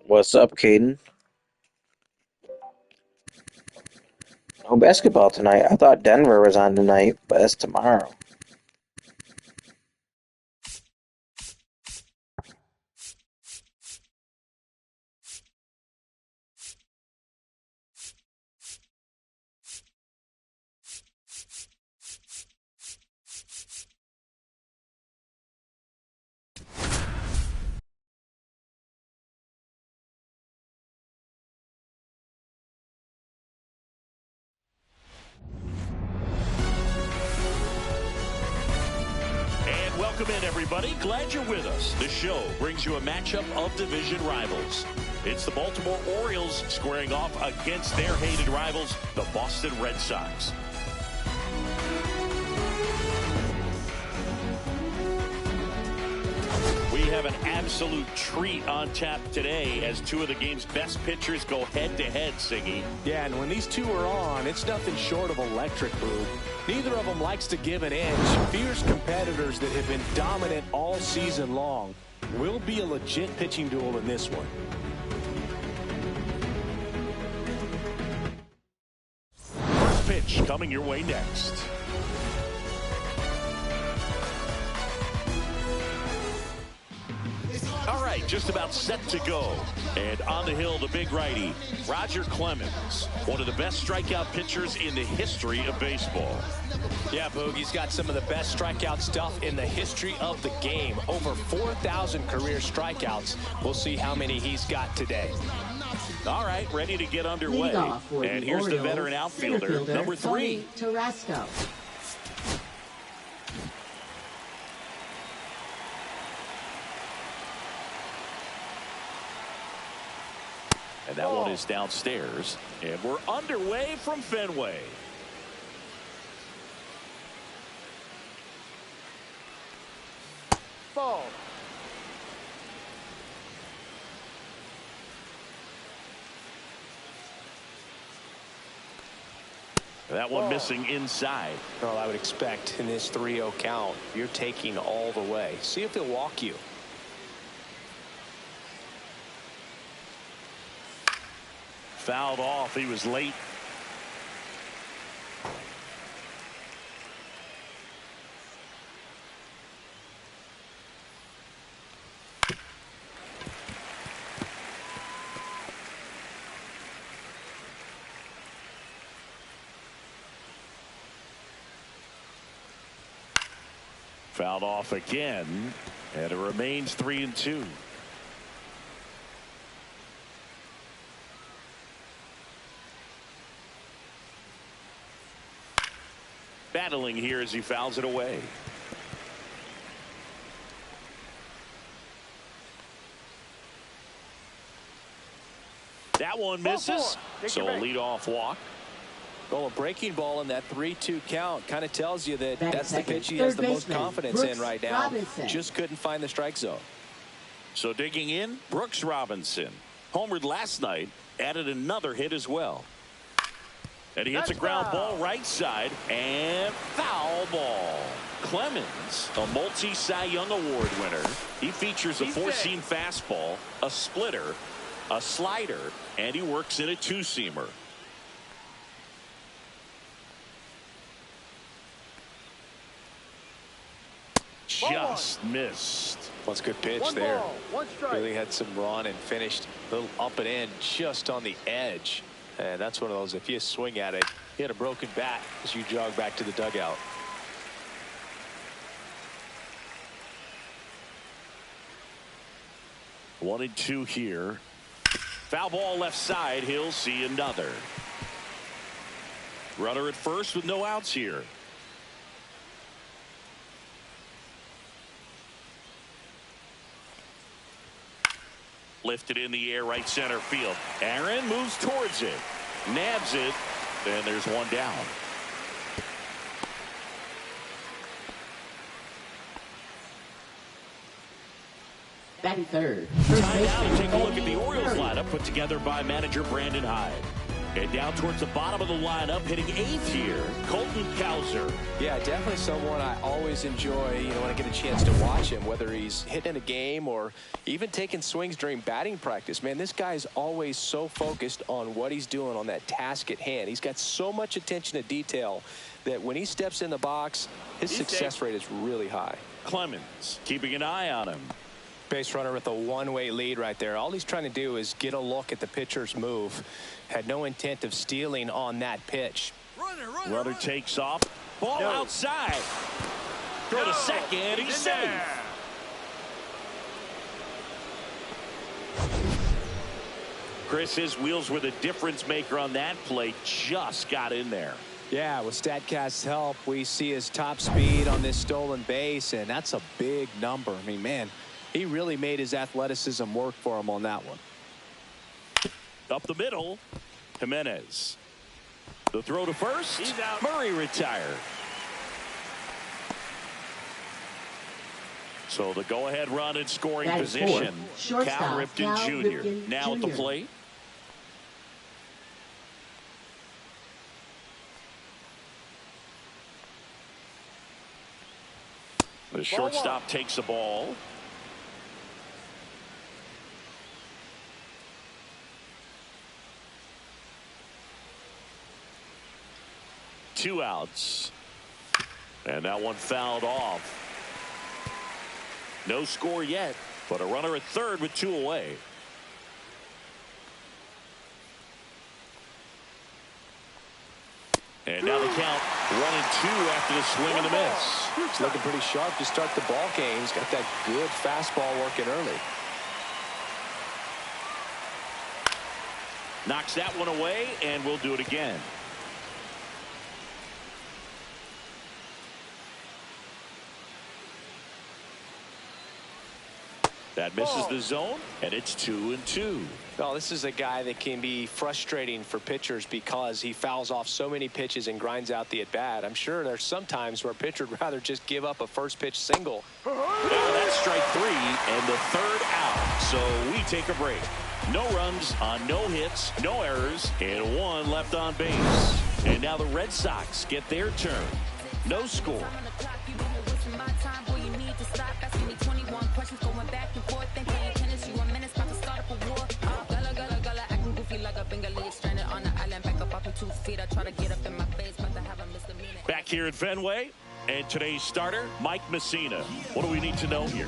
What's up, Caden? No basketball tonight. I thought Denver was on tonight, but that's tomorrow. And welcome in, everybody. Glad you're with us. The show brings you a matchup of division rivals. It's the Baltimore Orioles squaring off against their hated rivals, the Boston Red Sox. We have an absolute treat on tap today as two of the game's best pitchers go head-to-head, Siggy. Yeah, and when these two are on, it's nothing short of electric, Boo. Neither of them likes to give an inch. Fierce competitors that have been dominant all season long. Will be a legit pitching duel in this one. First pitch coming your way next. All right, just about set to go. And on the hill, the big righty, Roger Clemens, one of the best strikeout pitchers in the history of baseball. Yeah, Boog, he's got some of the best strikeout stuff in the history of the game. Over 4,000 career strikeouts. We'll see how many he's got today. All right, ready to get underway. And here's the veteran outfielder, number 3. Tarasco. And that one is downstairs. And we're underway from Fenway. Ball. That one missing inside. Well, I would expect in this 3-0 count, you're taking all the way. See if he'll walk you. Fouled off. He was late. Fouled off again, and it remains 3-2. Battling here as he fouls it away. That one misses, so a leadoff walk. Well, a breaking ball in that 3-2 count kind of tells you that that's the pitch he has the most confidence in right now. Just couldn't find the strike zone. So digging in, Brooks Robinson. Homered last night, added another hit as well. And he hits a ground ball right side, and foul ball. Clemens, a multi-Cy Young Award winner. He features a four-seam fastball, a splitter, a slider, and he works in a two-seamer. Just missed. Well, it's a good pitch there. Really had some run and finished a little up and in just on the edge. And that's one of those, if you swing at it, you hit a broken bat as you jog back to the dugout. One and two here. Foul ball left side. He'll see another. Runner at first with no outs here. Lifted in the air, right center field. Aaron moves towards it. Nabs it. And there's one down. Batting third. Time now to take a look at the Orioles lineup put together by manager Brandon Hyde. And down towards the bottom of the lineup, hitting eighth here, Colton Cowser. Yeah, definitely someone I always enjoy, when I get a chance to watch him, whether he's hitting a game or even taking swings during batting practice. Man, this guy's always so focused on what he's doing on that task at hand. He's got so much attention to detail that when he steps in the box, his success rate is really high. Clemens keeping an eye on him. Base runner with a one-way lead right there. All he's trying to do is get a look at the pitcher's move. Had no intent of stealing on that pitch. Runner takes off. Ball outside. Throw to second. He's safe. Chris, his wheels were the difference maker on that play. Just got in there. Yeah, with StatCast's help, we see his top speed on this stolen base, and that's a big number. I mean, man, he really made his athleticism work for him on that one. Up the middle, Jimenez. The throw to first. He's out. Murray retired. So the go-ahead run in scoring position. Cal Ripken Jr. now at the plate. The shortstop takes the ball. Two outs. And that one fouled off. No score yet, but a runner at third with two away. And now the count 1-2 after the swing and the miss. It's looking pretty sharp to start the ball game. He's got that good fastball working early. Knocks that one away, and we'll do it again. That misses the zone, and it's 2-2. Well, this is a guy that can be frustrating for pitchers because he fouls off so many pitches and grinds out the at-bat. I'm sure there's some times where a pitcher would rather just give up a first-pitch single. Now that's strike three and the third out. So we take a break. No runs on no hits, no errors, and one left on base. And now the Red Sox get their turn. No score. Back here at Fenway, and today's starter, Mike Messina. What do we need to know here?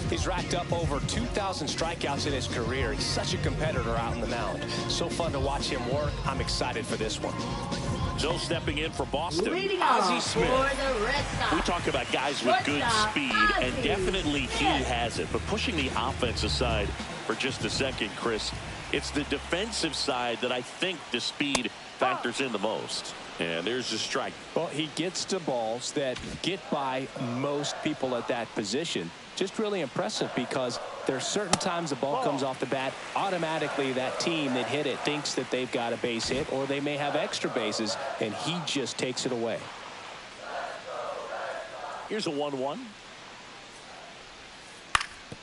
He's racked up over 2,000 strikeouts in his career. He's such a competitor out on the mound. So fun to watch him work. I'm excited for this one. So stepping in for Boston, Ozzie Smith. We talk about guys with good speed, and definitely he has it. But pushing the offense aside for just a second, Chris, it's the defensive side that I think the speed factors in the most. And there's a strike. Well, he gets to balls that get by most people at that position. Just really impressive because there's certain times the ball comes off the bat, automatically that team that hit it thinks that they've got a base hit, or they may have extra bases, and he just takes it away. Here's a 1-1.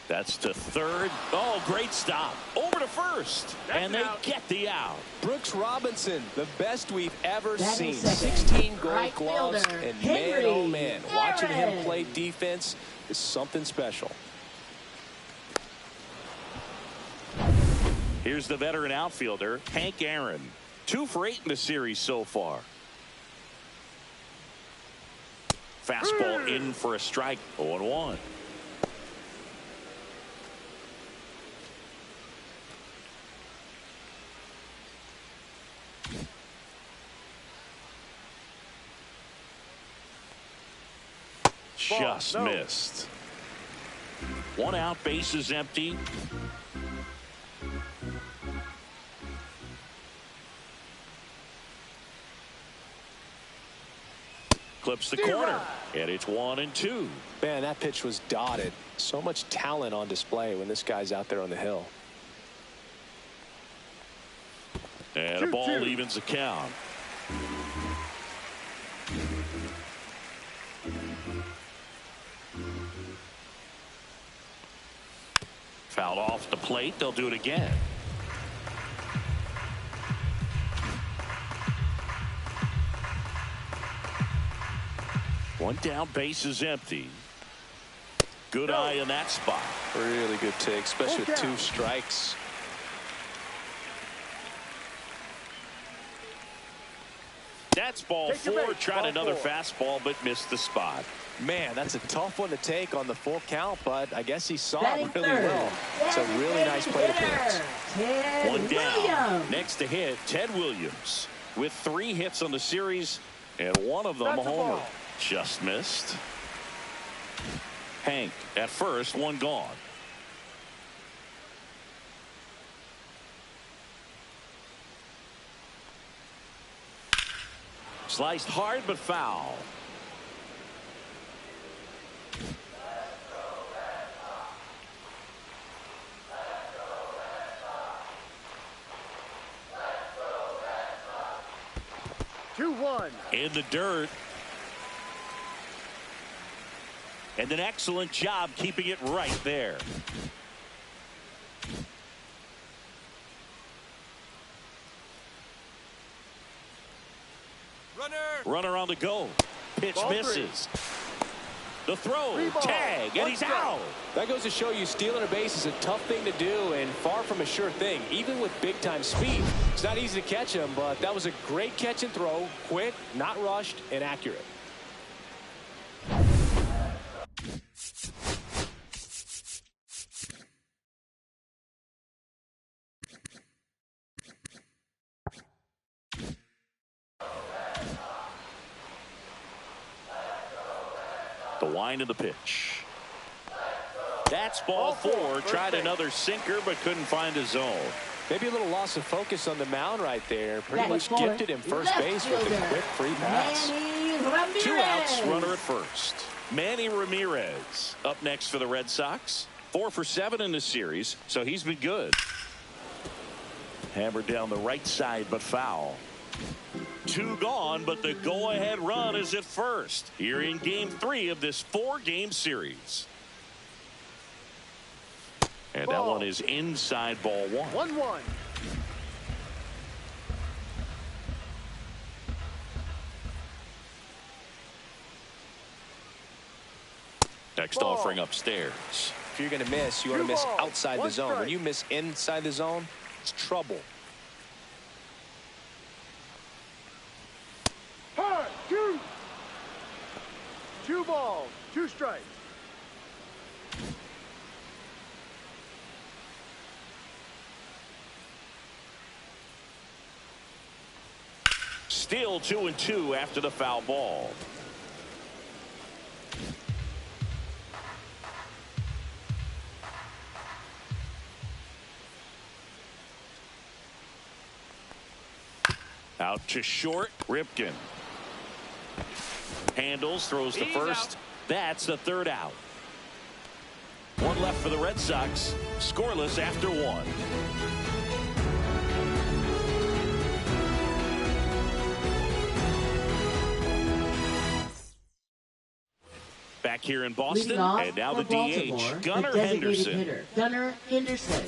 That's to third. Oh, great stop. Over to first. And they get the out. Brooks Robinson, the best we've ever seen. 16 gold gloves. And man, oh man, watching him play defense is something special. Here's the veteran outfielder, Hank Aaron. 2 for 8 in the series so far. Fastball in for a strike. 0-1. Just missed. One out, bases empty. Clips the corner, and it's 1-2. Man, that pitch was dotted. So much talent on display when this guy's out there on the hill. And a ball evens the count. Fouled off the plate. They'll do it again. One down, base is empty. Good eye in that spot. Really good take, especially with 2 strikes. That's ball 4. Tried another fastball, but missed the spot. Man, that's a tough one to take on the full count, but I guess he saw Batting it really third. well. It's a really nice plate appearance. One down. Next to hit, Ted Williams with 3 hits on the series, and one of them a homer. Just missed. Hank at first, one gone. Sliced hard but foul. In the dirt. And an excellent job keeping it right there. Runner on the go. Pitch misses. The throw, tag, and he's out. That goes to show you stealing a base is a tough thing to do and far from a sure thing, even with big-time speed. It's not easy to catch him, but that was a great catch and throw. Quick, not rushed, and accurate. The wind of the pitch. That's ball 4. Tried another sinker, but couldn't find a zone. Maybe a little loss of focus on the mound right there. Pretty much gifted him first base with a quick free pass. 2 outs, runner at first. Manny Ramirez up next for the Red Sox. 4 for 7 in the series, so he's been good. Hammered down the right side, but foul. 2 gone, but the go-ahead run is at first here in Game 3 of this 4-game series. And that one is inside ball 1. 1-1. Next offering upstairs. If you're going to miss, you want to miss outside the zone. When you miss inside the zone, it's trouble. Hard, 2. 2 balls, 2 strikes. Still 2-2 after the foul ball. Out to short, Ripken. Handles, throws to first. That's the 3rd out. 1 left for the Red Sox. Scoreless after 1. Back here in Boston, and now the DH, Gunnar Henderson. Gunnar Henderson.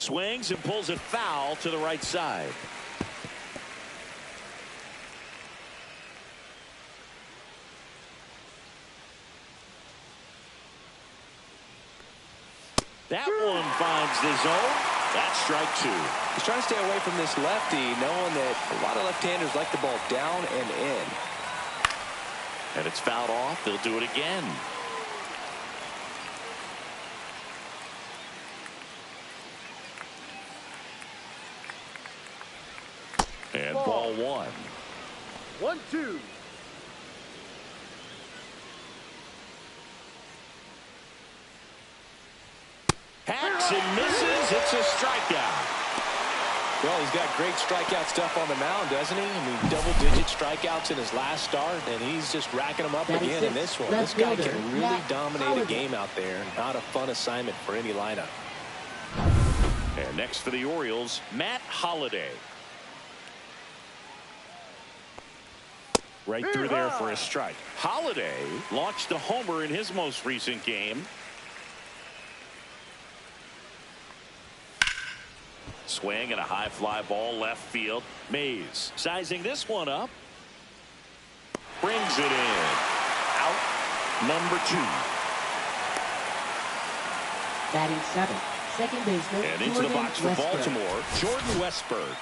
Swings and pulls it foul to the right side. That one finds the zone. That's strike 2. He's trying to stay away from this lefty, knowing that a lot of left-handers like the ball down and in. And it's fouled off. They'll do it again. And ball one. 1-2. Hacks and misses. It's a strikeout. Well, he's got great strikeout stuff on the mound, doesn't he? I mean, double-digit strikeouts in his last start, and he's just racking them up again in this one. This guy can really dominate a game out there. Not a fun assignment for any lineup. And next for the Orioles, Matt Holliday. Right through there for a strike. Holliday launched a homer in his most recent game. Swing and a high fly ball left field. Mays sizing this one up. Brings it in. Out number 2. Batting 7. Second baseman. And into the box for Baltimore, Jordan Westburg.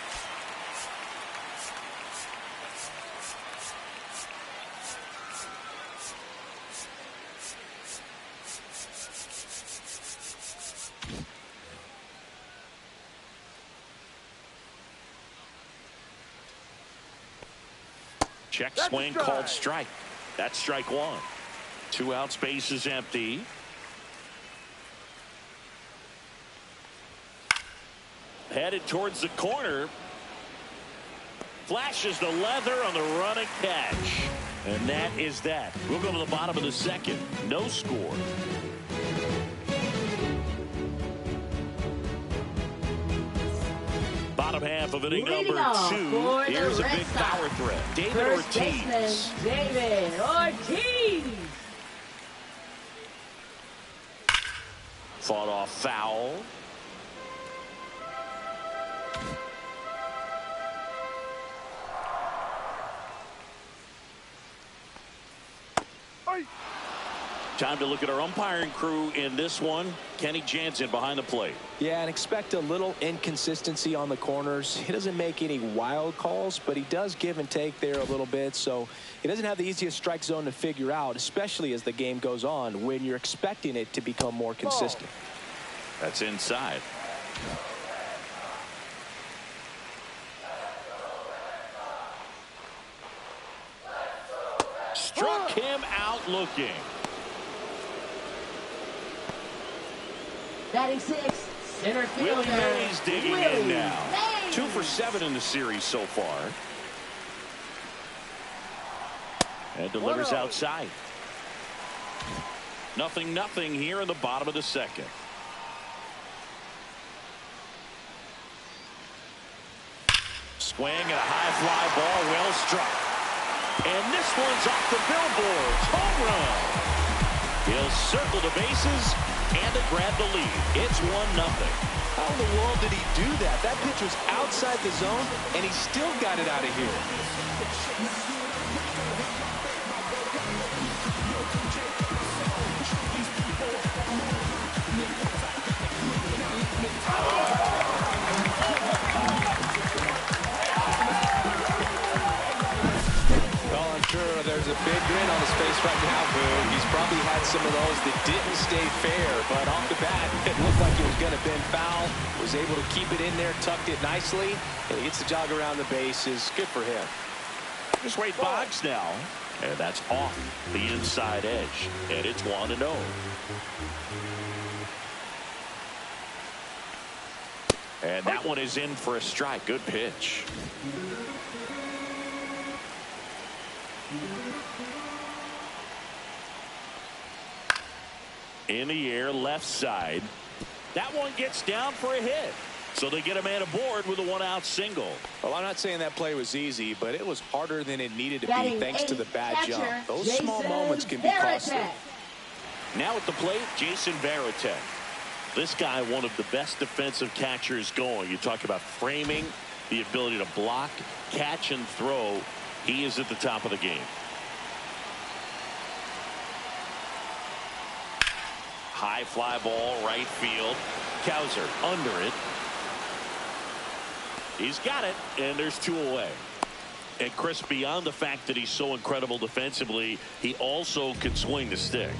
Check swing called strike. That's strike 1. 2 outs, base is empty. Headed towards the corner. Flashes the leather on the running catch. And that is that. We'll go to the bottom of the second. No score. Bottom half of inning number 2. Here's a big power threat. David Ortiz. David Ortiz. Fought off foul. Time to look at our umpiring crew in this one. Kenny Jansen behind the plate. Yeah, and expect a little inconsistency on the corners. He doesn't make any wild calls, but he does give and take there a little bit. So he doesn't have the easiest strike zone to figure out, especially as the game goes on when you're expecting it to become more consistent. That's inside. Struck him out looking. Batting 6, center fielder. Willie Mays digging in now. 2 for 7 in the series so far. And delivers outside. 0-0 here in the bottom of the second. Swing and a high fly ball, well struck. And this one's off the billboards. Home run. He'll circle the bases and to grab the lead. It's 1-0. How in the world did he do that? That pitch was outside the zone, and he still got it out of here. There's a big grin on his face right now, Boog. He's probably had some of those that didn't stay fair, but off the bat, it looked like it was going to bend foul. Was able to keep it in there, tucked it nicely, and he gets the jog around the bases. Good for him. Just Wade Boggs now, and that's off the inside edge, and it's 1-0. And that one is in for a strike. Good pitch. In the air, left side. That one gets down for a hit. So they get a man aboard with a 1-out single. Well, I'm not saying that play was easy, but it was harder than it needed to be thanks to the bad jump. Those small moments can be costly. Now at the plate, Jason Varitek. This guy, one of the best defensive catchers going. You talk about framing, the ability to block, catch, and throw. He is at the top of the game. High fly ball, right field. Kowser under it. He's got it, and there's 2 away. And Chris, beyond the fact that he's so incredible defensively, he also can swing the stick.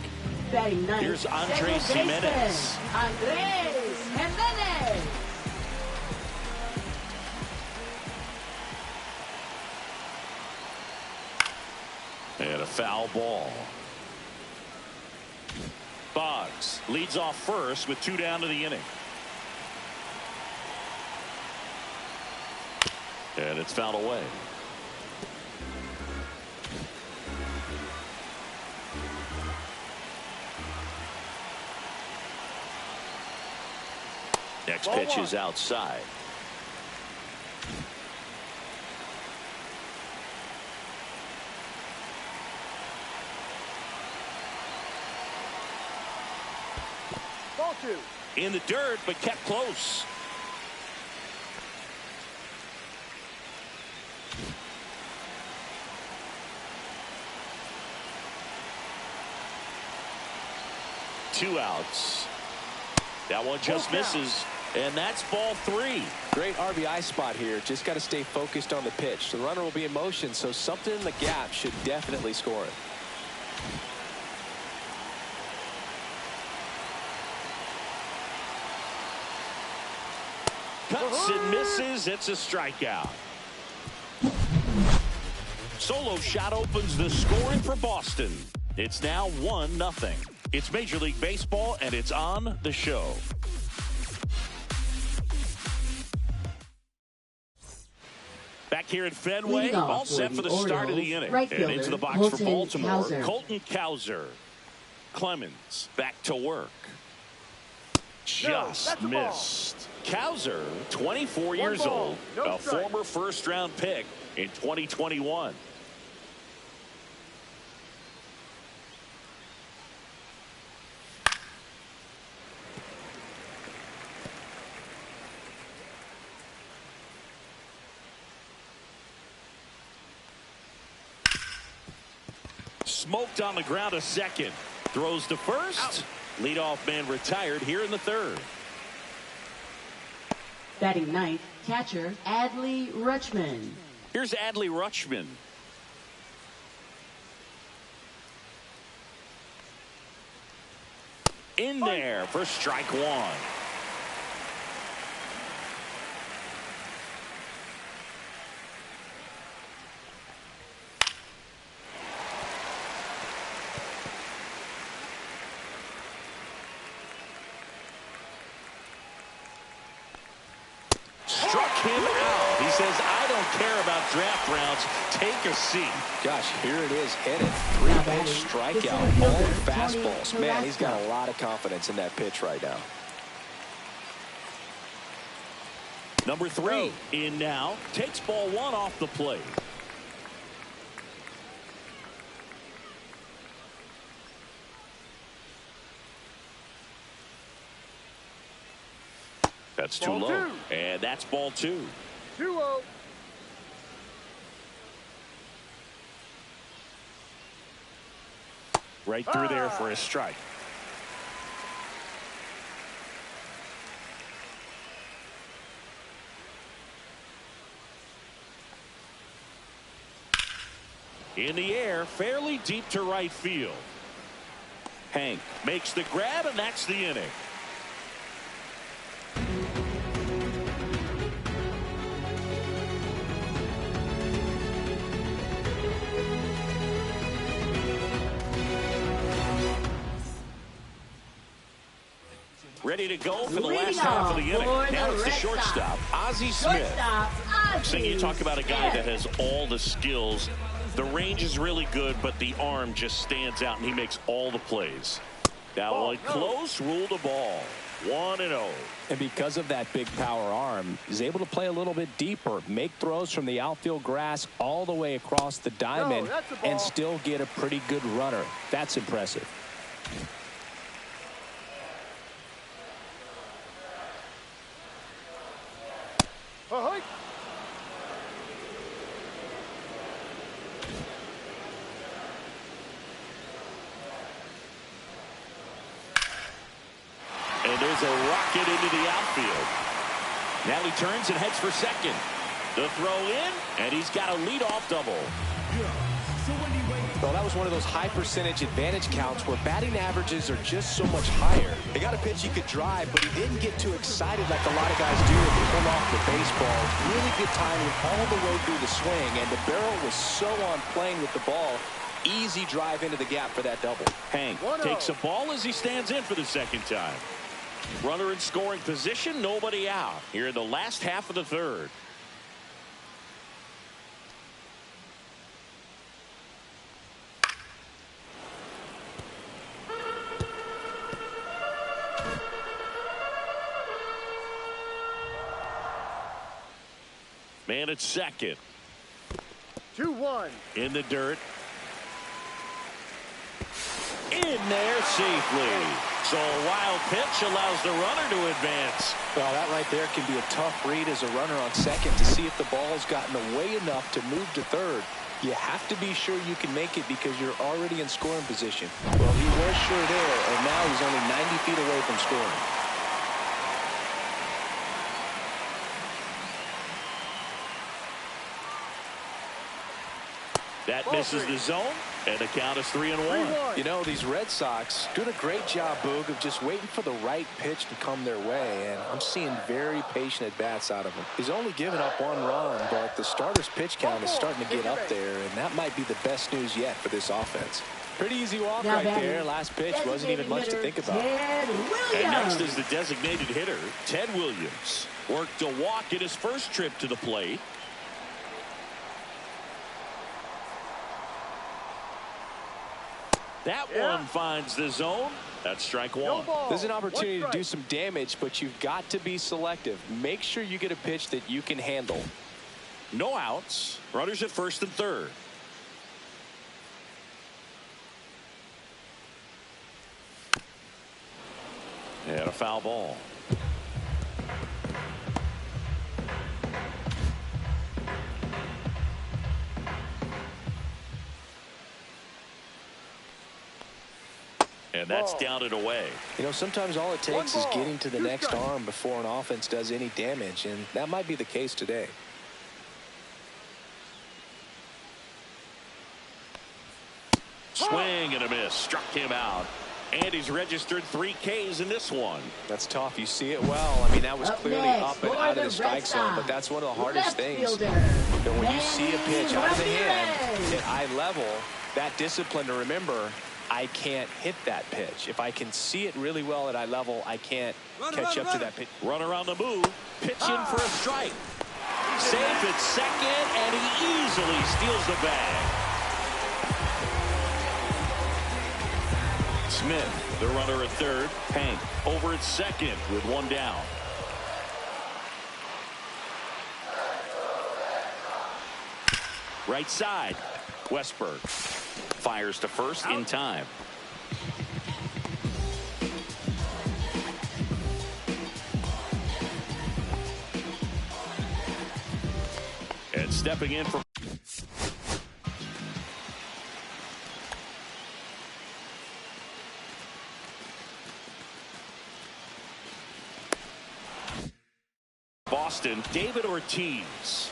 Here's Andres Jimenez. Andres Jimenez. And a foul ball. Boggs leads off first with 2 down to the inning. And it's fouled away. Next pitch is outside. Ball 2. In the dirt, but kept close. Two outs. That one just misses, and that's ball 3. Great RBI spot here. Just got to stay focused on the pitch. The runner will be in motion, so something in the gap should definitely score it. Cuts and misses. It's a strikeout. Solo shot opens the scoring for Boston. It's now 1-0. It's Major League Baseball, and it's on the show. Back here at Fenway, all set for the start of the inning. And into the box for Baltimore, Colton Cowser. Clemens back to work. Just missed. Cowser, 24 years old, a former first-round pick in 2021. Smoked on the ground a second. Throws to first. Leadoff man retired here in the third. Batting ninth, catcher Adley Rutschman. Here's Adley Rutschman. In there for strike 1. Him out. He says, I don't care about draft rounds. Take a seat. Gosh, here it is headed. 3-pitch strikeout. All fastballs. Man, he's got a lot of confidence in that pitch right now. Number 3 in now. Takes ball 1 off the plate. That's too low. And that's ball 2. 2-0. Right through there for a strike. In the air, fairly deep to right field. Hank makes the grab, and that's the inning. Ready to go for the last half of the inning. Now it's the shortstop, Ozzie Smith. So you talk about a guy that has all the skills. The range is really good, but the arm just stands out, and he makes all the plays. That one close, ruled a ball. 1-0. And because of that big power arm, he's able to play a little bit deeper, make throws from the outfield grass all the way across the diamond, and still get a pretty good runner. That's impressive. And there's a rocket into the outfield. Now he turns and heads for second. The throw in, and he's got a leadoff double. Well, that was one of those high percentage advantage counts where batting averages are just so much higher. They got a pitch he could drive, but he didn't get too excited like a lot of guys do when they pull off the baseball. Really good timing all the way through the swing, and the barrel was so on plane with the ball, Easy drive into the gap for that double. Hank takes a ball as he stands in for the second time. Runner in scoring position, nobody out here in the last half of the third. Man at second. 2-1. In the dirt. In there safely. So a wild pitch allows the runner to advance. Well, that right there can be a tough read as a runner on second to see if the ball's gotten away enough to move to third. You have to be sure you can make it because you're already in scoring position. Well, he was sure there, and now he's only 90 feet away from scoring. That misses the zone, and the count is 3-1. You know, these Red Sox doing a great job, Boog, of just waiting for the right pitch to come their way, and I'm seeing very patient at-bats out of him. He's only given up 1 run, but the starter's pitch count is starting to get up there, and that might be the best news yet for this offense. Pretty easy walk right there. Last pitch wasn't even much to think about. And next is the designated hitter, Ted Williams. Worked a walk in his first trip to the plate. That one finds the zone. That's strike one. There's an opportunity to do some damage, but you've got to be selective. Make sure you get a pitch that you can handle. No outs. Runners at first and third. And a foul ball. And that's down and away. You know, sometimes all it takes is getting to the next arm before an offense does any damage, and that might be the case today. Swing and a miss. Struck him out. And he's registered 3 Ks in this one. That's tough. You see it well. I mean, that was clearly up and out of the strike zone, but that's one of the hardest things. But when you see a pitch out of the hand at eye level, that discipline to remember, I can't hit that pitch. If I can see it really well at eye level, I can't catch up to that pitch. Runner on the move. Pitch in for a strike. Safe at second, and he easily steals the bag. Smith, the runner at third. Hank over at second with 1 down. Right side. Westberg fires to first in time. And stepping in for Boston, David Ortiz.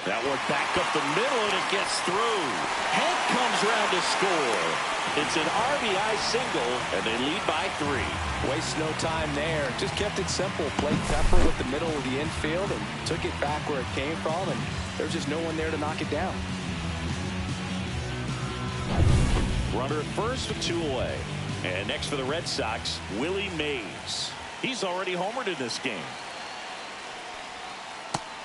That one back up the middle, and it gets through. Hank comes around to score. It's an RBI single, and they lead by 3. Waste no time there. Just kept it simple. Played Pepper with the middle of the infield and took it back where it came from, and there's just no one there to knock it down. Runner at first with 2 away. And next for the Red Sox, Willie Mays. He's already homered in this game.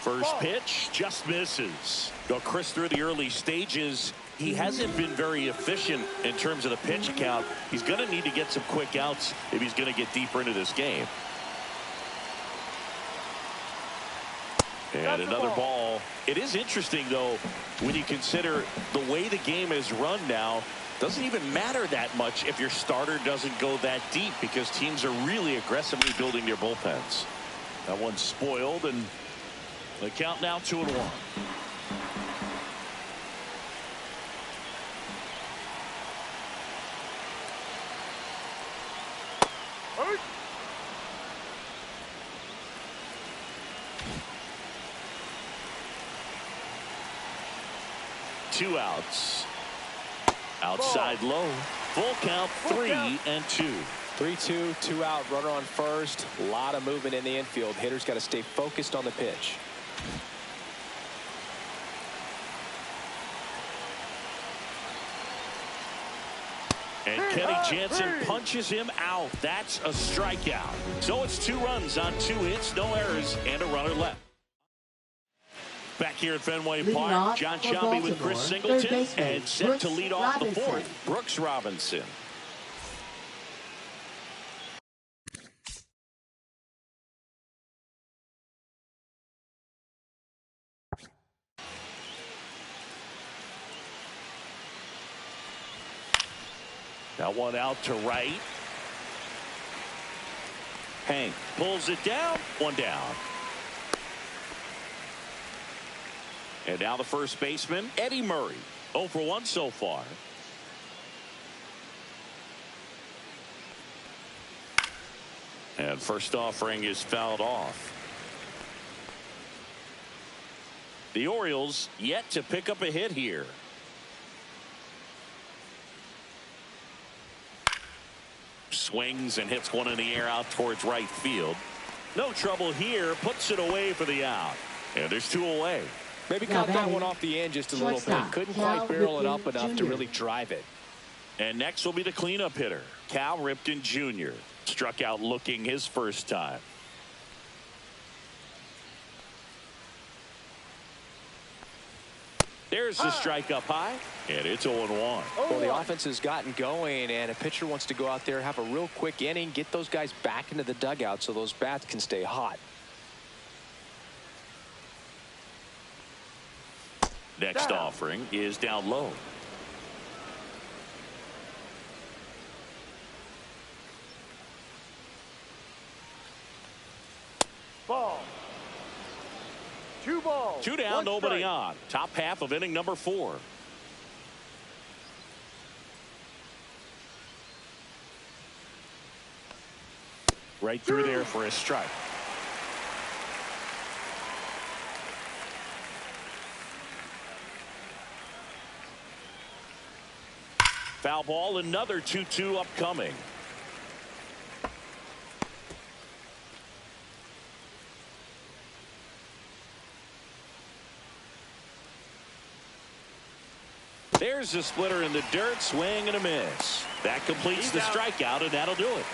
First pitch just misses. Go Chris through the early stages. He hasn't been very efficient in terms of the pitch count. He's going to need to get some quick outs if he's going to get deeper into this game. And another ball. It is interesting, though, when you consider the way the game is run now. Doesn't even matter that much if your starter doesn't go that deep because teams are really aggressively building their bullpens. That one's spoiled, and the count now 2-1. Two outs. Outside low. Full count, 3-2. 3-2, 2 out, runner on first. A lot of movement in the infield. Hitter's got to stay focused on the pitch. And Kenny Jansen punches him out. That's a strikeout. So it's 2 runs on 2 hits, no errors, and a runner left. Back here at Fenway Park, John Shelby with Chris Singleton, and set to lead off the 4th, Brooks Robinson. That one out to right. Hank pulls it down, 1 down. And now the first baseman, Eddie Murray. 0 for 1 so far. And first offering is fouled off. The Orioles yet to pick up a hit here. Swings and hits one in the air out towards right field. No trouble here. Puts it away for the out. And there's 2 away. Maybe caught that one off the end just a little bit. Couldn't quite barrel it up enough to really drive it. And next will be the cleanup hitter, Cal Ripken Jr. Struck out looking his first time. There's the strike up high, and it's 0-1. Well, the offense has gotten going, and a pitcher wants to go out there, have a real quick inning, get those guys back into the dugout so those bats can stay hot. Next offering is down low. Ball. 2 balls. 2 down, 1 nobody strike. on. Top half of inning number 4. Right through there for a strike. Foul ball, another 2-2 upcoming. There's the splitter in the dirt, swing and a miss. That completes the strikeout, and that'll do it.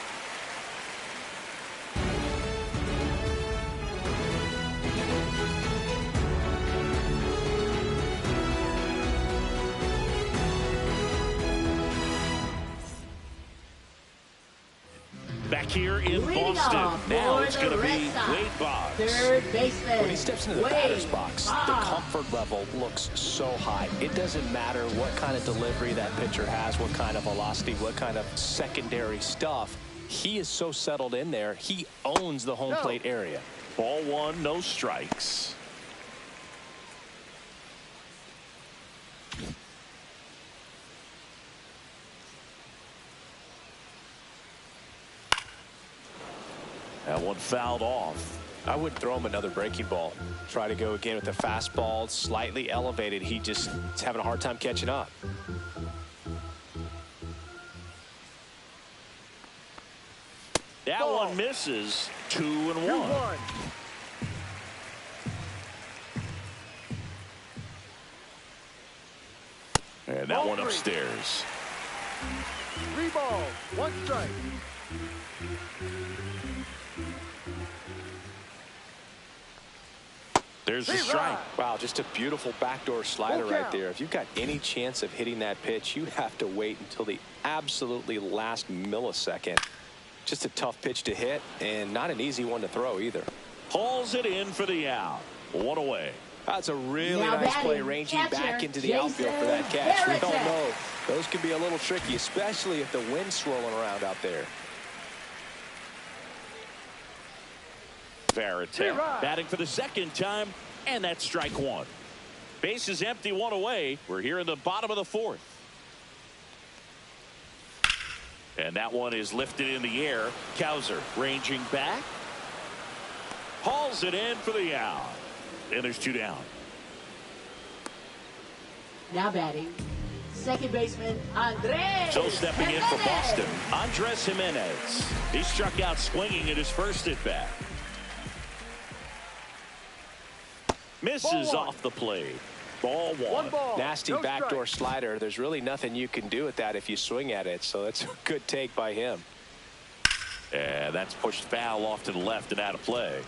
Back here in Boston. Now it's going to be Wade Boggs. Third baseman. When he steps into the batter's box, the comfort level looks so high. It doesn't matter what kind of delivery that pitcher has, what kind of velocity, what kind of secondary stuff. He is so settled in there. He owns the home plate area. Ball 1, no strikes. That one fouled off. I would throw him another breaking ball. Try to go again with the fastball, slightly elevated. He just is having a hard time catching up. That one misses. 2-1. And that one upstairs. 3 balls, 1 strike. There's the strike. Wow, just a beautiful backdoor slider right there. If you've got any chance of hitting that pitch, you have to wait until the absolutely last millisecond. Just a tough pitch to hit, and not an easy one to throw either. Hauls it in for the out. 1 away. That's a really nice play, ranging back into the outfield for that catch. We all know those can be a little tricky, especially if the wind's swirling around out there. Varitek batting for the 2nd time, and that's strike 1. Base is empty, 1 away. We're here in the bottom of the 4th. And that one is lifted in the air. Kowser ranging back. Hauls it in for the out. And there's 2 down. Now batting, second baseman, Andres. So stepping in for Boston, Andres Jimenez. He struck out swinging at his first at-bat. Misses off the plate. Ball one. Nasty backdoor slider. There's really nothing you can do with that if you swing at it. So that's a good take by him. And that's pushed foul off to the left and out of play.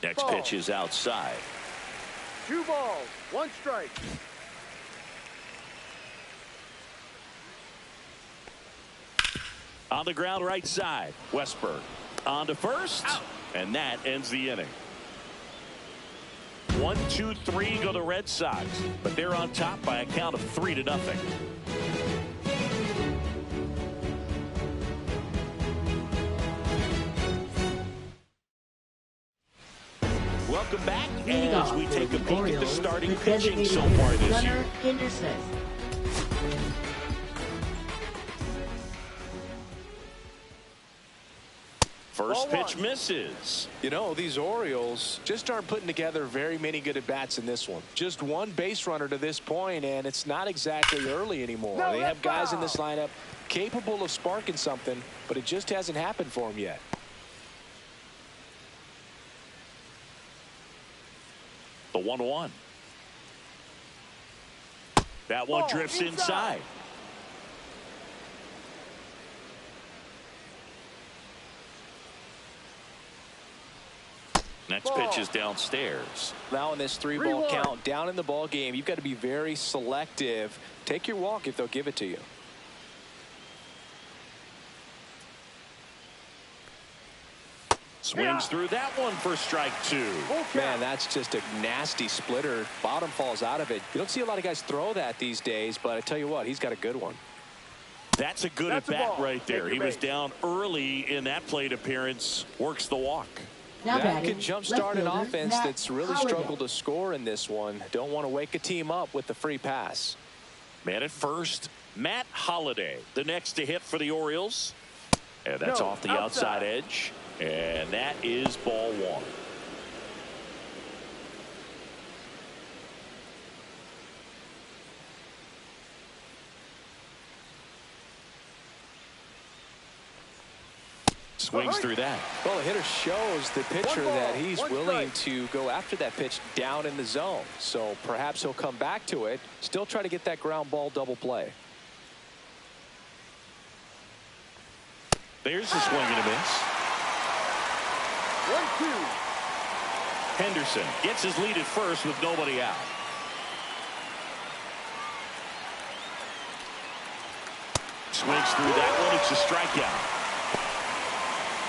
Next pitch is outside. 2 balls, 1 strike. On the ground right side. Westberg on to first. Out. And that ends the inning. 1, 2, 3 go the Red Sox, but they're on top by a count of 3-0. Welcome back as we take a peek at the starting pitching so far this year. Henderson. First pitch misses. You know, these Orioles just aren't putting together very many good at-bats in this one. Just one base runner to this point, and it's not exactly early anymore. They have guys in this lineup capable of sparking something, but it just hasn't happened for them yet. The 1-1. That one drifts inside. Next pitch is downstairs. Now in this 3-ball count down in the ball game, you've got to be very selective. Take your walk if they'll give it to you. Swings through that one for strike 2. Man, that's just a nasty splitter. Bottom falls out of it. You don't see a lot of guys throw that these days, but I tell you what, he's got a good one. That's a good at-bat right there. He was down early in that plate appearance. Works the walk. That could jumpstart an offense that's really struggled to score in this one. Don't want to wake a team up with the free pass. Man at first, Matt Holliday, the next to hit for the Orioles. And that's off the outside edge. And that is ball 1. Swings through that. Well, the hitter shows the pitcher that he's willing to go after that pitch down in the zone. So perhaps he'll come back to it. Still try to get that ground ball double play. There's the swing and a miss. 1-2. Henderson gets his lead at first with nobody out. Swings through that one. It's a strikeout.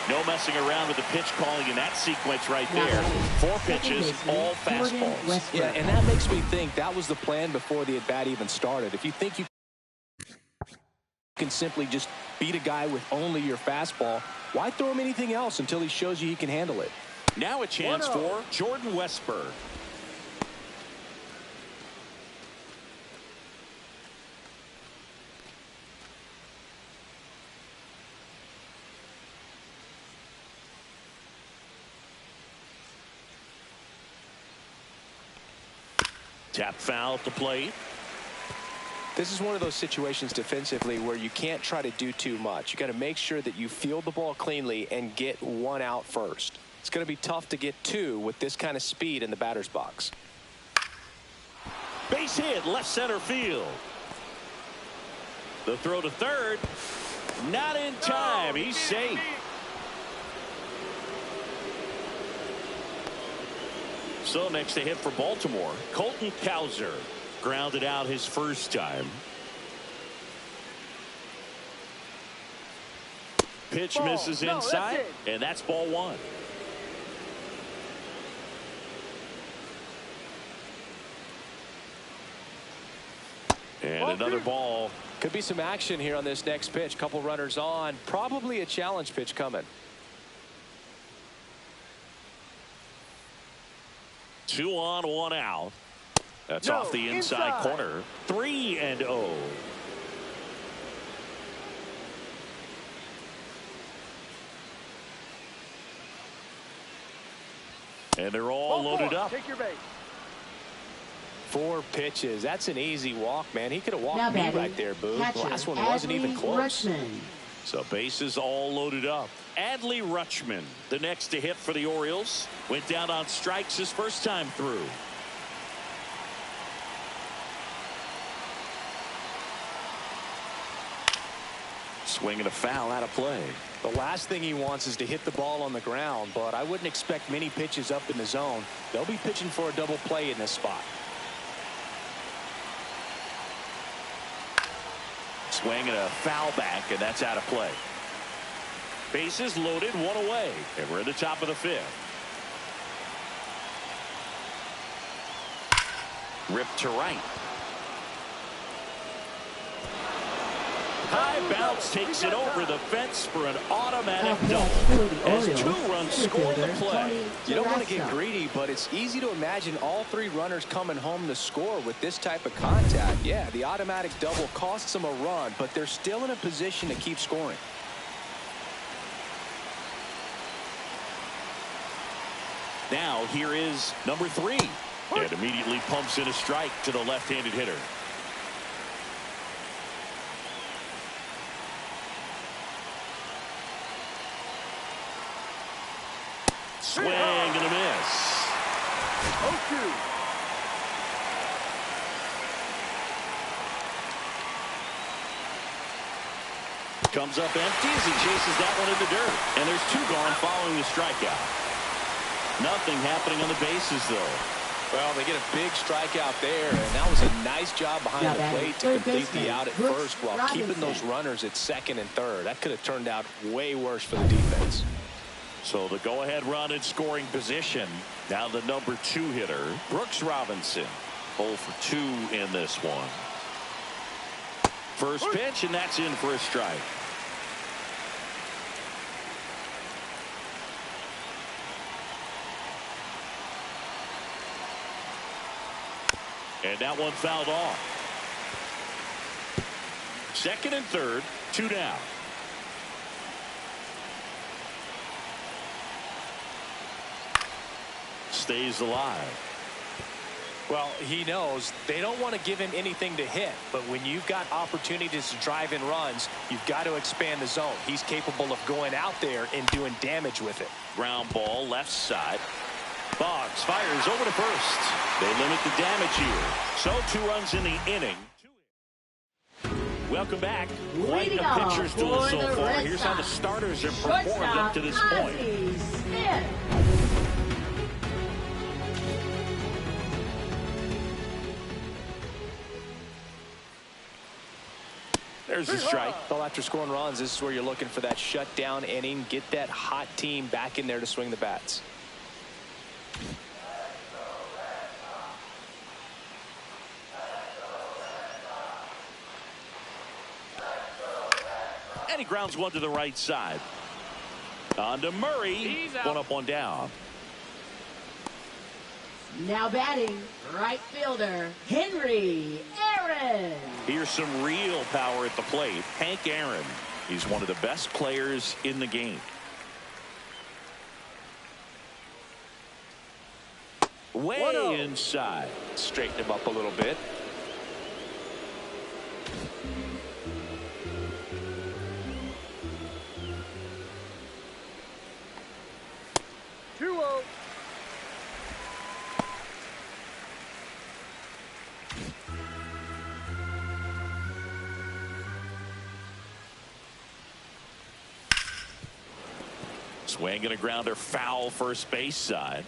No messing around with the pitch calling in that sequence right there. 4 pitches, all fastballs. Yeah, and that makes me think that was the plan before the at-bat even started. If you think you can simply just beat a guy with only your fastball, why throw him anything else until he shows you he can handle it? Now a chance for Jordan Westberg. Tap foul at the plate. This is one of those situations defensively where you can't try to do too much. You got to make sure that you field the ball cleanly and get 1 out first. It's going to be tough to get 2 with this kind of speed in the batter's box. Base hit, left center field. The throw to third. Not in time. He's safe. So next to hit for Baltimore, Colton Cowser. Grounded out his first time. Pitch misses inside, and that's ball 1. And another ball. Could be some action here on this next pitch. Couple runners on. Probably a challenge pitch coming. 2 on, 1 out. That's off the inside corner. 3-0. And they're all loaded up. Take your base. 4 pitches. That's an easy walk, man. He could have walked me right there, Boo. The last one wasn't even close. So bases all loaded up. Adley Rutschman, the next to hit for the Orioles, went down on strikes his first time through. Swing and a foul out of play. The last thing he wants is to hit the ball on the ground, but I wouldn't expect many pitches up in the zone. They'll be pitching for a double play in this spot. Swing and a foul back, and that's out of play. Bases loaded, 1 away, and we're at the top of the 5th. Ripped to right. High bounce takes it over the fence for an automatic double. As 2 runs score the play. You don't want to get greedy, but it's easy to imagine all 3 runners coming home to score with this type of contact. Yeah, the automatic double costs them a run, but they're still in a position to keep scoring. Now here is number 3. And immediately pumps in a strike to the left-handed hitter. Swing and a miss. 0-2. Comes up empty as he chases that one in the dirt. And there's 2 gone following the strikeout. Nothing happening on the bases, though. Well, they get a big strikeout there, and that was a nice job behind the plate to complete the out at first while keeping those runners at second and third. That could have turned out way worse for the defense. So the go-ahead run in scoring position. Now the number 2 hitter, Brooks Robinson. 0 for 2 in this one. First pitch, and that's in for a strike. And that one fouled off. Second and third, 2 down. Stays alive. Well, he knows they don't want to give him anything to hit, but when you've got opportunities to drive in runs, you've got to expand the zone. He's capable of going out there and doing damage with it. Ground ball left side. Boggs fires over to first. They limit the damage here. So 2 runs in the inning. Welcome back. Quite the pitcher's duel so far. Here's how the starters have performed up to this point. There's a strike. Well, after scoring runs, this is where you're looking for that shutdown inning. Get that hot team back in there to swing the bats. And he grounds one to the right side. On to Murray. 1 up, 1 down. Now batting, right fielder, Henry Aaron. Here's some real power at the plate. Hank Aaron. He's one of the best players in the game. Way inside. Straighten him up a little bit. Swing and a grounder foul first base side.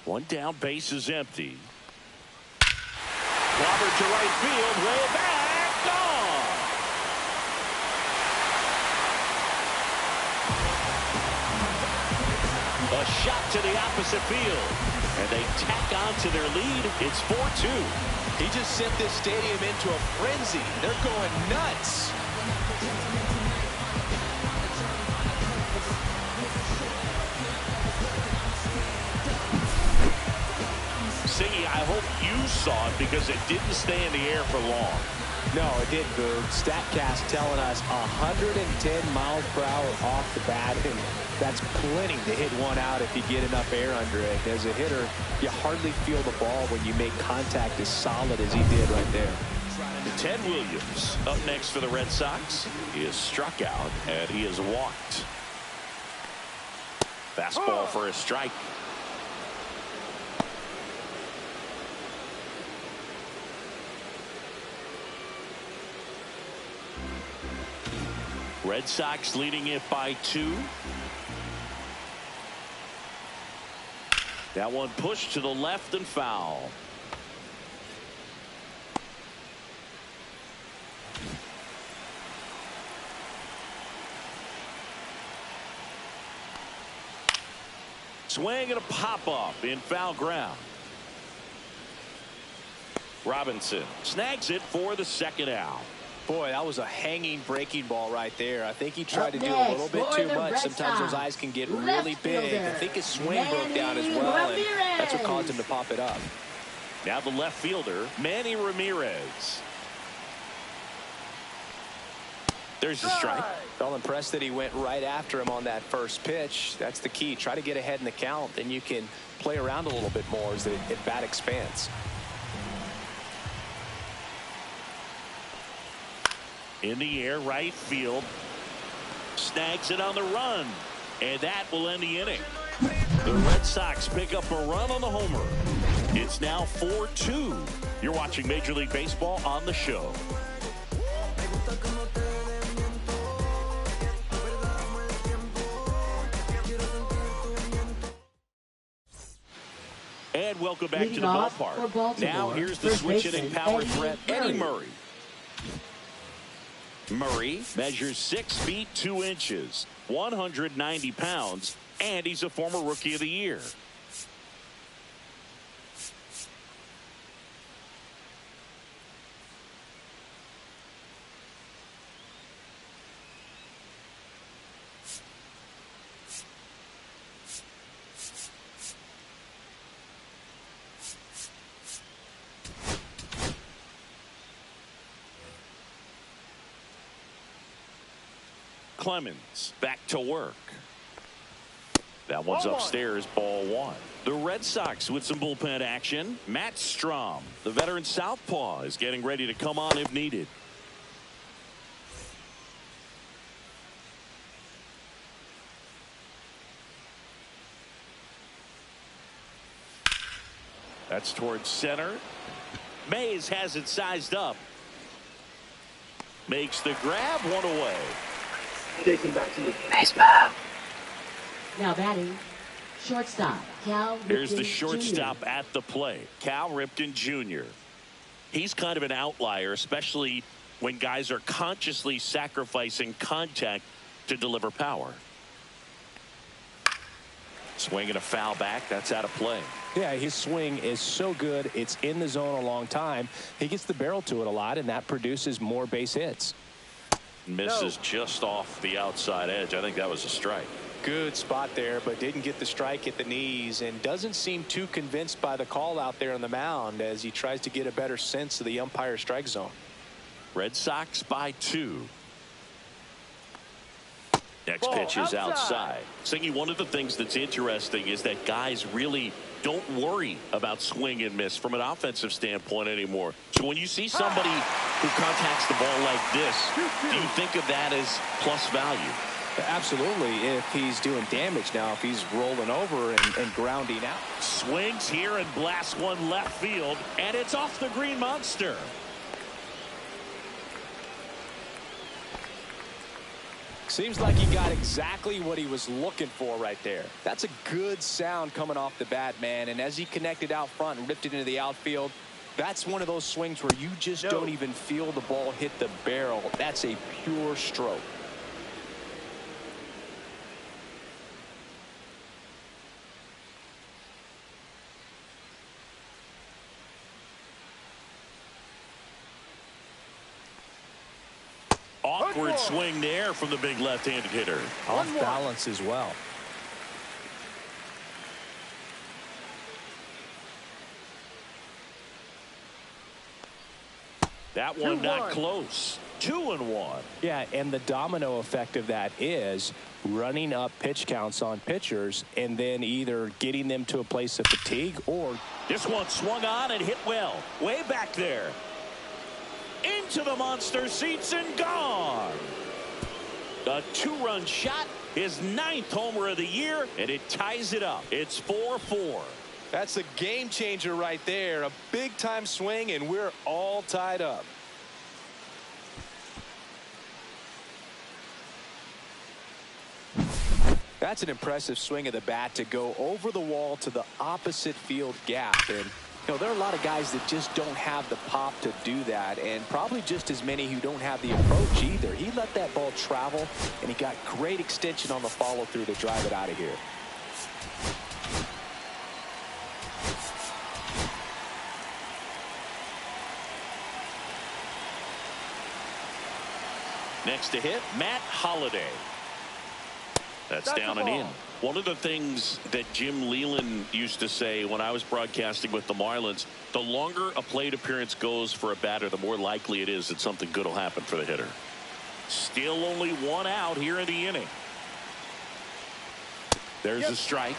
One down, base is empty. Robert to right field, way back, gone. A shot to the opposite field, and they tack on to their lead. It's 4-2. He just sent this stadium into a frenzy. They're going nuts. Siggy, I hope you saw it because it didn't stay in the air for long. No, it didn't, Boog. StatCast telling us 110 miles per hour off the bat, and that's plenty to hit one out if you get enough air under it. As a hitter, you hardly feel the ball when you make contact as solid as he did right there. Ted Williams up next for the Red Sox. He is struck out, and he is walked. Fastball for a strike. Red Sox leading it by 2. That one pushed to the left and foul. Swing and a pop-up in foul ground. Robinson snags it for the second out. Boy, that was a hanging breaking ball right there. I think he tried to do a little bit too much. Sometimes those eyes can get really big. I think his swing broke down as well, and that's what caused him to pop it up. Now the left fielder, Manny Ramirez. There's the strike. Felt impressed that he went right after him on that first pitch. That's the key. Try to get ahead in the count, then you can play around a little bit more as the at-bat expands. In the air, right field. Snags it on the run. And that will end the inning. The Red Sox pick up a run on the homer. It's now 4-2. You're watching Major League Baseball on the show. And welcome back to the ballpark. Now here's the switch-hitting power threat, Eddie Murray. Murray measures 6 feet 2 inches, 190 pounds, and he's a former Rookie of the Year. Clemens back to work. That one's upstairs, ball 1. The Red Sox with some bullpen action. Matt Strom, the veteran southpaw, is getting ready to come on if needed. That's towards center. Mays has it sized up. Makes the grab, one away. Baseball. Now batting, shortstop, Cal Ripken Here's the shortstop Jr. at the plate, Cal Ripken Jr. He's kind of an outlier, especially when guys are consciously sacrificing contact to deliver power. Swinging a foul back, that's out of play. Yeah, his swing is so good, it's in the zone a long time. He gets the barrel to it a lot, and that produces more base hits. Misses just off the outside edge. I think that was a strike. Good spot there, but didn't get the strike at the knees, and doesn't seem too convinced by the call out there on the mound as he tries to get a better sense of the umpire strike zone. Red Sox by 2. Next pitch is outside. Singy, one of the things that's interesting is that guys really don't worry about swing and miss from an offensive standpoint anymore. So when you see somebody who contacts the ball like this, do you think of that as plus value? Absolutely, if he's doing damage. Now, if he's rolling over and grounding out. Swings here and blasts one left field, and it's off the Green Monster. Seems like he got exactly what he was looking for right there. That's a good sound coming off the bat, man. And as he connected out front and ripped it into the outfield, that's one of those swings where you just don't even feel the ball hit the barrel. That's a pure stroke. Awkward swing there from the big left-handed hitter. Off balance as well. That one not close. 2-1. Yeah, and the domino effect of that is running up pitch counts on pitchers and then either getting them to a place of fatigue or... This one swung on and hit well. Way back there. Into the monster seats and gone. A 2-run shot. His 9th homer of the year, and it ties it up. It's 4-4. That's a game changer right there. A big-time swing, and we're all tied up. That's an impressive swing of the bat to go over the wall to the opposite field gap. And, you know, there are a lot of guys that just don't have the pop to do that, and probably just as many who don't have the approach either. He let that ball travel, and he got great extension on the follow-through to drive it out of here. Next to hit, Matt Holliday. That's down and in. One of the things that Jim Leland used to say when I was broadcasting with the Marlins, the longer a plate appearance goes for a batter, the more likely it is that something good will happen for the hitter. Still only 1 out here in the inning. There's a strike.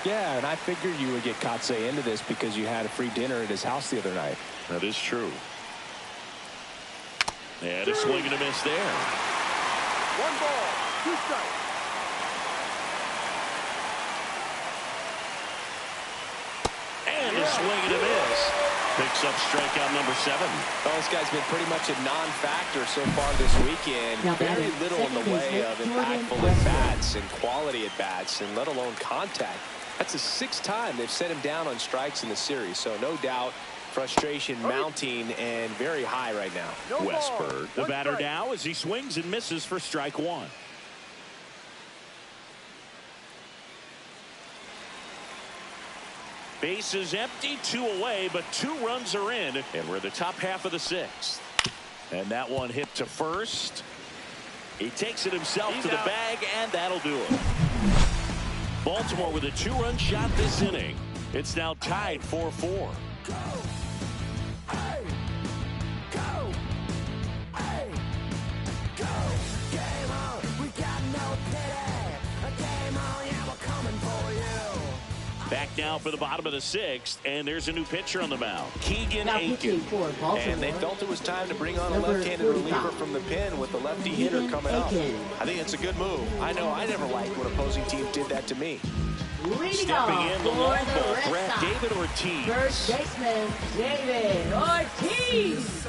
Yeah, and I figured you would get Kotsay into this because you had a free dinner at his house the other night. That is true. And a swing and a miss there. 1 ball, 2 strikes. And a swing and a miss. Picks up strikeout number 7. Well, this guy's been pretty much a non-factor so far this weekend. Very little in the way of impactful at-bats and quality at-bats, and let alone contact. That's the 6th time they've set him down on strikes in the series, so no doubt frustration mounting and very high right now. Westberg, the batter now as he swings and misses for strike 1. Base is empty, 2 away, but 2 runs are in, and we're in the top half of the 6th. And that one hit to first. He takes it himself to the bag, and that'll do it. Baltimore with a 2-run shot this inning. It's now tied 4-4. Back now for the bottom of the 6th, and there's a new pitcher on the mound, Keegan Aiken. And they felt it was time to bring on a left-handed reliever from the pen with the lefty hitter coming up. I think it's a good move. I know I never liked when opposing teams did that to me. Stepping in the long ball threat, David Ortiz. First baseman, David Ortiz.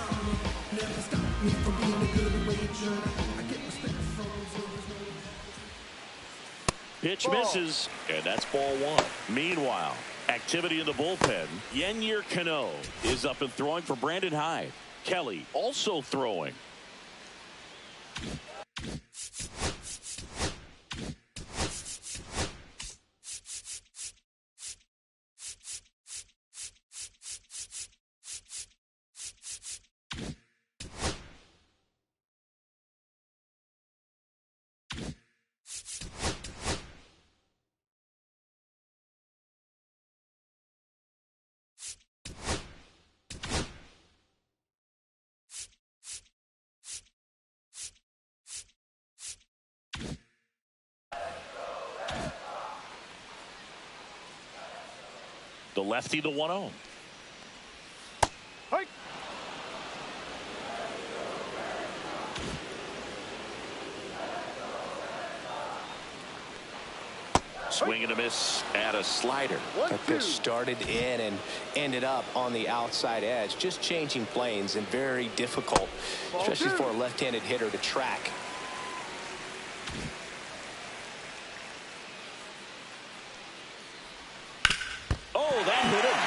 Pitch misses, and that's ball 1. Meanwhile, activity in the bullpen. Yennier Cano is up and throwing for Brandon Hyde. Kelly also throwing. The lefty, the 1-0. Hey. Swing and a miss at a slider. That pitch started in and ended up on the outside edge, just changing planes, and very difficult, especially for a left-handed hitter to track. Oh, that hit him.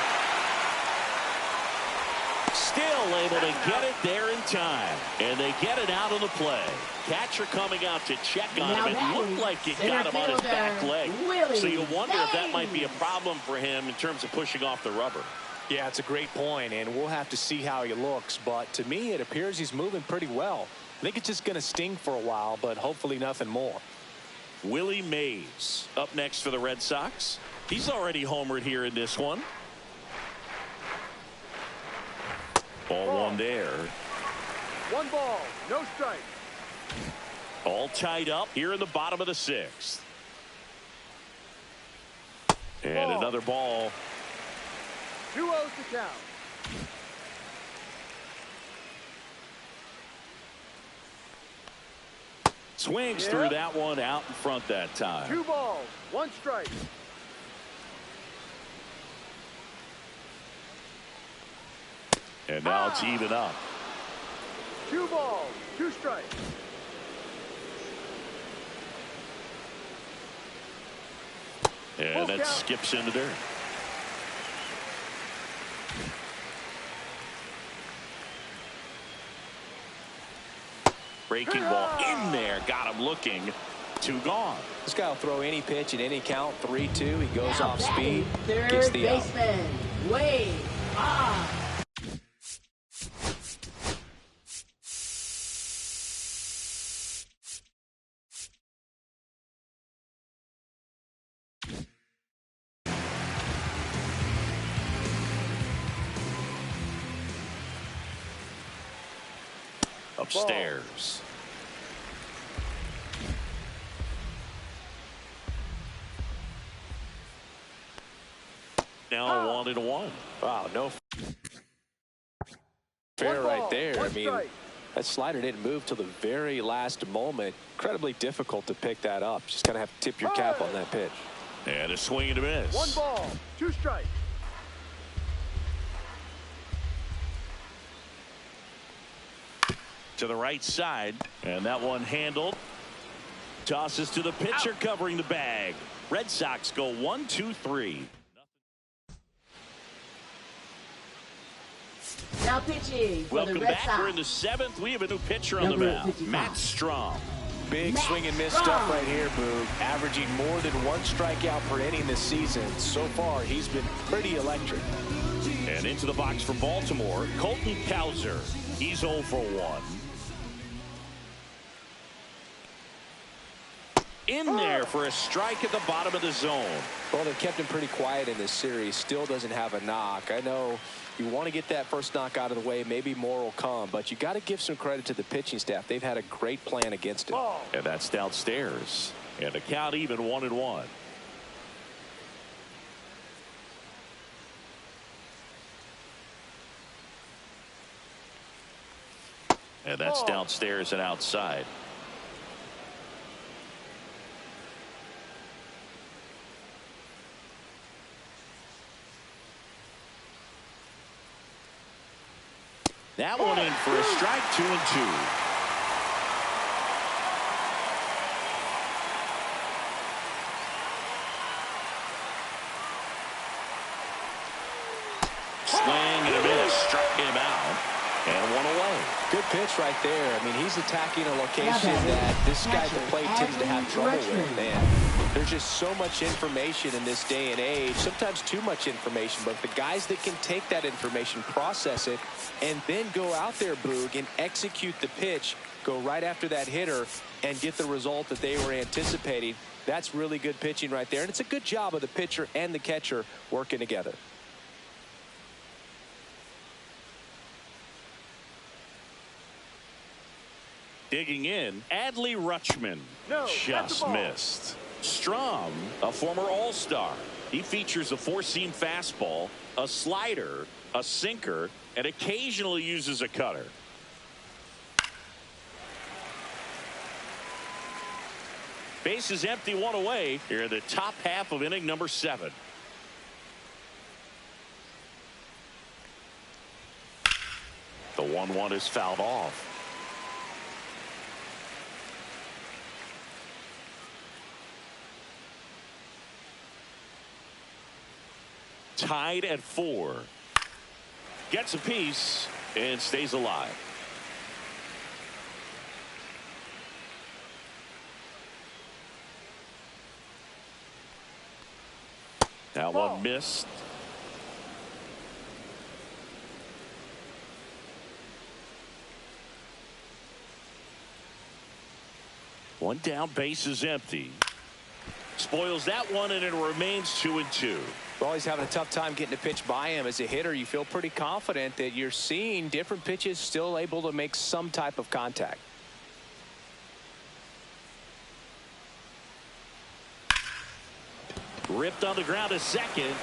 Still able to get it there in time. And they get it out of the play. Catcher coming out to check on him. It looked like it got him on his back leg. So you wonder if that might be a problem for him in terms of pushing off the rubber. Yeah, it's a great point, and we'll have to see how he looks. But to me, it appears he's moving pretty well. I think it's just going to sting for a while, but hopefully nothing more. Willie Mays up next for the Red Sox. He's already homered here in this one. Ball 1 down there. 1 ball, no strike. All tied up here in the bottom of the 6th. And Ball. another ball. 2-0 to count. Swings through that one out in front that time. 2 balls, 1 strike. And now it's even up. 2 balls, 2 strikes. And that skips into dirt. Breaking ball in there. Got him looking. 2 gone. This guy will throw any pitch at any count. 3-2. He goes Now off batting, speed. third Gets the out. baseman, Wade. Upstairs. Now 1-1. Wow, no fair right there. I mean, strike. that slider didn't move till the very last moment. Incredibly difficult to pick that up. Just kind of have to tip your cap on that pitch. And a swing and a miss. 1 ball, 2 strikes. To the right side, and that one handled. Tosses to the pitcher covering the bag. Red Sox go 1-2-3. Now pitching for Welcome the Red back. Sox. We're in the 7th. We have a new pitcher on the Number mound. 55. Matt Strom. Big swing and miss stuff right here, Boog. Averaging more than 1 strikeout per inning this season. So far, he's been pretty electric. And into the box for Baltimore, Colton Cowser. He's 0 for 1. In there for a strike at the bottom of the zone. Well, they've kept him pretty quiet in this series. Still doesn't have a knock. I know you want to get that first knock out of the way. Maybe more will come. But you got to give some credit to the pitching staff. They've had a great plan against him. And that's downstairs. And the count even 1-1. And that's downstairs and outside. That one in for a strike. 2-2. Swing and a miss. Struck him out. And 1 away. Good pitch right there. I mean, he's attacking a location that this guy at the plate tends to have trouble with. And there's just so much information in this day and age, sometimes too much information. But the guys that can take that information, process it, and then go out there, Boog, and execute the pitch, go right after that hitter, and get the result that they were anticipating, that's really good pitching right there. And it's a good job of the pitcher and the catcher working together. Digging in, Adley Rutschman. No, that's just a ball. missed. Strom, a former All-Star. He features a 4-seam fastball, a slider, a sinker, and occasionally uses a cutter. Base is empty, 1 away here in the top half of inning number 7. The 1-1 is fouled off. Tied at 4. Gets a piece and stays alive. Now one missed. One down, base is empty. Spoils that one, and it remains 2-2. Well, he's having a tough time getting a pitch by him. As a hitter, you feel pretty confident that you're seeing different pitches still able to make some type of contact. Ripped on the ground to second.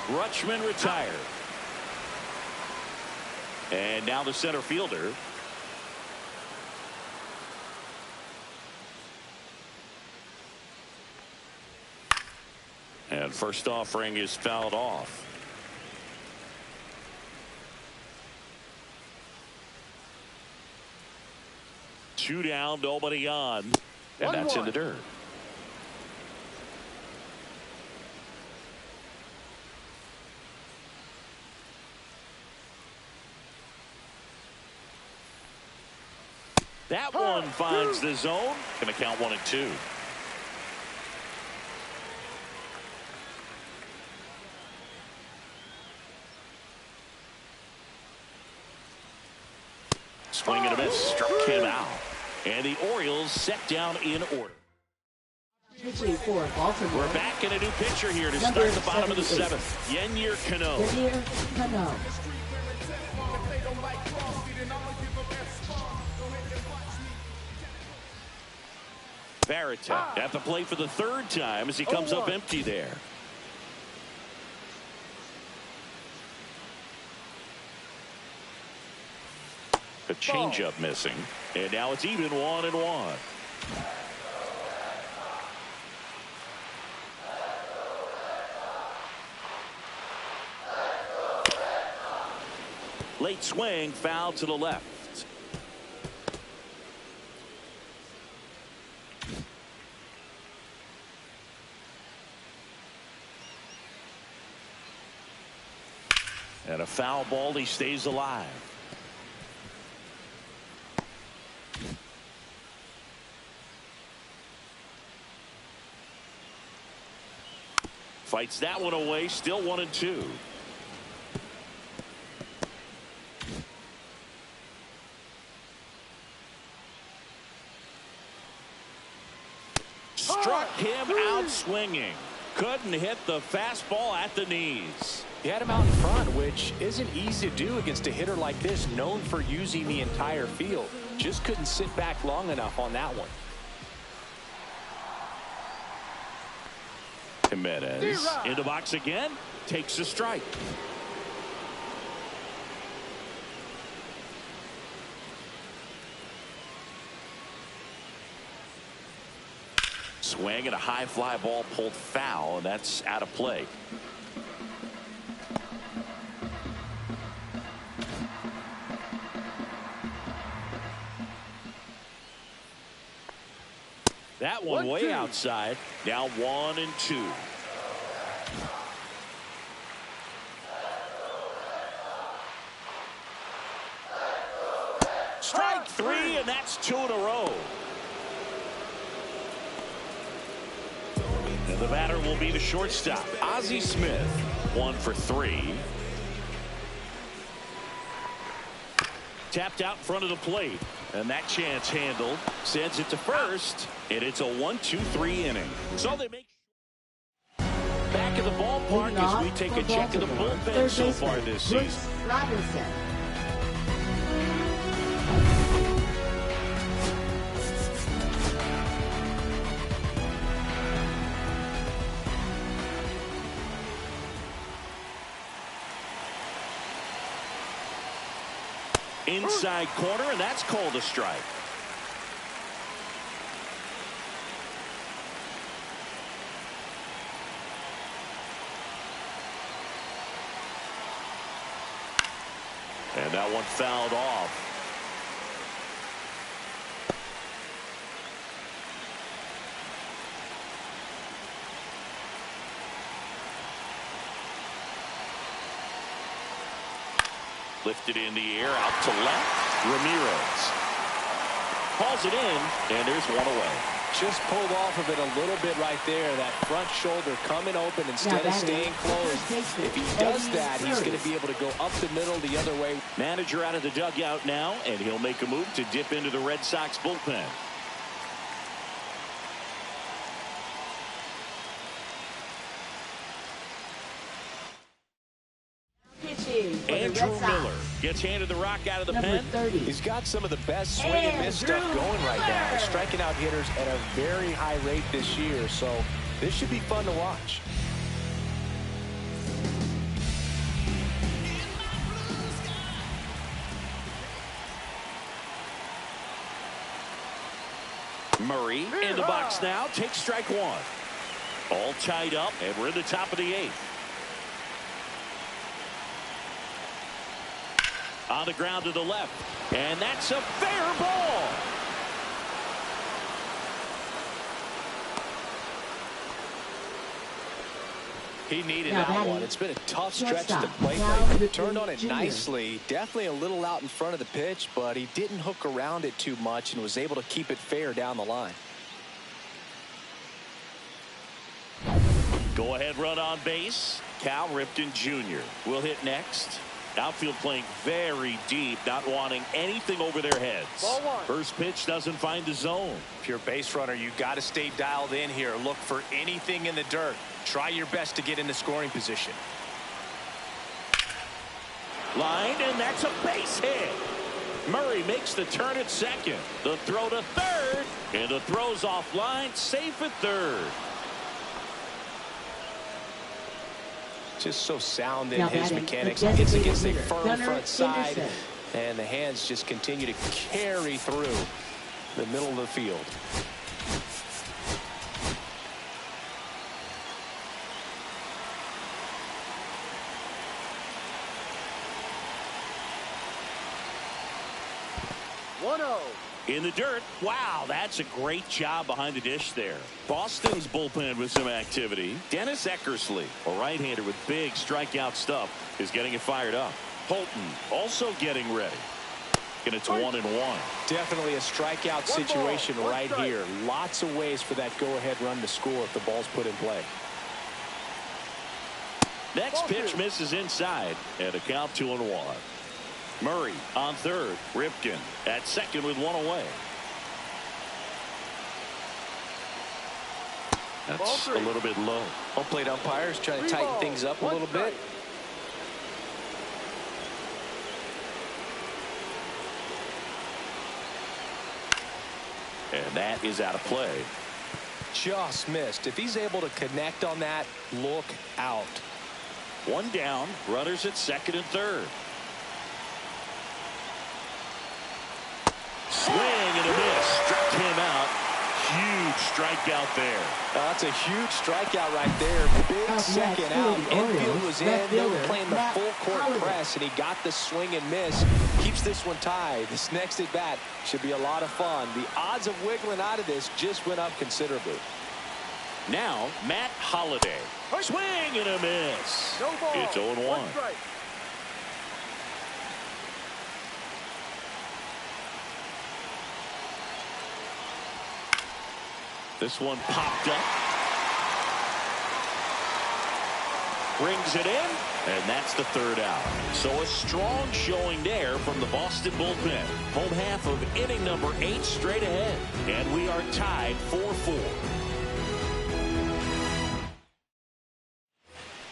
Rutschman retired. And now the center fielder. And first offering is fouled off. Two down, nobody on. And that's in the dirt. That one finds the zone. Going to count 1-2. Swing and a miss. Struck him out. And the Orioles set down in order. Pitching for Baltimore. We're back in a new pitcher here to start the bottom of the seventh. Yennier Cano. Varitek at the plate for the third time as he comes up empty there. A changeup missing, and now it's even 1-1. Late swing, foul to the left. And a foul ball, he stays alive. Fights that one away, still 1-2. Struck him out swinging. Couldn't hit the fastball at the knees. He had him out in front, which isn't easy to do against a hitter like this, known for using the entire field. Just couldn't sit back long enough on that one. Jimenez in the box again, takes a strike. Swing and a high fly ball pulled foul, and that's out of play. That one way outside. Now 1-2. Strike three, and that's 2 in a row. And the batter will be the shortstop, Ozzie Smith. 1 for 3. Tapped out in front of the plate, and that chance handled. Sends it to first, and it's a 1-2-3 inning. So they make back in the ballpark as we take a check of the bullpen so far this season. Robinson. Inside corner, and that's called a strike. And that one fouled off. Lifted in the air, out to left. Ramirez hauls it in, and there's one away. Just pulled off of it a little bit right there. That front shoulder coming open instead of staying closed. If he does that, he's going to be able to go up the middle the other way. Manager out of the dugout now, and he'll make a move to dip into the Red Sox bullpen. Miller gets handed the rock out of the Number pen. 30. He's got some of the best swing and miss stuff going right now. He's striking out hitters at a very high rate this year, so this should be fun to watch. Murray in the box now, takes strike one. All tied up, and we're in the top of the eighth. On the ground to the left, and that's a fair ball. He needed Now that batting, one. It's been a tough stretch at the shortstop, plate, Cal but he Ripken turned on it Jr. nicely. Definitely a little out in front of the pitch, but he didn't hook around it too much and was able to keep it fair down the line. Go ahead run on base. Cal Ripken Jr. will hit next. Outfield playing very deep, not wanting anything over their heads. Ball one. First pitch doesn't find the zone. If you're a base runner, you've got to stay dialed in here. Look for anything in the dirt. Try your best to get in the scoring position. Line, and that's a base hit. Murray makes the turn at second. The throw to third, and the throw's offline, safe at third. Just so sound in Now his batting, mechanics. the Gets against a designated firm hitter, front side, Henderson. and the hands just continue to carry through the middle of the field. In the dirt. Wow, that's a great job behind the dish there. Boston's bullpen with some activity. Dennis Eckersley, a right-hander with big strikeout stuff, is getting it fired up. Holton also getting ready. And it's 1-1. Definitely a strikeout situation right here. Lots of ways for that go-ahead run to score if the ball's put in play. Next pitch misses inside, and a count 2-1. Murray on third. Ripken at second with one away. That's a little bit low. Home plate umpires trying to tighten things up a little bit. And that is out of play. Just missed. If he's able to connect on that, look out. One down. Runners at second and third. Swing and a miss. Struck him out. Huge strikeout there. That's a huge strikeout right there. Big second out. Infield was in. They were playing the full court press, and he got the swing and miss. Keeps this one tied. This next at bat should be a lot of fun. The odds of wiggling out of this just went up considerably. Now, Matt Holliday. Swing and a miss. No ball. It's 0-1. One strike. This one popped up. Brings it in, and that's the third out. So a strong showing there from the Boston bullpen. Home half of inning number 8 straight ahead. And we are tied 4-4.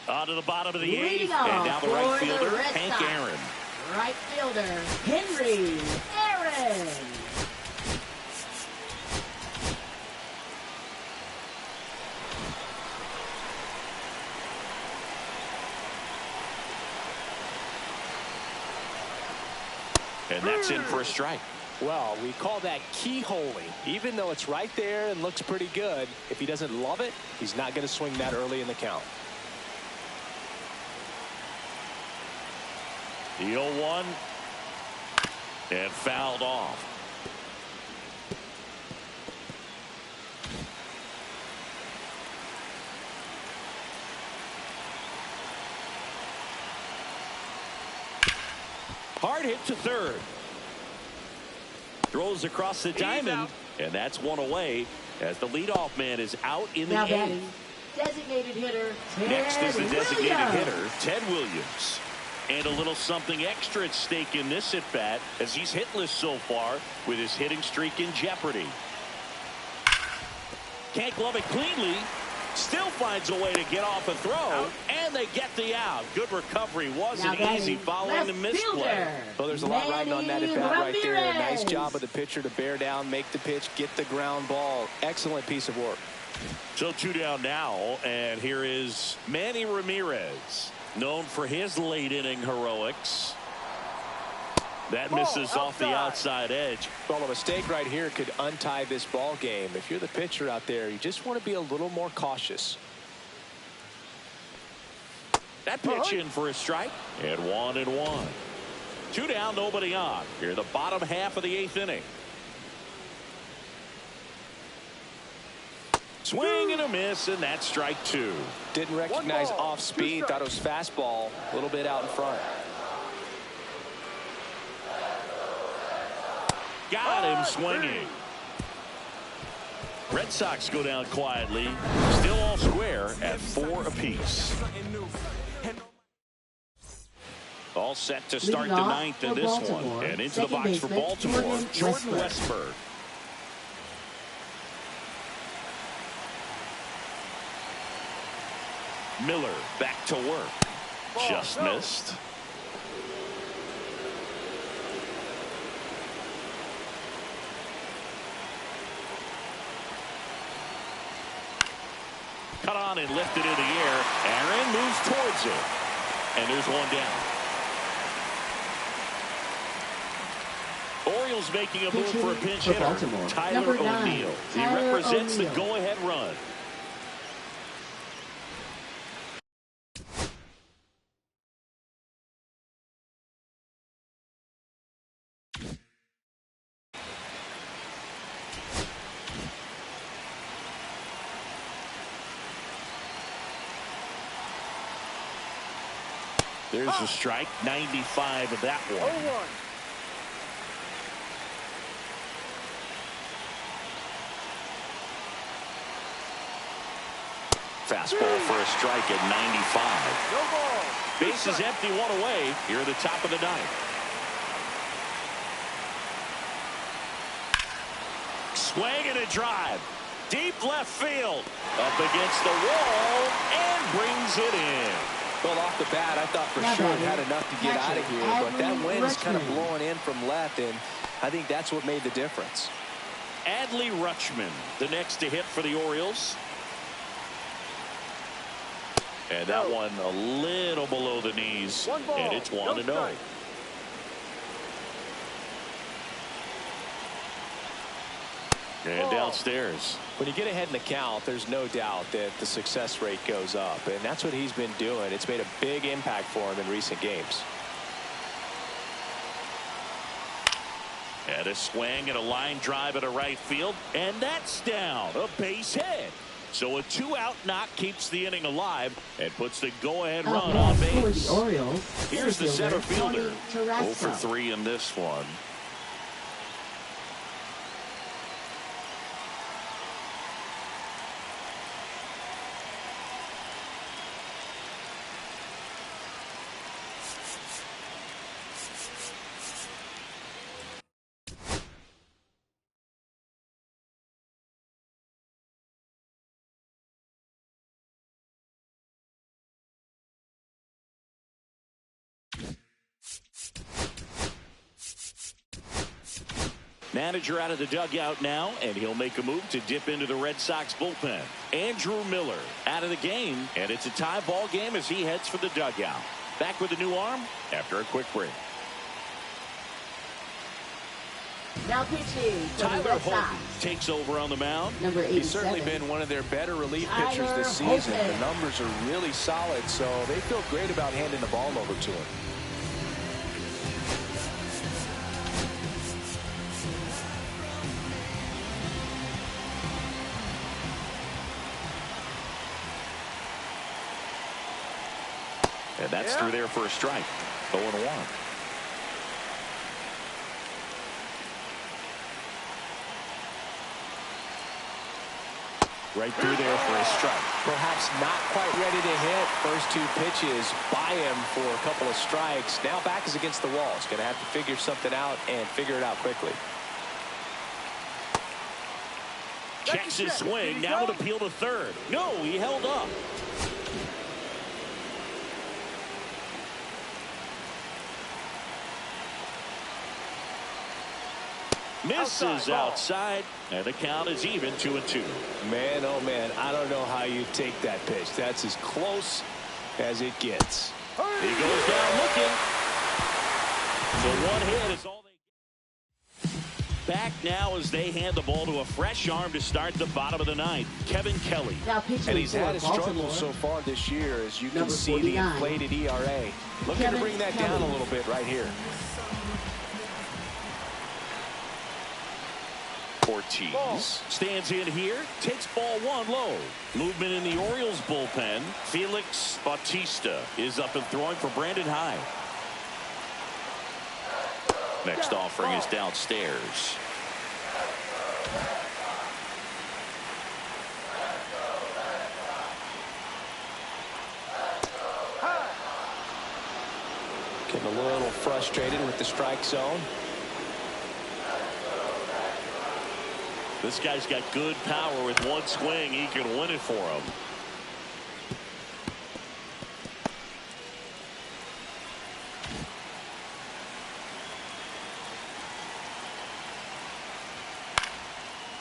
On to the bottom of the Leading 8th, off and now the right for the fielder, Red Hank Sox. Aaron. Right fielder, Henry Aaron. And that's in for a strike. Well, we call that keyholing. Even though it's right there and looks pretty good, if he doesn't love it, he's not going to swing that early in the count. The 0-1 and fouled off. Hard hit to third. Throws across the diamond, and that's one away as the leadoff man is out in the Now 8th. batting, designated hitter, Ted Next is the designated Williams. hitter, Ted Williams. And a little something extra at stake in this at-bat as he's hitless so far with his hitting streak in jeopardy. Can't glove it cleanly, Still finds a way to get off a throw, and they get the out. Good recovery. Wasn't easy following the misplay. Well, there's a lot riding on that at bat right there. Nice job of the pitcher to bear down, make the pitch, get the ground ball. Excellent piece of work. So 2 down now, and here is Manny Ramirez, known for his late inning heroics. That misses off the outside edge. Well, a mistake right here could untie this ball game. If you're the pitcher out there, you just want to be a little more cautious. That pitch in for a strike, and 1-1. 2 down, nobody on. Here, the bottom half of the 8th inning. Swing and a miss, and that's strike 2. Didn't recognize off speed, thought it was fastball, a little bit out in front. Got him swinging. Red Sox go down quietly. Still all square at 4 apiece. All set to start the 9th in this one. And into the box for Baltimore, Jordan Westburg. Miller back to work. Just missed. Cut on and lifted in the air. Aaron moves towards it. And there's 1 down. Orioles making a move for a pinch hitter. Tyler O'Neill. He represents the go-ahead run. There's a strike, 95 of that one. 0-1. Fastball for a strike at 95. No ball. Bases empty, 1 away here at the top of the 9th. Swing and a drive. Deep left field. Up against the wall and brings it in. Well, off the bat, I thought for sure it had enough to get out of here, but that wind is kind of blowing in from left, and I think that's what made the difference. Adley Rutschman, the next to hit for the Orioles. And that one a little below the knees, and it's 1-0. And downstairs. When you get ahead in the count, there's no doubt that the success rate goes up, and that's what he's been doing. It's made a big impact for him in recent games. And a swing and a line drive at a right field, and that's down. A base hit. So a 2-out knock keeps the inning alive and puts the go-ahead run on base. For the Orioles, here's the center fielder. 0 0 for 3 in this one. Manager out of the dugout now, and he'll make a move to dip into the Red Sox bullpen. Andrew Miller out of the game, and it's a tie ball game as he heads for the dugout. Back with a new arm after a quick break. Now pitching for the Tyler Red Holton Sox. takes over on the mound. Number 87. He's certainly been one of their better relief pitchers this season. The numbers are really solid, so they feel great about handing the ball over to him. And that's through there for a strike. 0-1. Right through there for a strike. Perhaps not quite ready to hit. First 2 pitches by him for a couple of strikes. Now back is against the wall. He's going to have to figure something out and figure it out quickly. Checks his swing. Now an appeal to third. No, he held up. Misses outside, and the count is even 2-2. Man, oh man, I don't know how you take that pitch. That's as close as it gets. He goes down looking. So one hit is all they get. Back now as they hand the ball to a fresh arm to start the bottom of the ninth, Kevin Kelly. And he's had his struggles so far this year, as you can see the inflated ERA. Looking to bring that down a little bit right here. Ortiz stands in here, takes ball one low. Movement in the Orioles bullpen. Felix Bautista is up and throwing for Brandon Hyde. Next offering is downstairs. Getting a little frustrated with the strike zone. This guy's got good power. With one swing, he can win it for him.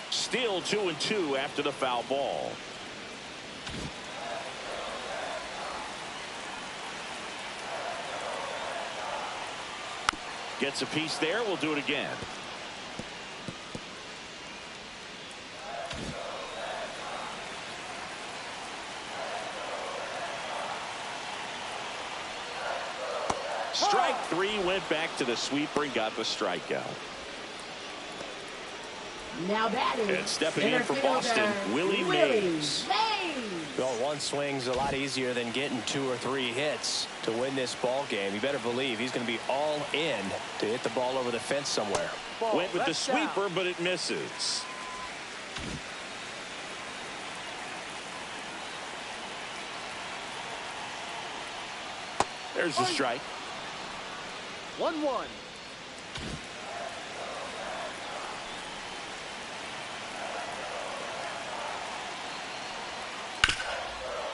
Still 2-2 after the foul ball. Gets a piece there. We'll do it again. Strike three, went back to the sweeper and got the strikeout. Now batting. And stepping in for Boston, Willie Mays. Well, one swing's a lot easier than getting 2 or 3 hits to win this ball game. You better believe he's going to be all in to hit the ball over the fence somewhere. Went with the sweeper, but it misses. There's the strike. 1-1.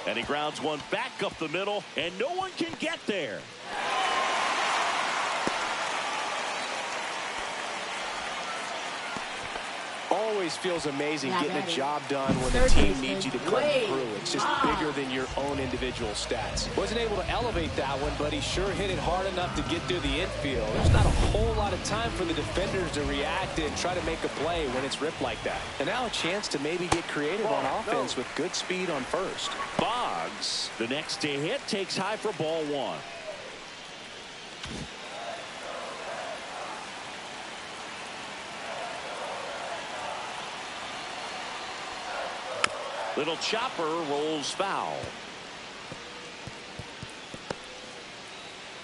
And he grounds one back up the middle, and no one can get there. Always feels amazing getting a job done when the team needs you to come through. It's just bigger than your own individual stats. Wasn't able to elevate that one, but he sure hit it hard enough to get through the infield. There's not a whole lot of time for the defenders to react and try to make a play when it's ripped like that. And now a chance to maybe get creative on offense with good speed on first. Boggs, the next to hit, takes high for ball one. Little chopper rolls foul.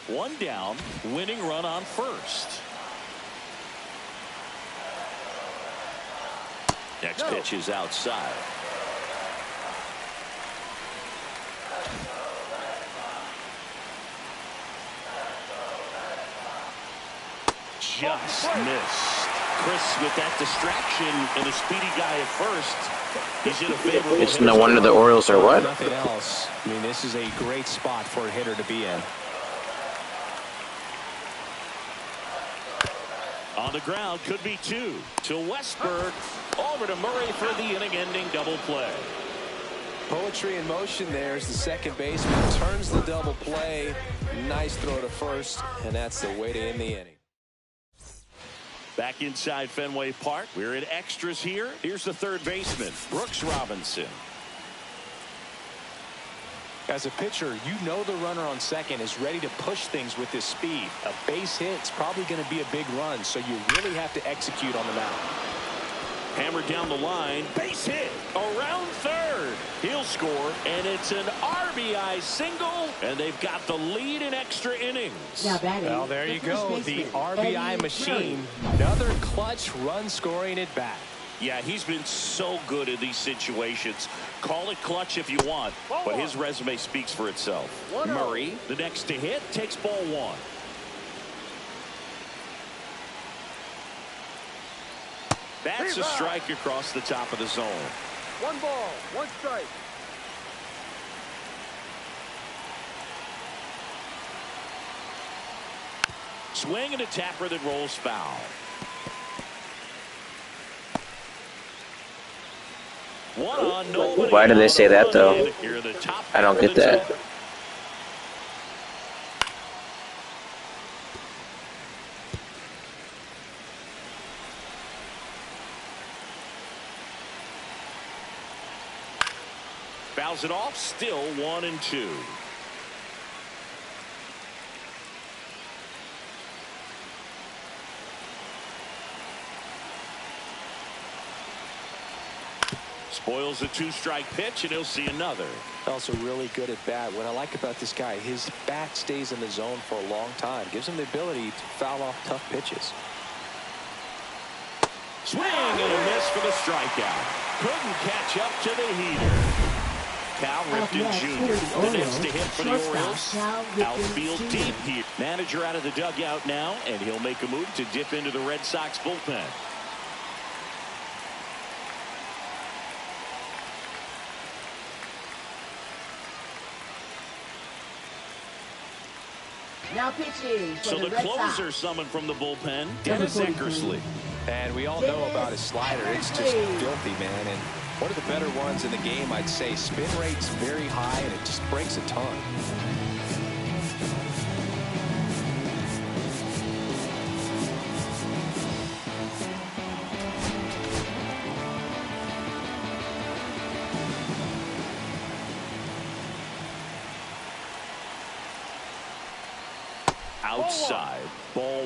One down, winning run on first. Next pitch is outside. Just missed. Chris with that distraction and a speedy guy at first. He's in a favorable. It's no wonder the Orioles are what? Nothing else. I mean, this is a great spot for a hitter to be in. On the ground, could be 2 to Westberg. Over to Murray for the inning-ending double play. Poetry in motion there as the second baseman turns the double play. Nice throw to first, and that's the way to end the inning. Back inside Fenway Park. We're in extras here. Here's the third baseman, Brooks Robinson. As a pitcher, you know the runner on second is ready to push things with his speed. A base hit's probably going to be a big run, so you really have to execute on the mound. Hammered down the line, base hit around third. He'll score, and it's an RBI single, and they've got the lead in extra innings. Well, there you go, the RBI machine. Another clutch run scoring at bat. Yeah, he's been so good in these situations. Call it clutch if you want, but his resume speaks for itself. Murray, the next to hit, takes ball one. That's a strike across the top of the zone. 1 ball, 1 strike. Swing and a tapper that rolls foul. One on, nobody. Why do they say that, though? You're the top I don't get of the that. 10th. Fouls it off, still 1-2. Spoils a 2-strike pitch, and he'll see another. Also really good at bat. What I like about this guy, his bat stays in the zone for a long time. Gives him the ability to foul off tough pitches. Swing and a miss for the strikeout. Couldn't catch up to the heater. Cal Ripken Jr. The next to hit for the Orioles. Outfield deep here. Manager out of the dugout now, and he'll make a move to dip into the Red Sox bullpen. Now pitching for So the Red closer Sox. summoned from the bullpen, Dennis Eckersley. And we all know about his slider. It's just filthy, man. And one of the better ones in the game, I'd say. Spin rate's very high, and it just breaks a ton. Outside, ball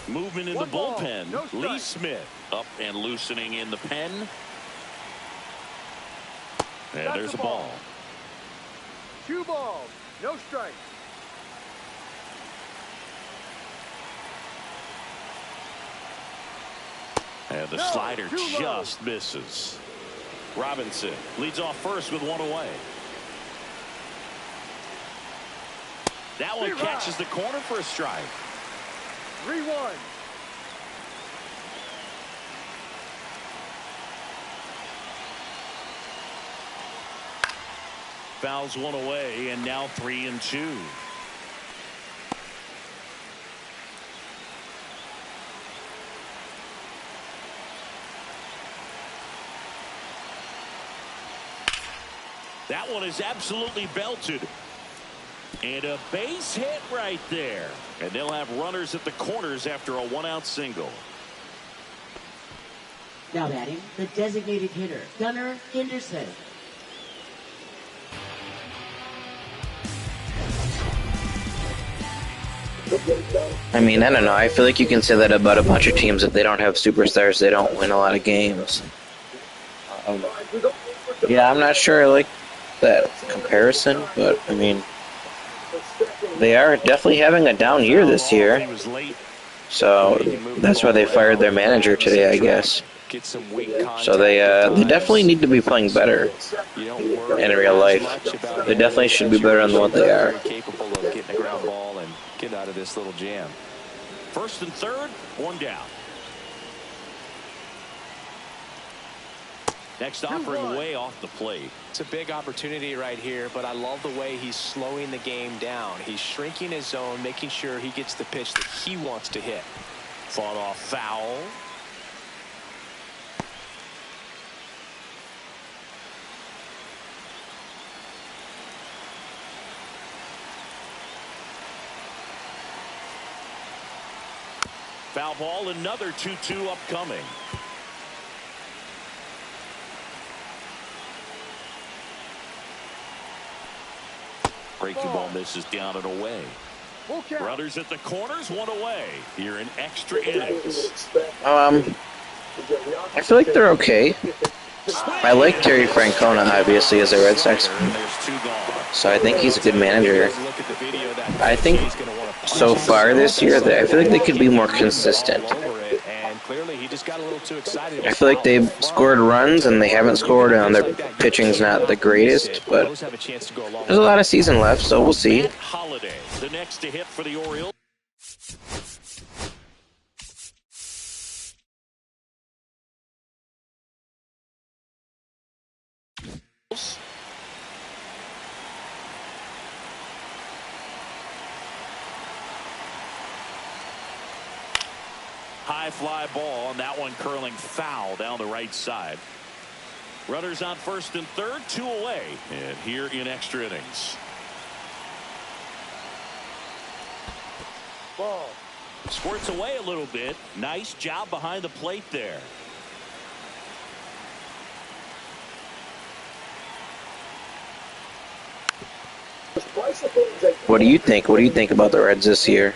1. Movement in the 1 ball, bullpen. no strike. Lee Smith up and loosening in the pen. And That's there's the a ball. 2 balls, no strikes. And the No, slider too low. just misses. Robinson leads off first with 1 away. That one catches the corner for a strike. 3-1. Fouls 1 away, and now 3-2. That one is absolutely belted. And a base hit right there. And they'll have runners at the corners after a 1-out single. Now batting, the designated hitter, Gunnar Henderson. I mean, I don't know. I feel like you can say that about a bunch of teams. If they don't have superstars, they don't win a lot of games. Yeah, I'm not sure I like that comparison, but I mean, they are definitely having a down year this year. He was late. So that's why they fired their manager today, I guess. Get some weak contact. So they definitely need to be playing better You don't worry in real life. much about They definitely should be better than what they are. capable of getting a ground ball and get out of this little jam. First and third, 1 down. Next offering way off the plate. It's a big opportunity right here, but I love the way he's slowing the game down. He's shrinking his zone, making sure he gets the pitch that he wants to hit. Fought off foul. Foul ball, another 2-2 upcoming. Breaking ball misses down and away. Full count. Runners at the corners, 1 away. Here in extra innings. I feel like they're okay. I like Terry Francona, obviously, as a Red Sox fan, There's 2 gone. so I think he's a good manager. I think so far this year, I feel like they could be more consistent. And clearly he just got a little too excited. I feel like they've scored runs and they haven't scored, and their pitching's not the greatest, but there's a lot of season left, so we'll see. Matt Holliday, the next to hit for the Orioles. High fly ball, and that one curling foul down the right side. Runners on first and third, 2 away, and here in extra innings. Ball. Squirts away a little bit. Nice job behind the plate there. What do you think? What do you think about the Reds this year?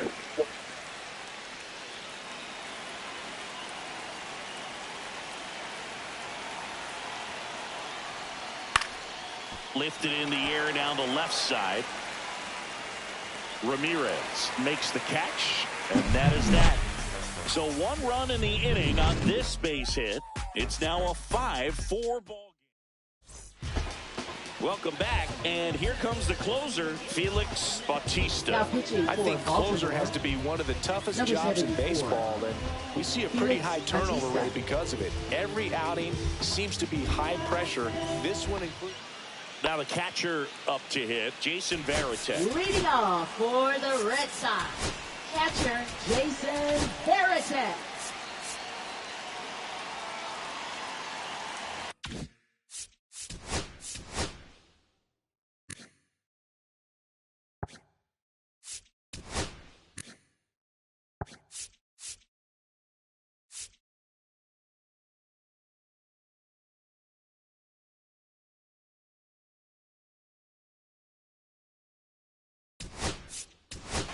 Lifted in the air down the left side. Ramirez makes the catch, and that is that. So 1 run in the inning on this base hit. It's now a 5-4 ball game. Welcome back, and here comes the closer, Felix Bautista. I think closer has to be one of the toughest jobs in baseball, and we see a pretty high turnover rate because of it. Every outing seems to be high pressure. This one includes. Now the catcher up to hit, Jason Varitek. Leading off for the Red Sox, catcher Jason Varitek.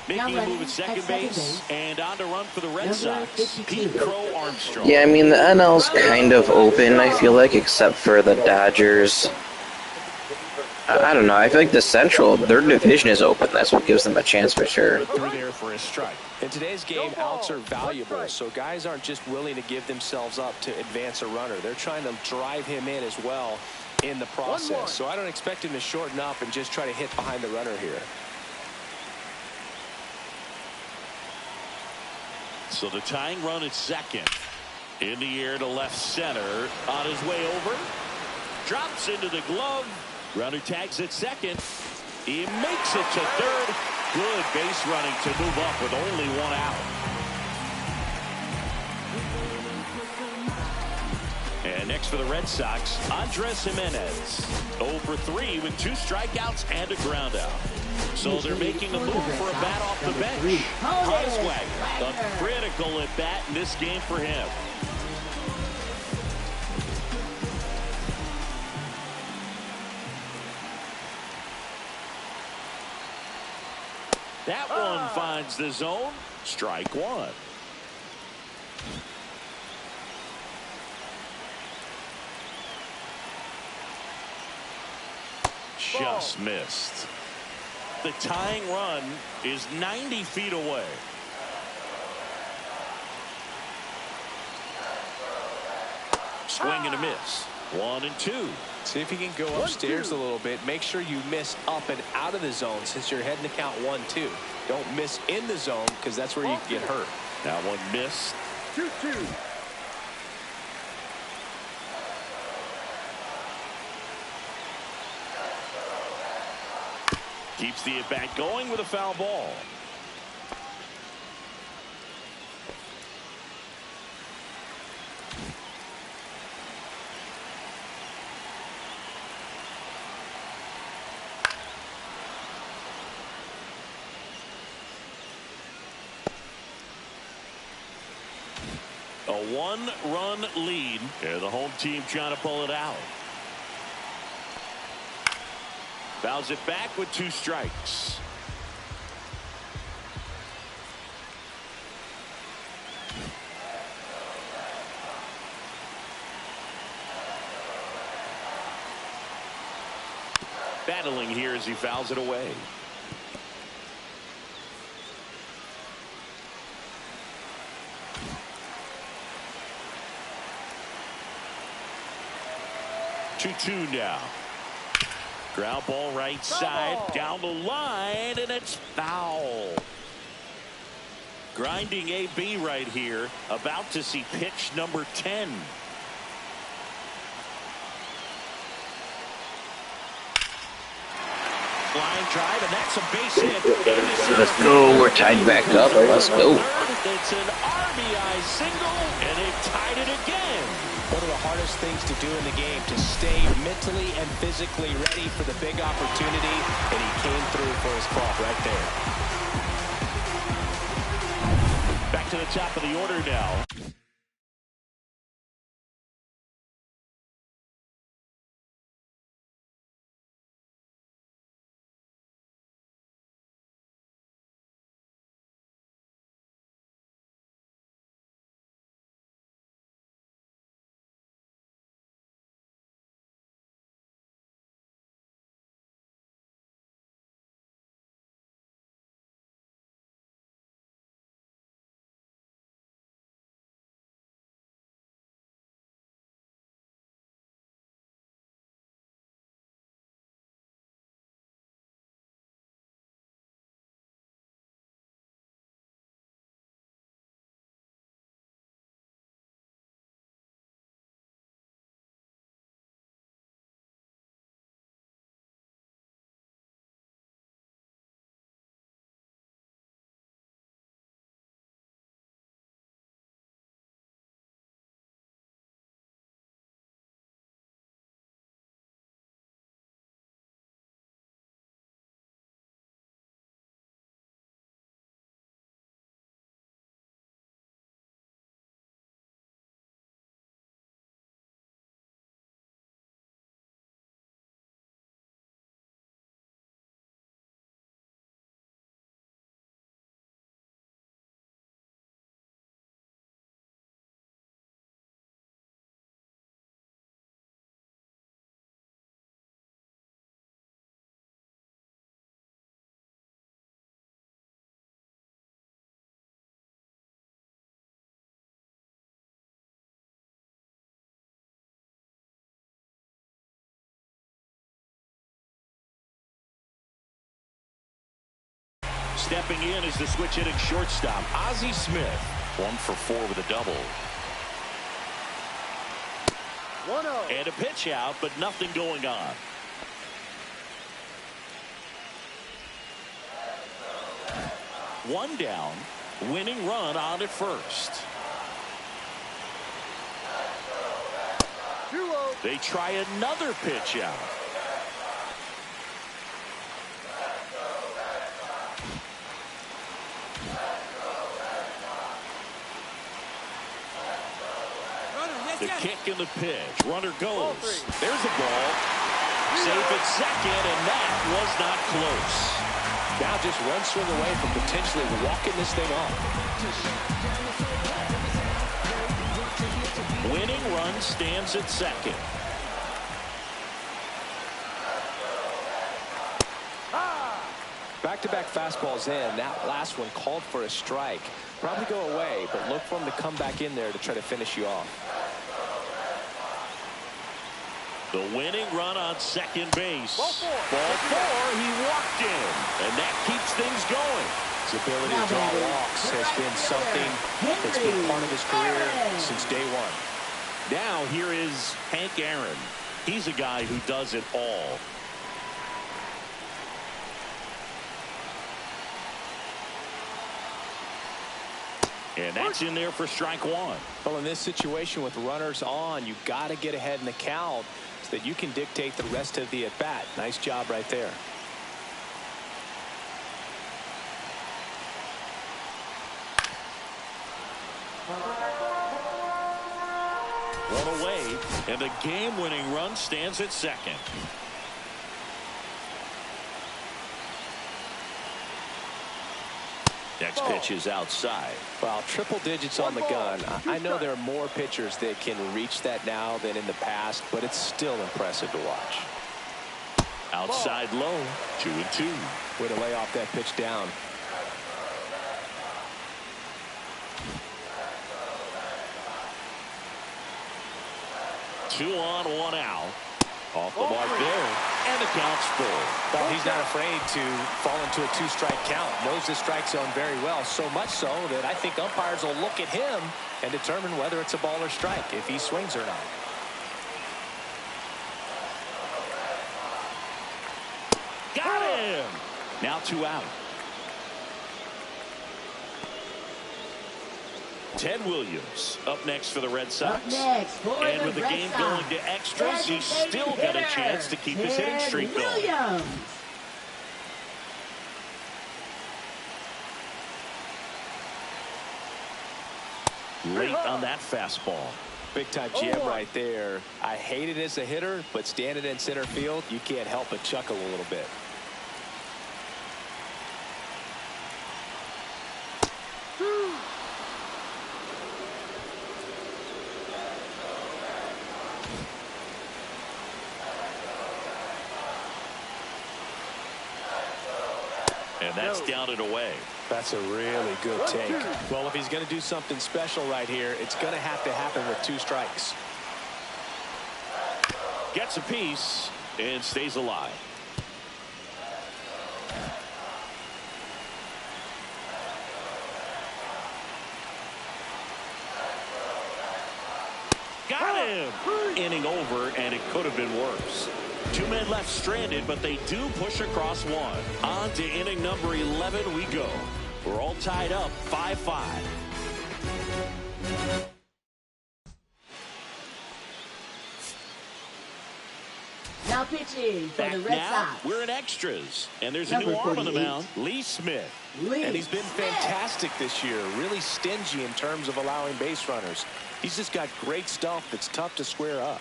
Making a move at second base and on to run for the Red Sox, Pete Crow Armstrong. Yeah, I mean, the NL's kind of open, I feel like, except for the Dodgers. I don't know. I feel like the Central, their division is open. That's what gives them a chance for sure. Through there for a strike. In today's game, outs are valuable, so guys aren't just willing to give themselves up to advance a runner. They're trying to drive him in as well in the process. So I don't expect him to shorten up and just try to hit behind the runner here. So the tying run at second. In the air to left center. On his way over. Drops into the glove. Runner tags at second. He makes it to third. Good base running to move up with only 1 out. And next for the Red Sox, Andres Jimenez. 0 for 3 with 2 strikeouts and a ground out. So they're making a move for a bat off the bench. Hoswag, a critical at bat in this game for him. That one finds the zone. Strike 1. Just missed. The tying run is 90 feet away. Swing and a miss. 1 and 2. See if you can go upstairs a little bit. Make sure you miss up and out of the zone since you're heading to count 1-2. Don't miss in the zone because that's where you can get hurt. That one missed. 2-2. Keeps the at-bat going with a foul ball. A 1-run lead, and the home team trying to pull it out. Fouls it back with 2 strikes. Battling here as he fouls it away. Two now. Ground ball right side down the line, and it's foul. Grinding AB right here, about to see pitch number 10. Line drive, and that's a base hit. Let's go. We're tied back up. Let's go. It's an RBI single, and they've tied it again. One of the hardest things to do in the game, to stay mentally and physically ready for the big opportunity, and he came through for his club right there. Back to the top of the order now. Stepping in is the switch hitting shortstop, Ozzie Smith. 1 for 4 with a double. 1-0. And a pitch out, but nothing going on. One down, winning run on at first. 2-0. They try another pitch out. The kick and the pitch. Runner goes. There's a ball. Safe at second, and that was not close. Now just one swing away from potentially walking this thing off. Winning run stands at second. Back-to-back fastballs in. That last one called for a strike. Probably go away, but look for him to come back in there to try to finish you off. The winning run on second base. Ball 4. He walked in, and that keeps things going. His ability to draw walks has been something that's been part of his career since day one. Now here is Hank Aaron. He's a guy who does it all. And that's in there for strike 1. Well, in this situation with runners on, you've got to get ahead in the count so that you can dictate the rest of the at-bat. Nice job right there. One away, and the game-winning run stands at second. Next pitch is outside. Well, triple digits on the gun. I know there are more pitchers that can reach that now than in the past, but it's still impressive to watch. Outside low, 2-2. Way to lay off that pitch down. Two on, one out. Off the mark there, and the count's full. Well, he's not afraid to fall into a 2-strike count. Knows the strike zone very well, so much so that I think umpires will look at him and determine whether it's a ball or strike, if he swings or not. Got him! Now 2 out. Ted Williams up next for the Red Sox. Up next for And the with the Red game Sox, going to extras, he's still got a chance to keep his hitting streak going. Williams. Late on that fastball. Big time jam right there. I hate it as a hitter, but standing in center field, you can't help but chuckle a little bit. And that's down and away. That's a really good take. Well, if he's going to do something special right here, it's going to happen with 2 strikes. Gets a piece and stays alive. Got him. Inning over, and it could have been worse. 2 men left stranded, but they do push across 1. On to inning number 11 we go. We're all tied up 5-5. Now pitching for the Back Red now, Sox. we're in extras, and there's a Number new arm on the 48. mound, Lee Smith. And he's been fantastic this year. Really stingy in terms of allowing base runners. He's just got great stuff that's tough to square up.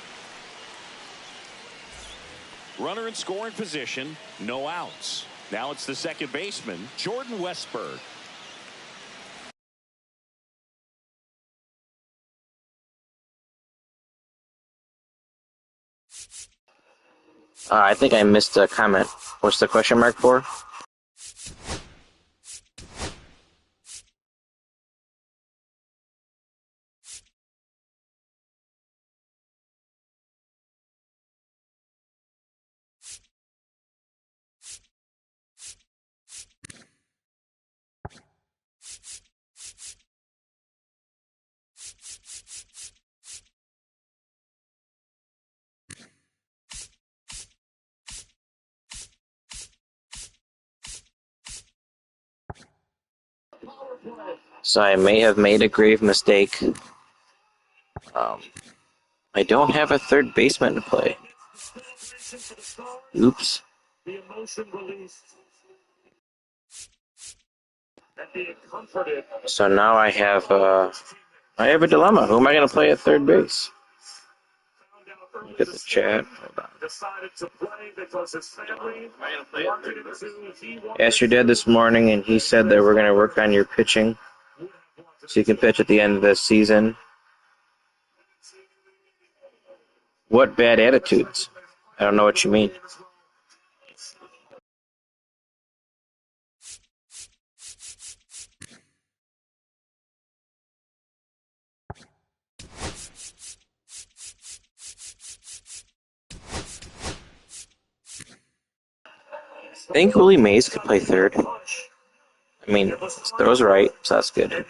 Runner in scoring position, no outs. Now it's the second baseman, Jordan Westburg. I think I missed a comment. What's the question mark for? So I may have made a grave mistake. I don't have a third baseman to play. Oops. The emotion released. And being comforted. So now I have a dilemma. Who am I going to play at third base? Look at the chat. Hold on. Decided to play because his family wanted him to. Asked your dad this morning, and he said that we're going to work on your pitching so you can pitch at the end of this season. What bad attitudes? I don't know what you mean. I think Willie Mays could play third. I mean, throws right, so that's good.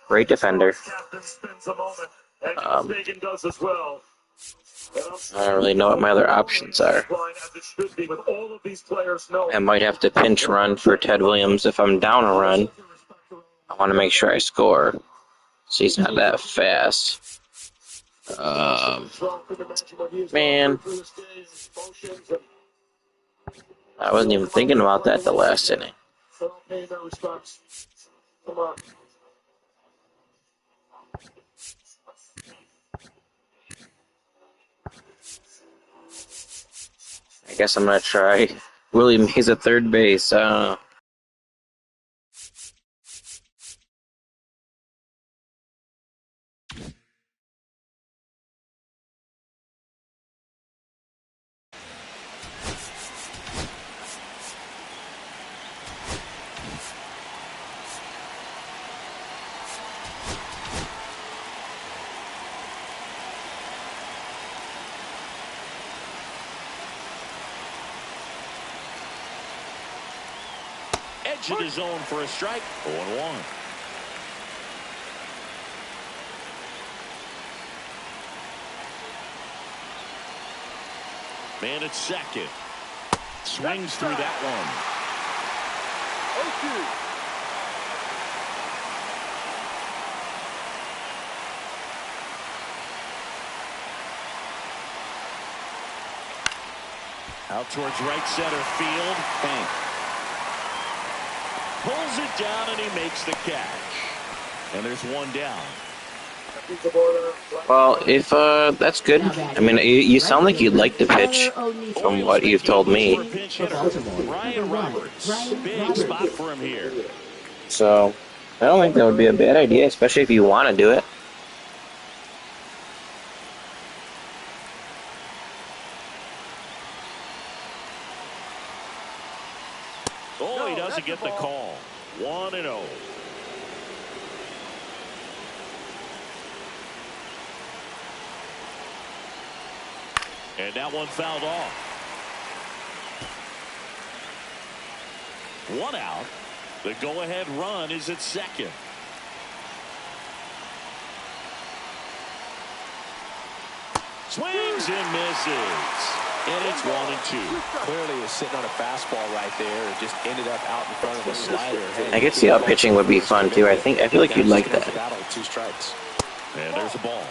Great defender. I don't really know what my other options are. I might have to pinch run for Ted Williams if I'm down a run. I want to make sure I score, so he's not that fast. Man, I wasn't even thinking about that the last inning. I guess I'm going to try Willie Mays at third base. I don't know. Edge of the zone for a strike. 0-1. Man at second. Swings through that one. Out towards right center field. Hank pulls it down and he makes the catch. And there's one down. Well, if that's good. I mean, you sound like you'd like to pitch from what you've told me. Ryan Roberts. Big spot for him here. So, I don't think that would be a bad idea, especially if you want to do it. Oh, he doesn't get the call. 1-0. And that one fouled off. 1 out. The go-ahead run is at second. Swings and misses. And it's 1-2. Clearly is sitting on a fastball right there. It just ended up out in front of the slider. I could see how pitching would be fun too. I feel like you'd like that. Battle, 2 strikes. And there's a ball.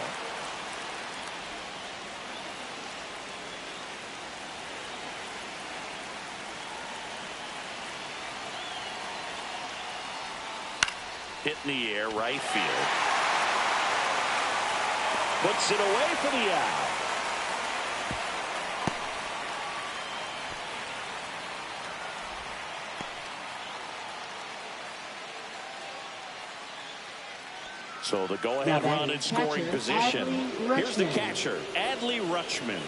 Hit in the air, right field. Puts it away for the out. So the go-ahead run in scoring position. Here's the catcher, Adley Rutschman.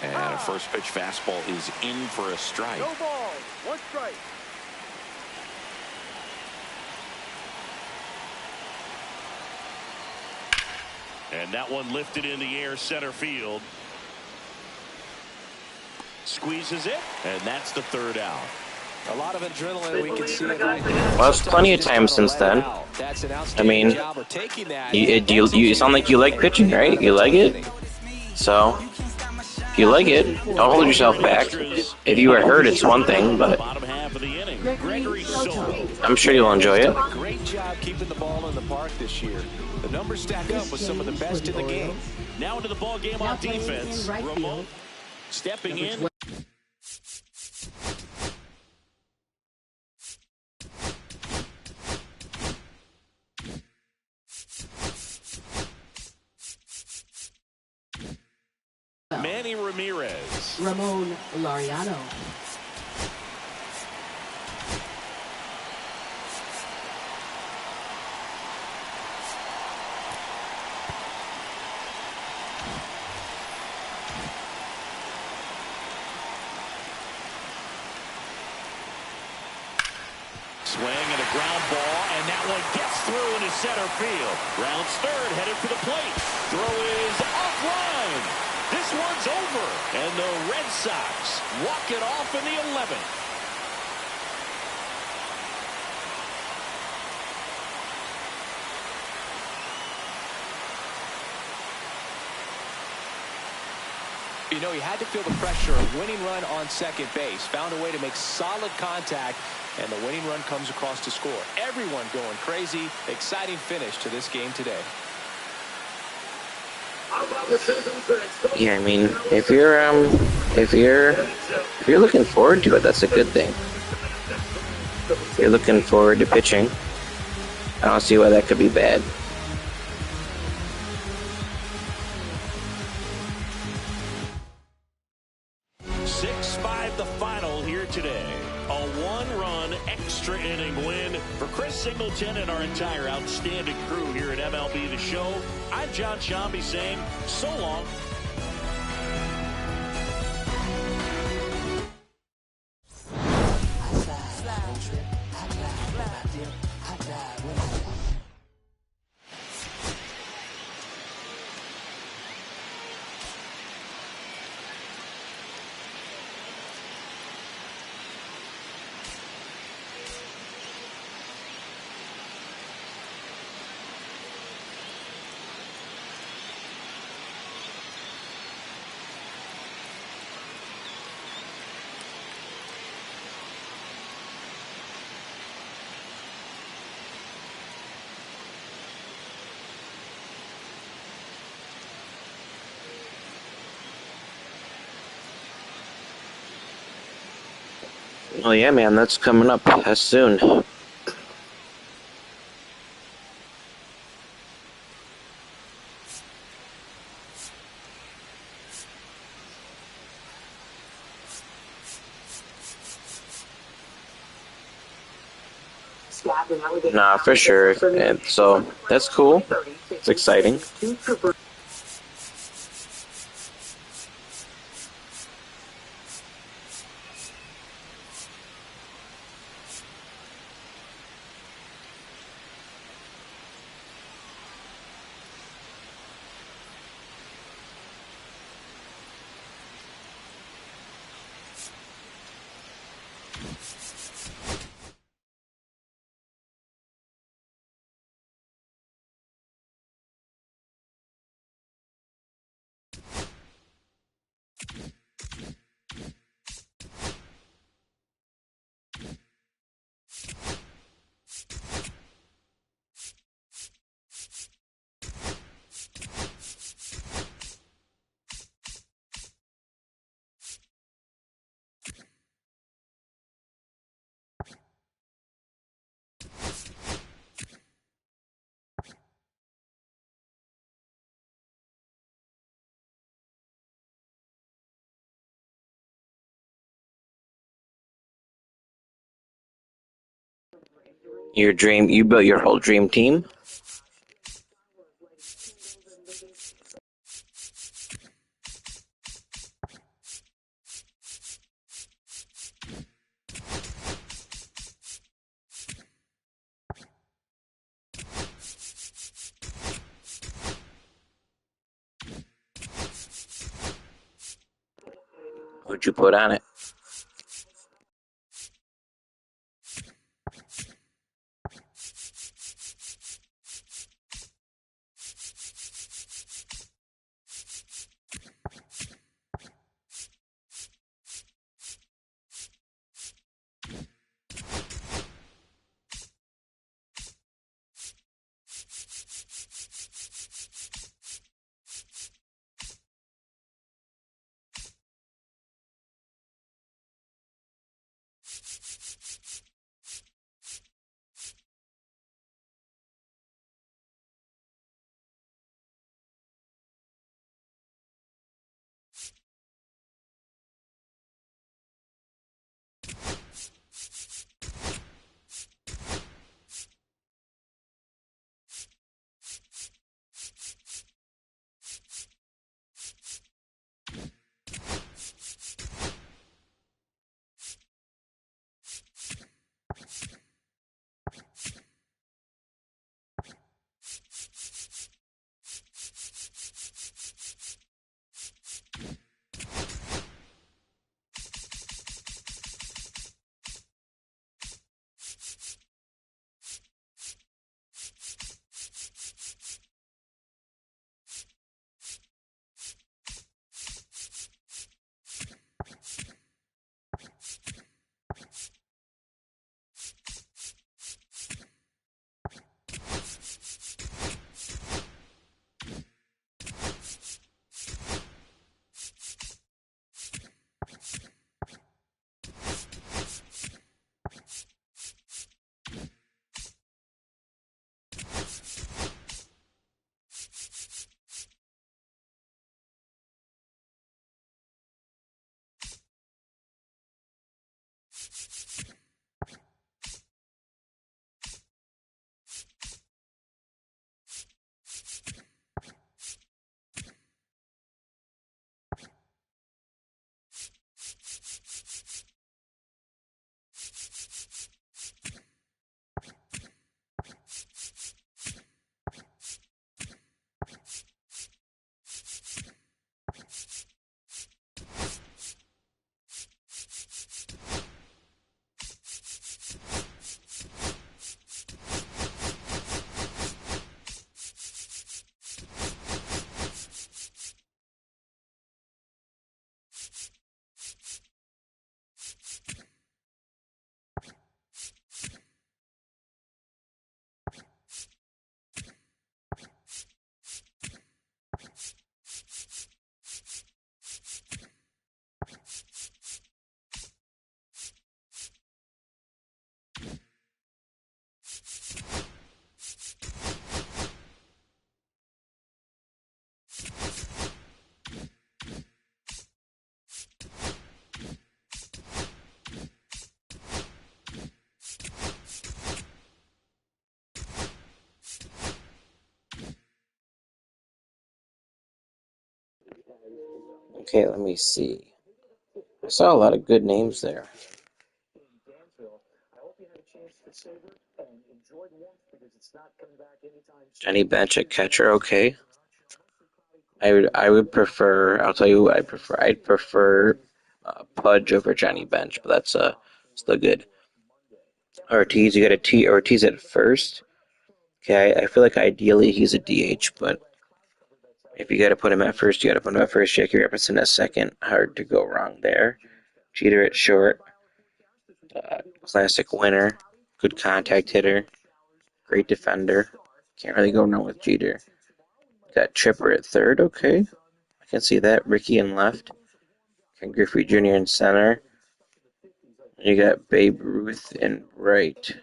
And a first pitch fastball is in for a strike. No ball, 1 strike. And that one lifted in the air, center field. Squeezes it, and that's the 3rd out. A lot of adrenaline, we can see it right there. Well, it's plenty of time since then. I mean, you sound like you like pitching, right? You like it? So, if you like it, don't hold yourself back. If you were hurt, it's one thing, but Bottom half of the inning, Gregory Soto. I'm sure you'll enjoy it. Great job keeping the ball in the park this year. The numbers stack up with some of the best in the game. Now into the ball game on defense. Ramon stepping in. Manny Ramirez. Ramon Laureano. Swing and a ground ball, and that one gets through into center field. Rounds third, headed for the plate. Throw is offline. This one's over, and the Red Sox walk it off in the 11th. You know, he had to feel the pressure. A winning run on second base. Found a way to make solid contact, and the winning run comes across to score. Everyone going crazy. Exciting finish to this game today. Yeah, I mean, if you're looking forward to it, that's a good thing. If you're looking forward to pitching, I don't see why that could be bad. The final here today. A 1-run extra inning win for Chris Singleton and our entire outstanding crew here at MLB The Show. I'm John Shambi saying so long. Oh yeah, man, that's coming up soon. Nah, for sure. And so that's cool. It's exciting. You built your whole dream team? What'd you put on it? Okay, let me see. I saw a lot of good names there. Jenny Bench at catcher, okay. I would prefer. I'll tell you what I prefer. I'd prefer Pudge over Johnny Bench, but that's still good. Ortiz, you got a T. Ortiz at first. Okay, I feel like ideally he's a DH, but if you got to put him at first, you got to put him at first. Jackie Robinson at second. Hard to go wrong there. Jeter at short. Classic winner. Good contact hitter. Great defender. Can't really go wrong with Jeter. Got Tripper at third. Okay, I can see that. Ricky in left. Ken Griffey Jr. in center. You got Babe Ruth in right.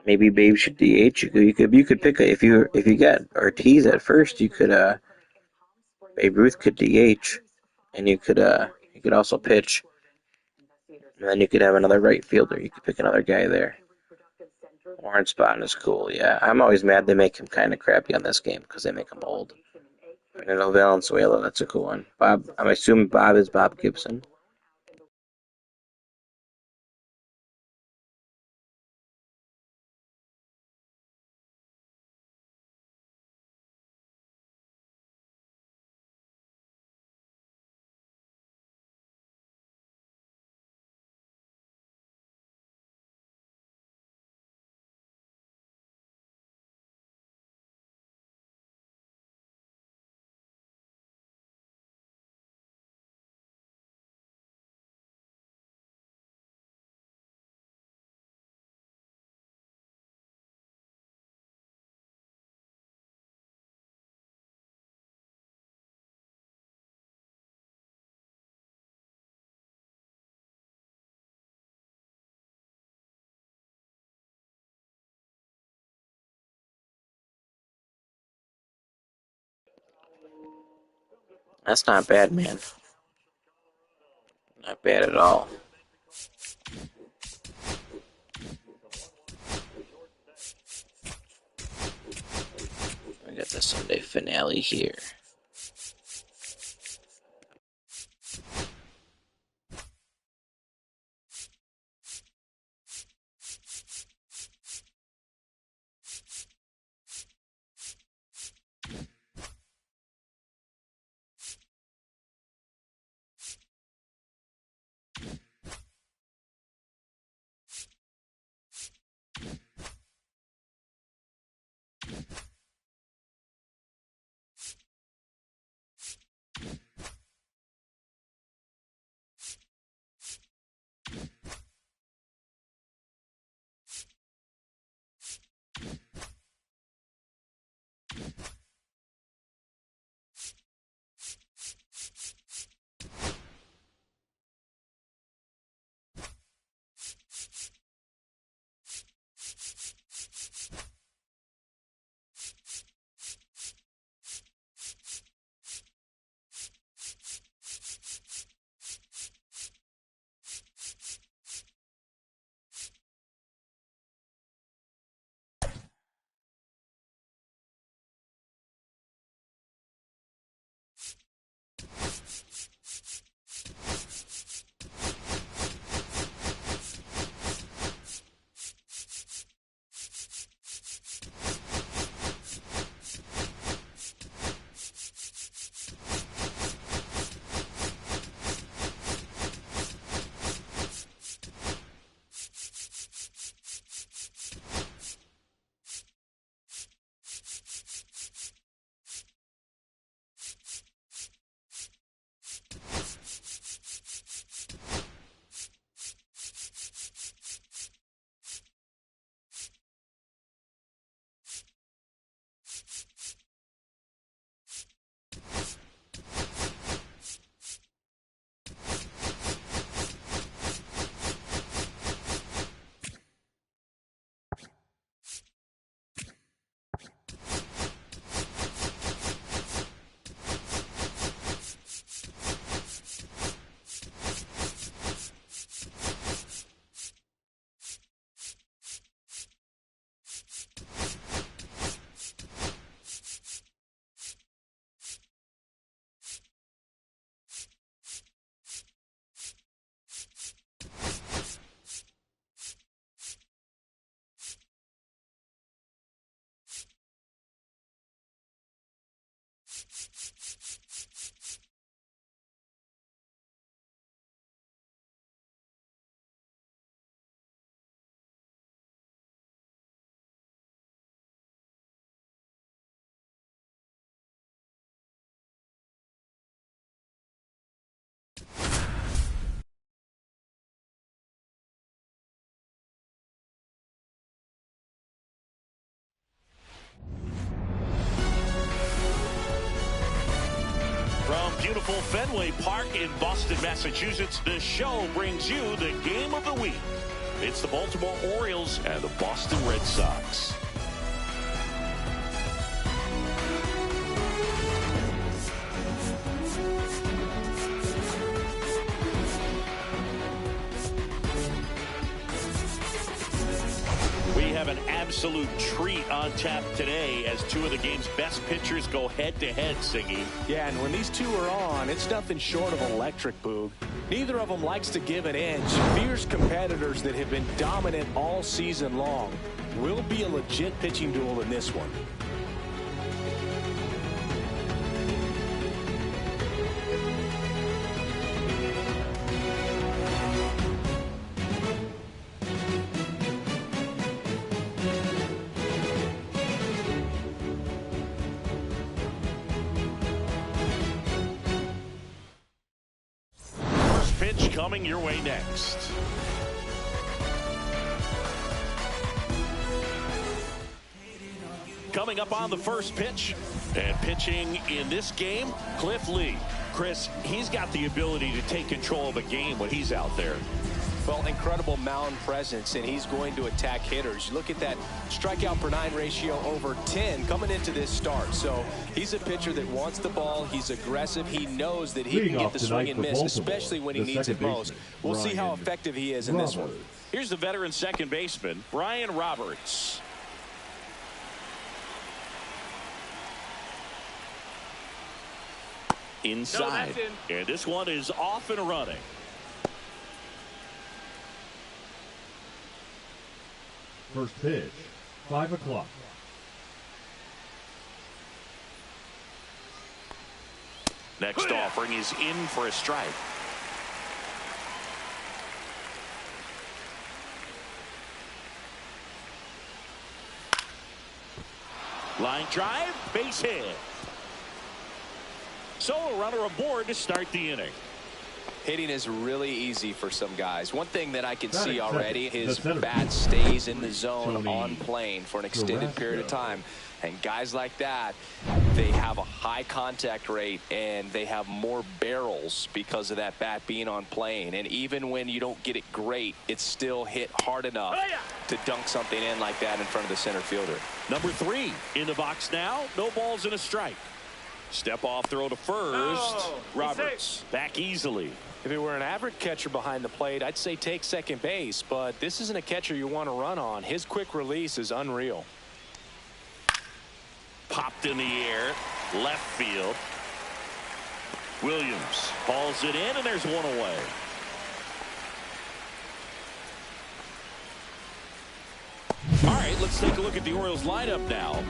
Maybe Babe should DH. You could pick if you got Ortiz at first, Babe Ruth could DH, and you could also pitch, and then you could have another right fielder. You could pick another guy there. Warren Spahn is cool. Yeah, I'm always mad they make him kind of crappy on this game because they make him old. Fernando Valenzuela, that's a cool one. Bob, I'm assuming Bob is Bob Gibson. That's not bad, man. Not bad at all. We got the Sunday finale here. From beautiful Fenway Park in Boston, Massachusetts, the show brings you the game of the week. It's the Baltimore Orioles and the Boston Red Sox. We have an absolute treat on tap today as two of the game's best pitchers go head-to-head, Siggy. Yeah, and when these two are on, it's nothing short of electric, Boog. Neither of them likes to give an inch. Fierce competitors that have been dominant all season long. Will be a legit pitching duel in this one. Pitch coming your way next. Coming up on the first pitch, and pitching in this game, Cliff Lee. Chris, he's got the ability to take control of a game when he's out there. Well, incredible mound presence, and he's going to attack hitters. Look at that strikeout per 9 ratio over 10 coming into this start. So he's a pitcher that wants the ball. He's aggressive. He knows that he can get the swing and miss, especially when he needs it most. We'll see how effective he is in this one. Here's the veteran second baseman, Brian Roberts. Inside. And this one is off and running. First pitch, 5 o'clock. Next offering is in for a strike. Line drive, base hit. So a runner aboard to start the inning. Hitting is really easy for some guys. One thing that I can see already, his bat stays in the zone on plane for an extended period of time. And guys like that, they have a high contact rate and they have more barrels because of that bat being on plane. And even when you don't get it great, it's still hit hard enough to dunk something in like that in front of the center fielder. Number 3 in the box now. No balls and a strike. Step off throw to first. Roberts back easily. If it were an average catcher behind the plate, I'd say take second base, but this isn't a catcher you want to run on. His quick release is unreal. Popped in the air, left field. Williams hauls it in, and there's one away. All right, let's take a look at the Orioles lineup now.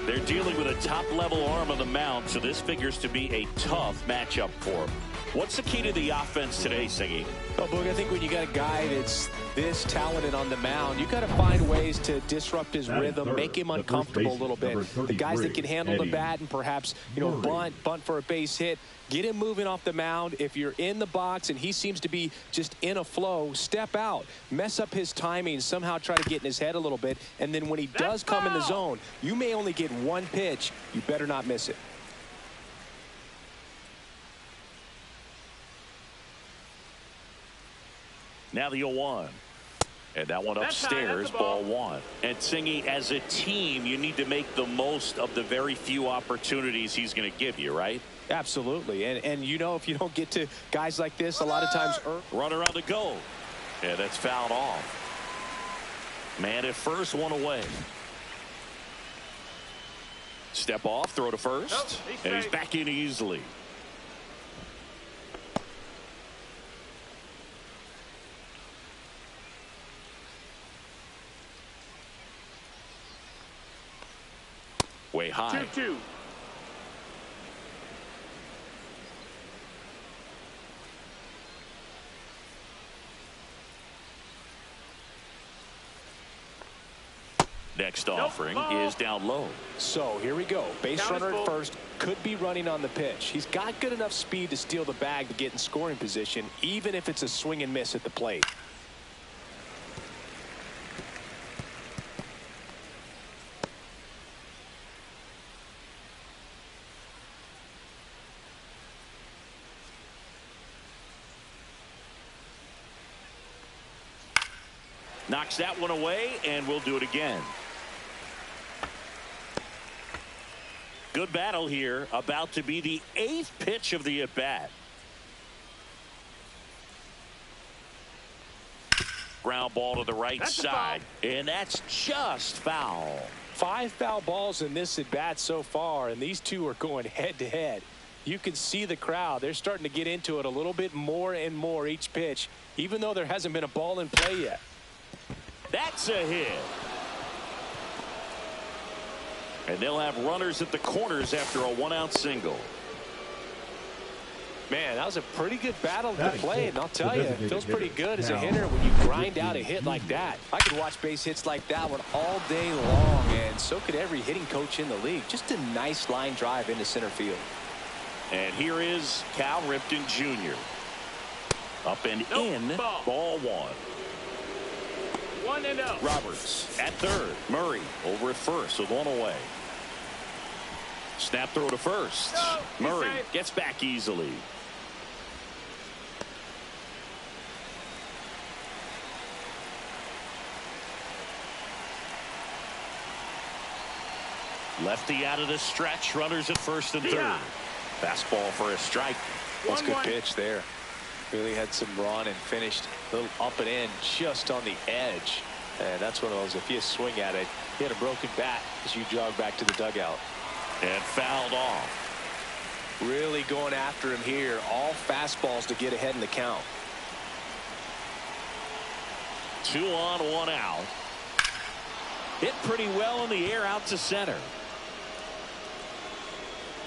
They're dealing with a top-level arm on the mound, so this figures to be a tough matchup for them. What's the key to the offense today, Siggy? Well, Boog, I think when you got a guy that's this talented on the mound, you got to find ways to disrupt his rhythm, make him uncomfortable a little bit. The guys that can handle the bat and perhaps, bunt for a base hit, get him moving off the mound. If you're in the box and he seems to be just in a flow, step out, mess up his timing, somehow try to get in his head a little bit. And then when he does come in the zone, you may only get one pitch. You better not miss it. Now the 0-1. And that one upstairs, ball 1. And Singy, as a team, you need to make the most of the very few opportunities he's going to give you, right? Absolutely. And if you don't get to guys like this, a lot of times. Runner on the go. Yeah, that's fouled off. Man at first, one away. Step off, throw to first. And he's back in easily. Way high. 2-2. Next offering is down low. So here we go. Base runner at first, could be running on the pitch. He's got good enough speed to steal the bag to get in scoring position, even if it's a swing and miss at the plate. Knocks that one away, and we'll do it again. Good battle here. About to be the 8th pitch of the at-bat. Ground ball to the right side, and that's just foul. 5 foul balls in this at-bat so far, and these two are going head-to-head. You can see the crowd. They're starting to get into it a little bit more and more each pitch, even though there hasn't been a ball in play yet. That's a hit. And they'll have runners at the corners after a 1-out single. Man, that was a pretty good battle to play, and I'll tell you, it feels pretty good as a hitter when you grind out a hit like that. I could watch base hits like that one all day long, and so could every hitting coach in the league. Just a nice line drive into center field. And here is Cal Ripken Jr. Up and in, ball 1. 1-0. Roberts at third. Murray over at first with 1 away. Snap throw to first. Murray gets back easily. Lefty out of the stretch. Runners at first and third. Fastball for a strike. That's a good pitch there. Really had some run and finished a little up and in just on the edge. And that's one of those, if you swing at it, hit a broken bat as you jog back to the dugout. And fouled off. Really going after him here. All fastballs to get ahead in the count. 2 on, 1 out. Hit pretty well in the air out to center.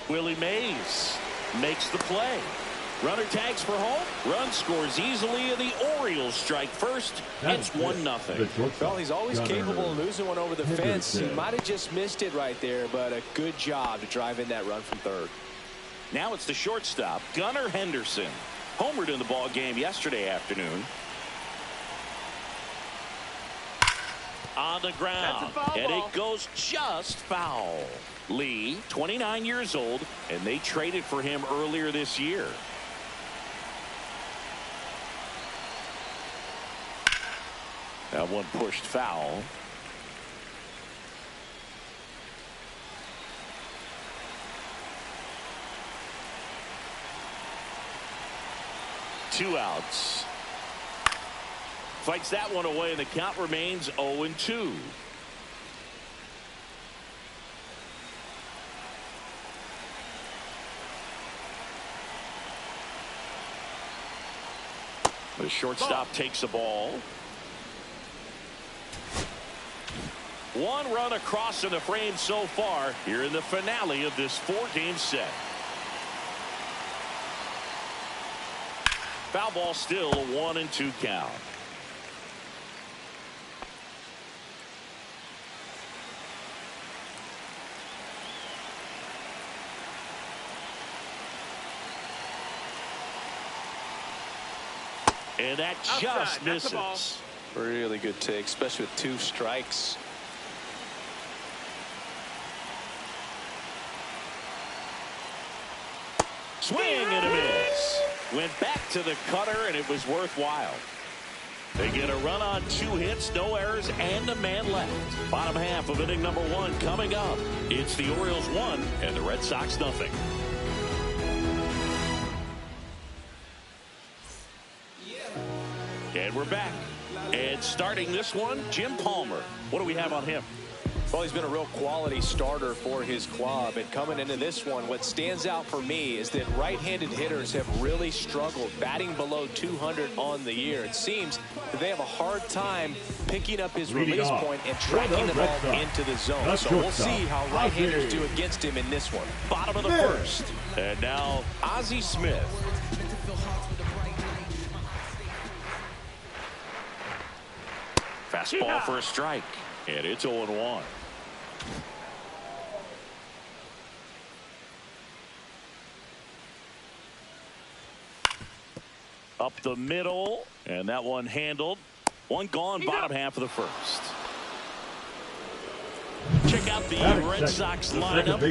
Willie Mays makes the play. Runner tags for home. Run scores easily, and the Orioles strike first. It's 1-0. Well, he's always capable of losing one over the fence. He might have just missed it right there, but a good job to drive in that run from third. Now it's the shortstop, Gunnar Henderson. Homered in the ball game yesterday afternoon. On the ground, and it goes just foul. Lee, 29 years old, and they traded for him earlier this year. That one pushed foul. Two outs. Fights that one away, and the count remains 0-2. The shortstop takes the ball. 1 run across in the frame so far here in the finale of this 4-game set. Foul ball, still a 1-2 count. And that just misses. Really good take, especially with 2 strikes. Swing and a miss. Went back to the cutter, and it was worthwhile. They get a run on 2 hits, no errors, and a man left. Bottom half of inning number 1 coming up. It's the Orioles 1 and the Red Sox 0. And we're back. And starting this one, Jim Palmer. What do we have on him? Well, he's been a real quality starter for his club, and coming into this one, what stands out for me is that right-handed hitters have really struggled, batting below 200 on the year. It seems that they have a hard time picking up his release point and tracking the ball into the zone. So we'll see how right-handers do against him in this one. Bottom of the first. And now Ozzie Smith. Fastball for a strike. And it's 0-1. Up the middle, and that one handled. One gone, bottom half of the first. Check out the Red Sox lineup,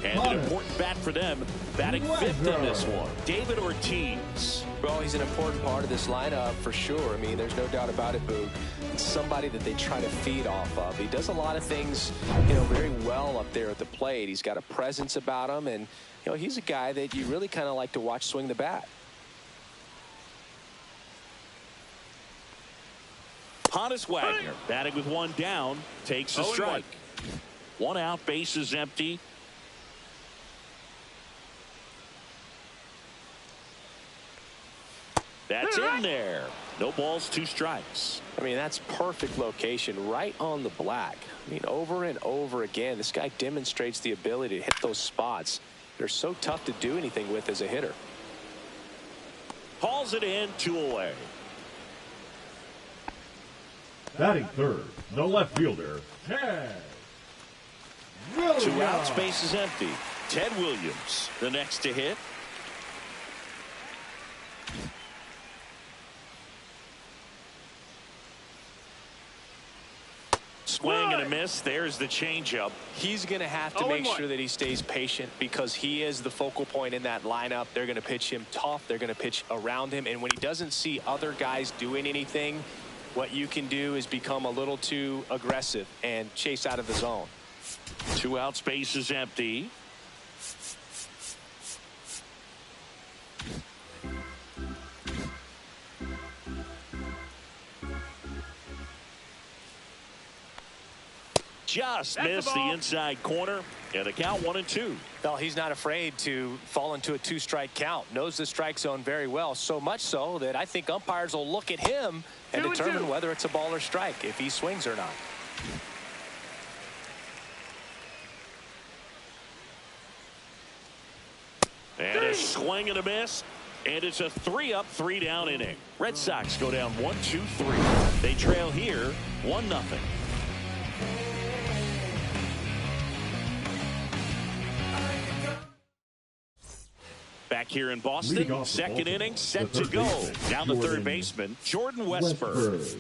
and an important bat for them, batting fifth in this one, David Ortiz. Well, he's an important part of this lineup for sure. I mean, there's no doubt about it, Boog. It's somebody that they try to feed off of. He does a lot of things, very well up there at the plate. He's got a presence about him, and, he's a guy that you really kind of like to watch swing the bat. Honus Wagner batting with one down, takes a strike. One out, bases empty. That's in there. No balls, 2 strikes. I mean, that's perfect location, right on the black. I mean, over and over again, this guy demonstrates the ability to hit those spots. They're so tough to do anything with as a hitter. Hauls it in, 2 away. Batting third, the left fielder, Ted Williams. 2 outs, bases empty. Ted Williams, the next to hit. Swing and a miss. There's the changeup. He's going to have to make sure that he stays patient because he is the focal point in that lineup. They're going to pitch him tough. They're going to pitch around him. And when he doesn't see other guys doing anything, what you can do is become a little too aggressive and chase out of the zone. 2 outs, bases empty. Just missed the inside corner, and the count 1-2. Well, he's not afraid to fall into a 2-strike count. Knows the strike zone very well, so much so that I think umpires will look at him and determine whether it's a ball or strike, if he swings or not. And a swing and a miss. And it's a 3-up, 3-down inning. Red Sox go down 1-2-3. They trail here 1-0. Back here in Boston, second inning set to go. Down the third baseman, Jordan Westburg.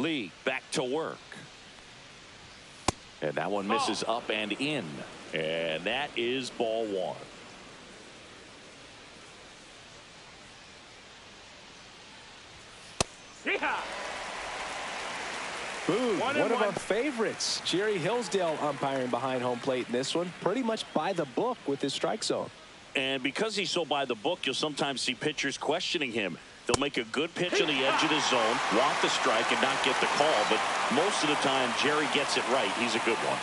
Lee back to work. And that one misses up and in. And that is ball one. Boog, one of our favorites. Jerry Hillsdale umpiring behind home plate in this one. Pretty much by the book with his strike zone. And because he's so by the book, you'll sometimes see pitchers questioning him. They'll make a good pitch on the edge of the zone, want the strike, and not get the call. But most of the time, Jerry gets it right. He's a good one.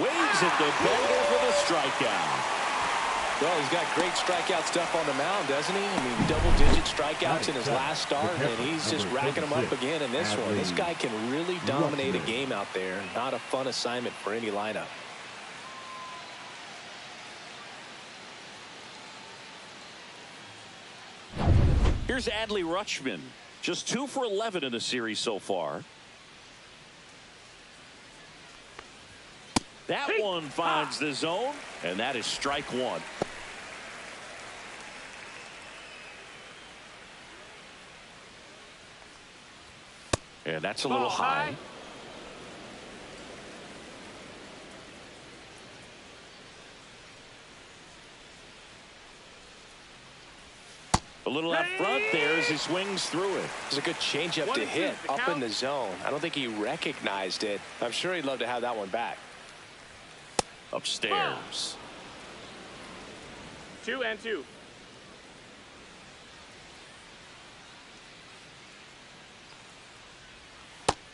Waves at the bender for the strikeout. Well, he's got great strikeout stuff on the mound, doesn't he? I mean, double-digit strikeouts in his last start, and he's just racking them up again in this one. This guy can really dominate a game out there. Not a fun assignment for any lineup. Here's Adley Rutschman. Just 2 for 11 in the series so far. That one finds the zone, and that is strike one. And that's a little high. A little out front there as he swings through it. It's a good changeup to hit up in the zone. I don't think he recognized it. I'm sure he'd love to have that one back. Upstairs. 2-2.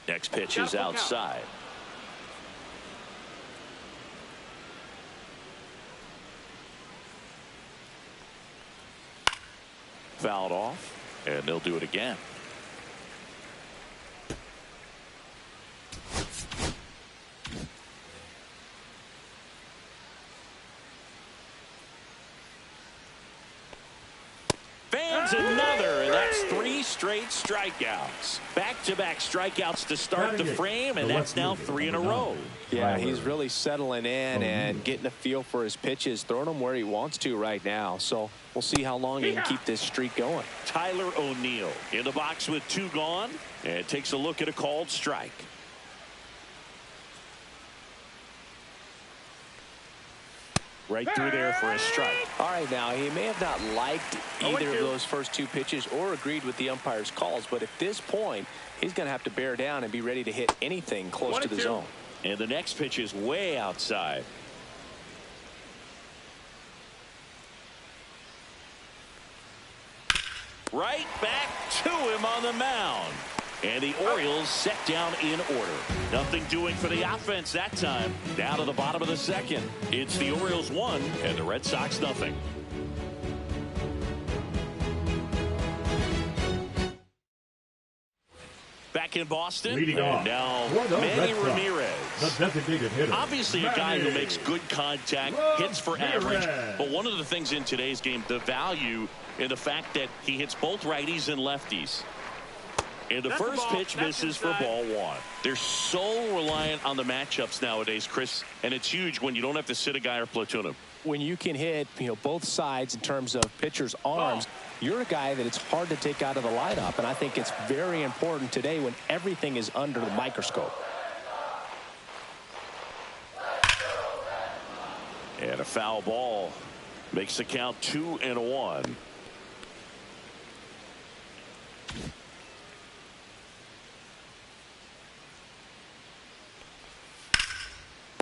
Next pitch is outside. Fouled off, and they'll do it again. Fans another, and that's 3 straight strikeouts. Back-to-back strikeouts to start the frame, and that's now 3 in a row. Yeah, he's really settling in and getting a feel for his pitches, throwing them where he wants to right now. So we'll see how long he can keep this streak going. Tyler O'Neill in the box with 2 gone, and takes a look at a called strike. Right through there for a strike. All right, now, he may have not liked either of those first 2 pitches or agreed with the umpire's calls, but at this point, he's going to have to bear down and be ready to hit anything close to the zone. And the next pitch is way outside. Right back to him on the mound. And the Orioles set down in order. Nothing doing for the offense that time. Down to the bottom of the second. It's the Orioles 1 and the Red Sox nothing. Back in Boston. Leading off now for the Manny Red Sox, Ramirez. the designated hitter. Obviously a guy who makes good contact, hits for average. But one of the things in today's game, the value in the fact that he hits both righties and lefties. And the first pitch misses for ball 1. They're so reliant on the matchups nowadays, Chris, and it's huge when you don't have to sit a guy or platoon him. When you can hit, both sides in terms of pitchers' arms, you're a guy that it's hard to take out of the lineup, and I think it's very important today when everything is under the microscope. And a foul ball makes the count 2-1.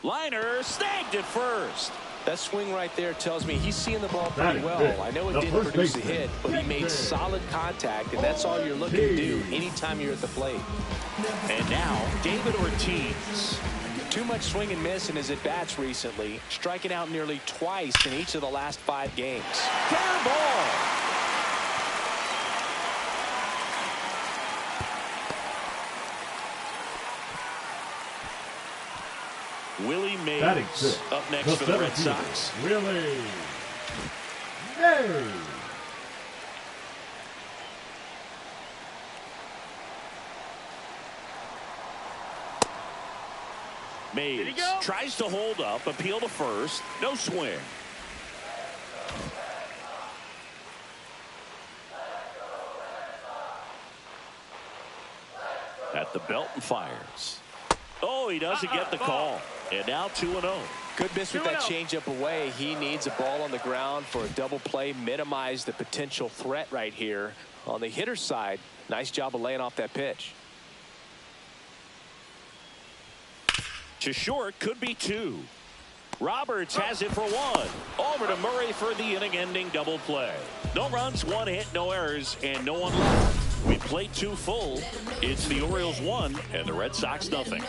Liner snagged at first. That swing right there tells me he's seeing the ball pretty well. I know it didn't produce a hit, but he made solid contact, and that's all you're looking to do anytime you're at the plate. And now, David Ortiz. Too much swing and miss in his at-bats recently, striking out nearly twice in each of the last 5 games. Fair ball. Willie Mays up next for the Red Sox. Willie Mays. Mays tries to hold up, appeal to first, no swing. At the belt and fires. Oh, he doesn't get the call. And now 2-0. Good miss with that changeup away. He needs a ball on the ground for a double play. Minimize the potential threat right here. On the hitter's side, nice job of laying off that pitch. To short, could be 2. Roberts has it for 1. Over to Murray for the inning-ending double play. No runs, 1 hit, no errors, and no one left. We played 2 full. It's the Orioles 1 and the Red Sox nothing.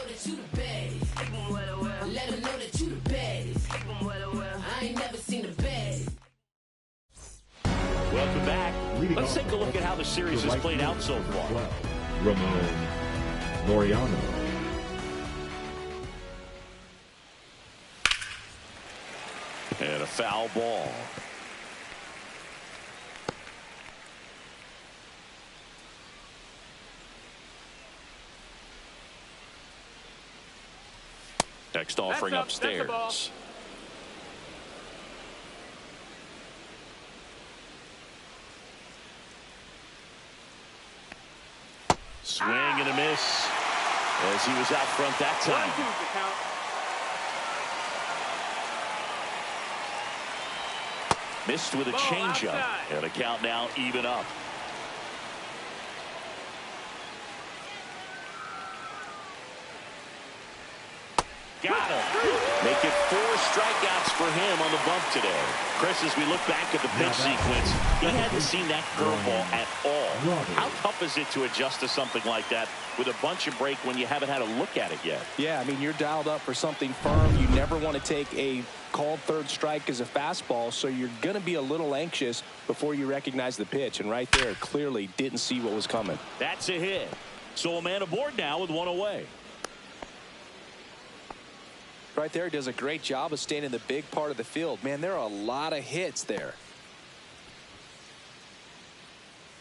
Welcome back. Let's take a look at how the series has played out so far. Ramon Laureano. And a foul ball. Next offering upstairs. Swing and a miss as he was out front that time. Missed with a changeup, and a count now even up. Got him. Make it 4 strikeouts for him on the bump today. Chris, as we look back at the pitch sequence, he hadn't seen that curveball at all. How tough is it to adjust to something like that with a bunch of break when you haven't had a look at it yet? Yeah, I mean, you're dialed up for something firm. You never want to take a called third strike as a fastball, so you're going to be a little anxious before you recognize the pitch. And right there, clearly didn't see what was coming. That's a hit. So a man aboard now with 1 away. Right there, does a great job of staying in the big part of the field. Man, there are a lot of hits there.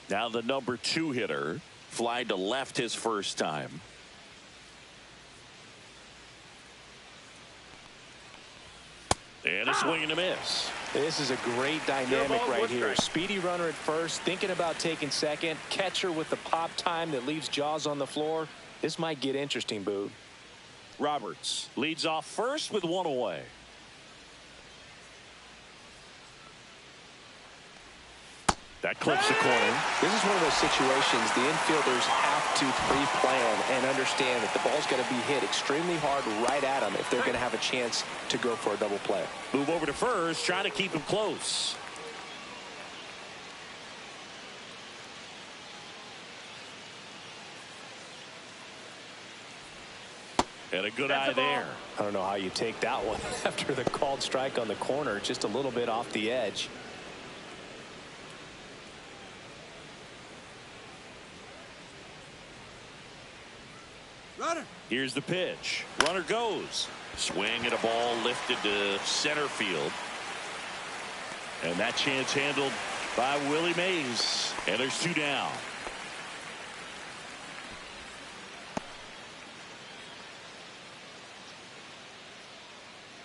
Now the number 2 hitter flied to left his first time. And a swing and a miss. This is a great dynamic right here. Speedy runner at first, thinking about taking second. Catcher with the pop time that leaves Jaws on the floor. This might get interesting, Boog. Roberts leads off first with 1 away. That clips the corner. This is one of those situations the infielders have to pre-plan and understand that the ball's got to be hit extremely hard right at them if they're going to have a chance to go for a double play. Move over to first, trying to keep him close. And a good eye there. I don't know how you take that one after the called strike on the corner, just a little bit off the edge. Runner. Here's the pitch. Runner goes. Swing and a ball lifted to center field. And that chance handled by Willie Mays. And there's 2 down.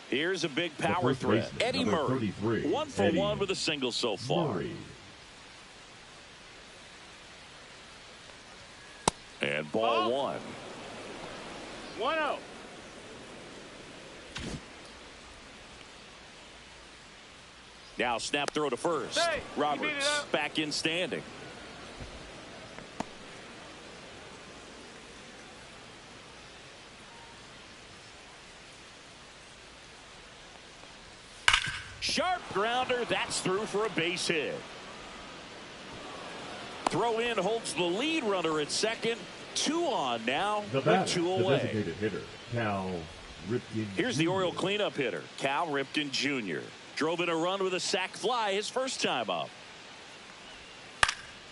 Here's a big power threat. Eddie Murray. 1 for 1 with a single so far. And ball 1. 1-0. Now snap throw to first. Roberts back in standing. Sharp grounder. That's through for a base hit. Throw in holds the lead runner at second. 2 on now with 2 away. The designated hitter, Cal Ripken. Here's the Oriole cleanup hitter, Cal Ripken Jr. Drove in a run with a sac fly his first time up.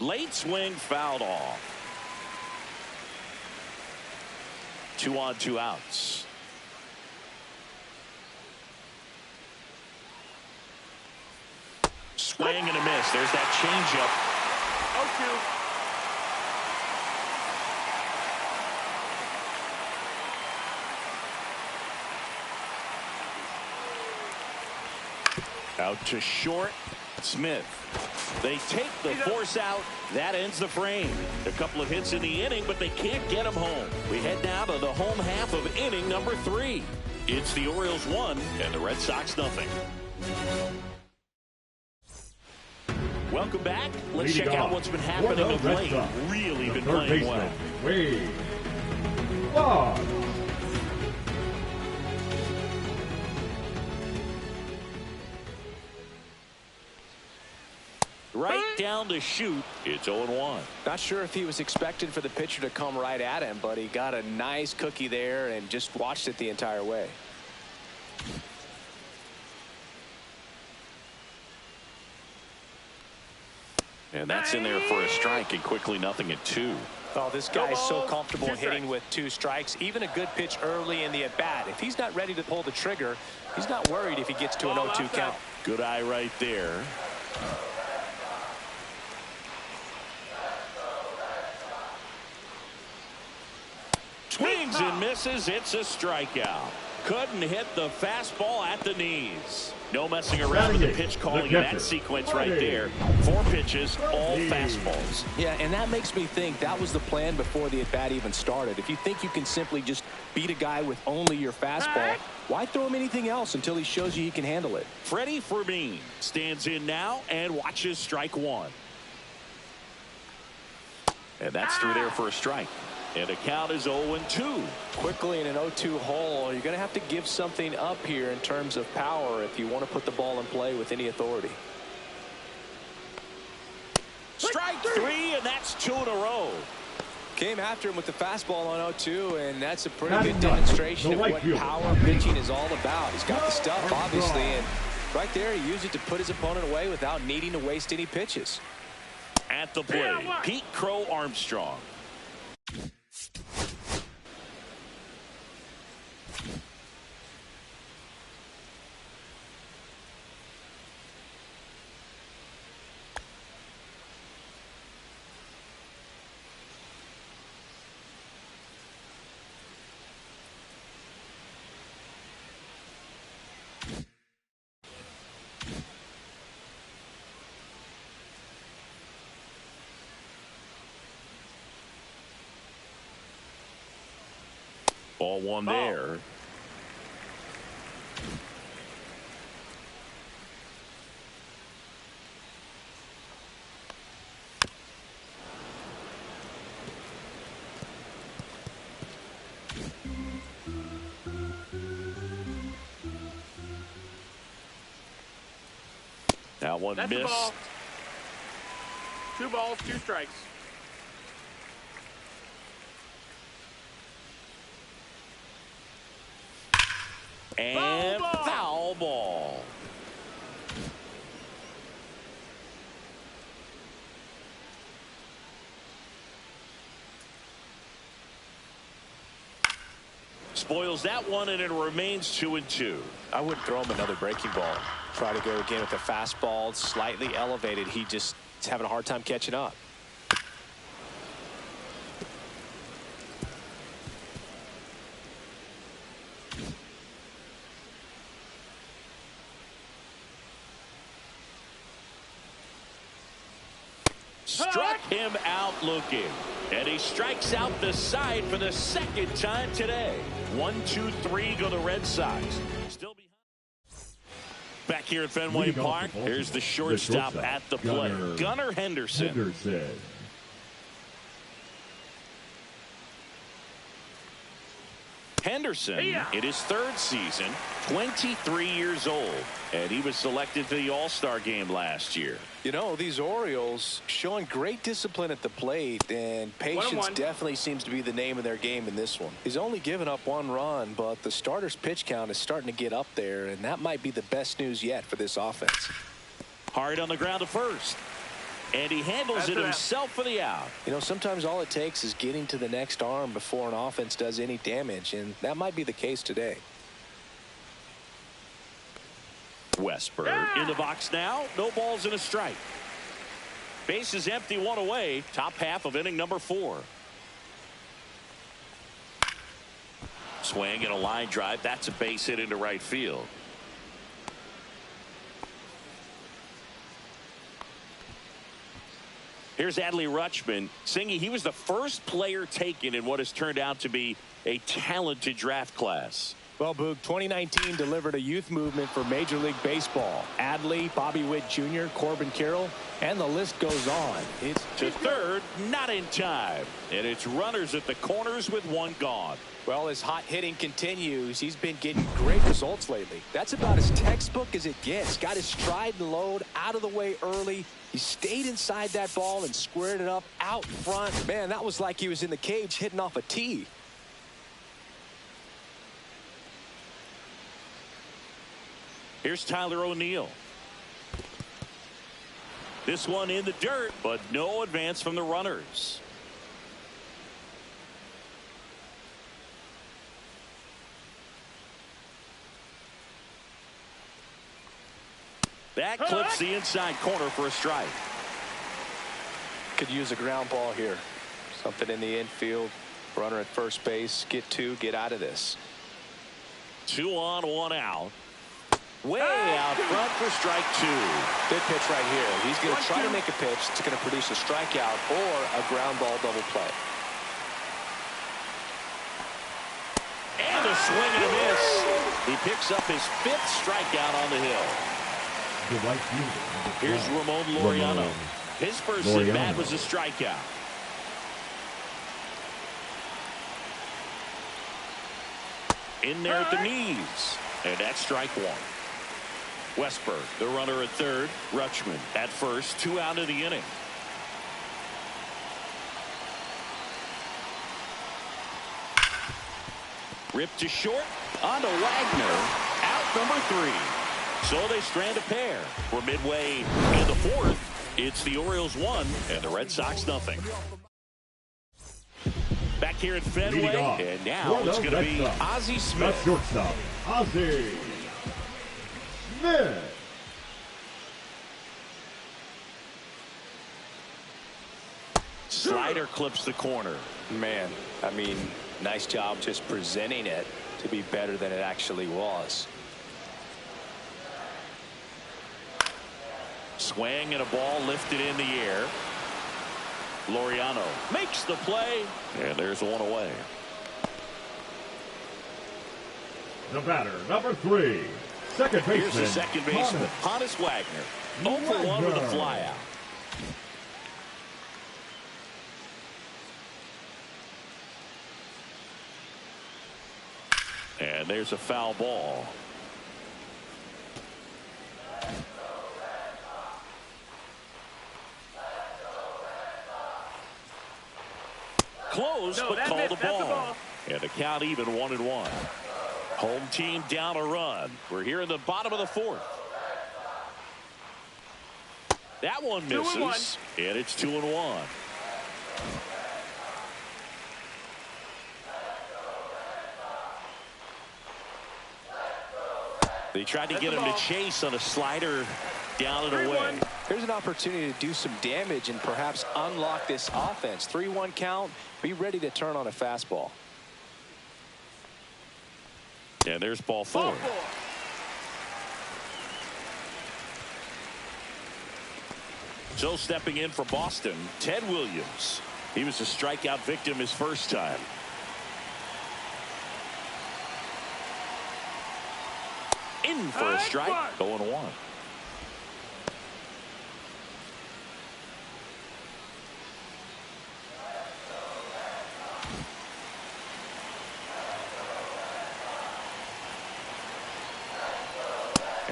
Late swing fouled off. 2 on, 2 outs. Swing and a miss. There's that changeup. 0-2. Out to short. Smith. They take the force out. That ends the frame. A couple of hits in the inning, but they can't get him home. We head now to the home half of inning number 3. It's the Orioles 1 and the Red Sox nothing. Welcome back. Let's check out what's been happening of late. Really been playing well. Wade. Boggs. Right down to shoot. It's 0-1. Not sure if he was expecting for the pitcher to come right at him, but he got a nice cookie there and just watched it the entire way. And that's in there for a strike, and quickly 0-2. Oh, this guy is so comfortable hitting with 2 strikes. Even a good pitch early in the at-bat. If he's not ready to pull the trigger, he's not worried if he gets to an 0-2 count. Good eye right there. Swings and misses. It's a strikeout. Couldn't hit the fastball at the knees. No messing around with the pitch calling in that sequence right there. 4 pitches, all fastballs. Yeah, and that makes me think that was the plan before the at-bat even started. If you think you can simply just beat a guy with only your fastball, why throw him anything else until he shows you he can handle it? Freddie Fermin stands in now and watches strike 1. And that's through there for a strike. And the count is 0-2. Quickly in an 0-2 hole, you're going to have to give something up here in terms of power if you want to put the ball in play with any authority. Strike 3, and that's 2 in a row. Came after him with the fastball on 0-2, and that's a pretty good demonstration of what power pitching is all about. He's got the stuff, obviously, and right there he used it to put his opponent away without needing to waste any pitches. At the plate, Pete Crow Armstrong. Ball 1 there. That one missed. Ball. 2 balls, 2 strikes. And foul ball. Spoils that one, and it remains 2-2. I wouldn't throw him another breaking ball. Try to go again with the fastball slightly elevated. He just is having a hard time catching up. Struck him out looking. And he strikes out the side for the second time today. 1-2-3 go the Red Sox. Still behind. Back here at Fenway Park, here's the shortstop at the plate. Gunnar Henderson. Henderson, in his 3rd season, 23 years old, and he was selected to the All-Star game last year. You know, these Orioles showing great discipline at the plate, and patience definitely seems to be the name of their game in this one. He's only given up 1 run, but the starter's pitch count is starting to get up there, and that might be the best news yet for this offense. Hard on the ground to first. And he handles it himself for the out. You know, sometimes all it takes is getting to the next arm before an offense does any damage, and that might be the case today. Westburg in the box now. No balls and a strike. Base is empty, 1 away. Top half of inning number 4. Swing and a line drive. That's a base hit into right field. Here's Adley Rutschman. Singy, he was the first player taken in what has turned out to be a talented draft class. Well, Boog, 2019 delivered a youth movement for Major League Baseball. Adley, Bobby Witt Jr., Corbin Carroll, and the list goes on. It's to third, not in time. And it's runners at the corners with one gone. Well, his hot hitting continues. He's been getting great results lately. That's about as textbook as it gets. Got his stride and load out of the way early. He stayed inside that ball and squared it up out front. Man, that was like he was in the cage hitting off a tee. Here's Tyler O'Neill. This one in the dirt, but no advance from the runners. That clips the inside corner for a strike. Could use a ground ball here. Something in the infield. Runner at first base. Get two. Get out of this. 2 on, 1 out. Way out front for strike 2. Good pitch right here. He's going to try to make a pitch that's going to produce a strikeout or a ground ball double play. And a swing and a miss. He picks up his 5th strikeout on the hill. Here's Ramon Laureano. His first at bat was a strikeout. In there at the knees. And that's strike 1. Westberg, the runner at third. Rutschman at first. 2 out of the inning. Ripped to short. On to Wagner. Out number 3. So they strand a pair. We're midway in the 4th. It's the Orioles 1 and the Red Sox nothing. Back here at Fenway, and now it's going to be Ozzie Smith. Shortstop, Ozzie Smith. Slider clips the corner. Man, I mean, nice job just presenting it to be better than it actually was. Swing and a ball lifted in the air. Laureano makes the play, and there's 1 away. The batter, number 3, second baseman. Here's the second baseman, Honus Wagner. 0 for 1 with a flyout. And there's a foul ball. Close, but called the ball. And the count even 1-1. Home team down a run. We're here in the bottom of the 4th. That one misses. And it's 2-1. They tried to get him to chase on a slider down and away. Here's an opportunity to do some damage and perhaps unlock this offense. 3-1 count. Be ready to turn on a fastball. And there's ball 4. So stepping in for Boston, Ted Williams. He was a strikeout victim his first time. In for a strike, 0-1.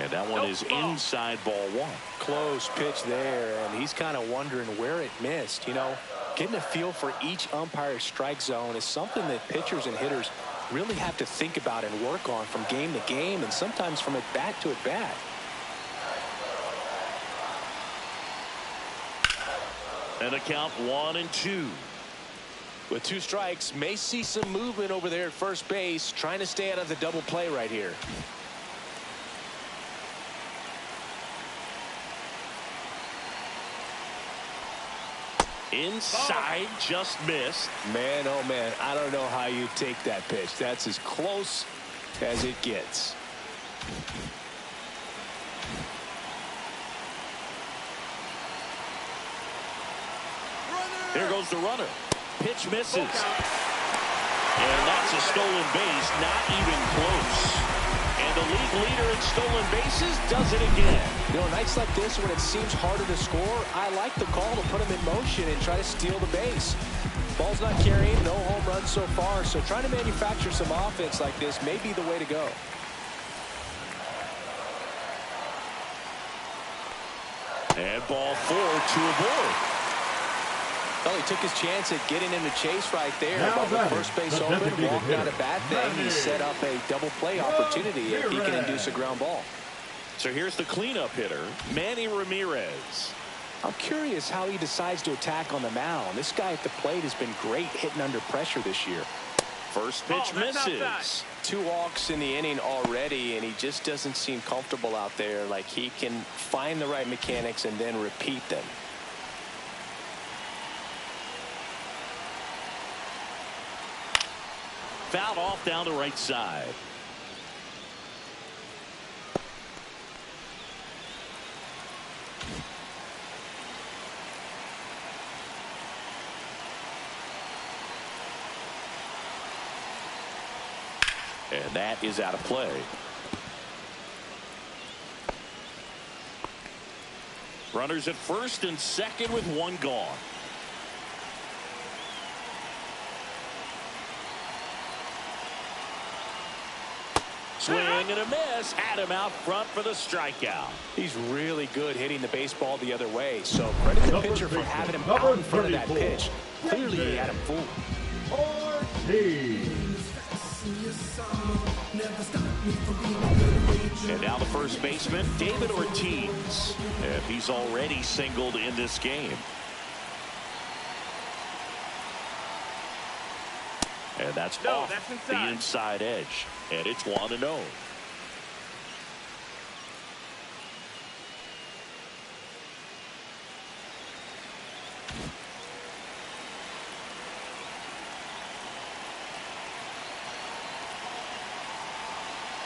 And that one is inside ball 1. Close pitch there, and he's kind of wondering where it missed. You know, getting a feel for each umpire's strike zone is something that pitchers and hitters really have to think about and work on from game to game, and sometimes from at bat to at bat. And a count 1-2. With 2 strikes, may see some movement over there at first base, trying to stay out of the double play right here. Inside, just missed. Man, oh man, I don't know how you take that pitch. That's as close as it gets. Here goes the runner. Pitch misses. And that's a stolen base, not even close. And the league leader in stolen bases does it again. You know, nights like this when it seems harder to score, I like the call to put him in motion and try to steal the base. Ball's not carrying, no home runs so far, so trying to manufacture some offense like this may be the way to go. And ball 4, 2 aboard. Well, he took his chance at getting him to chase right there. Now But with batting, first base the open, designated walked out hitter, a bad thing. He set up a double play opportunity if he can induce a ground ball. So here's the cleanup hitter, Manny Ramirez. I'm curious how he decides to attack on the mound. This guy at the plate has been great hitting under pressure this year. First pitch misses. outside. 2 walks in the inning already, and he just doesn't seem comfortable out there. Like he can find the right mechanics and then repeat them. Fouled off down the right side. And that is out of play. Runners at first and second with 1 gone. Swing and a miss. Had him out front for the strikeout. He's really good hitting the baseball the other way, so credit the pitcher for having him out in front of that pitch. Clearly he had him fooled. And now the first baseman, David Ortiz. And he's already singled in this game. And that's off the inside edge. And it's 1-0.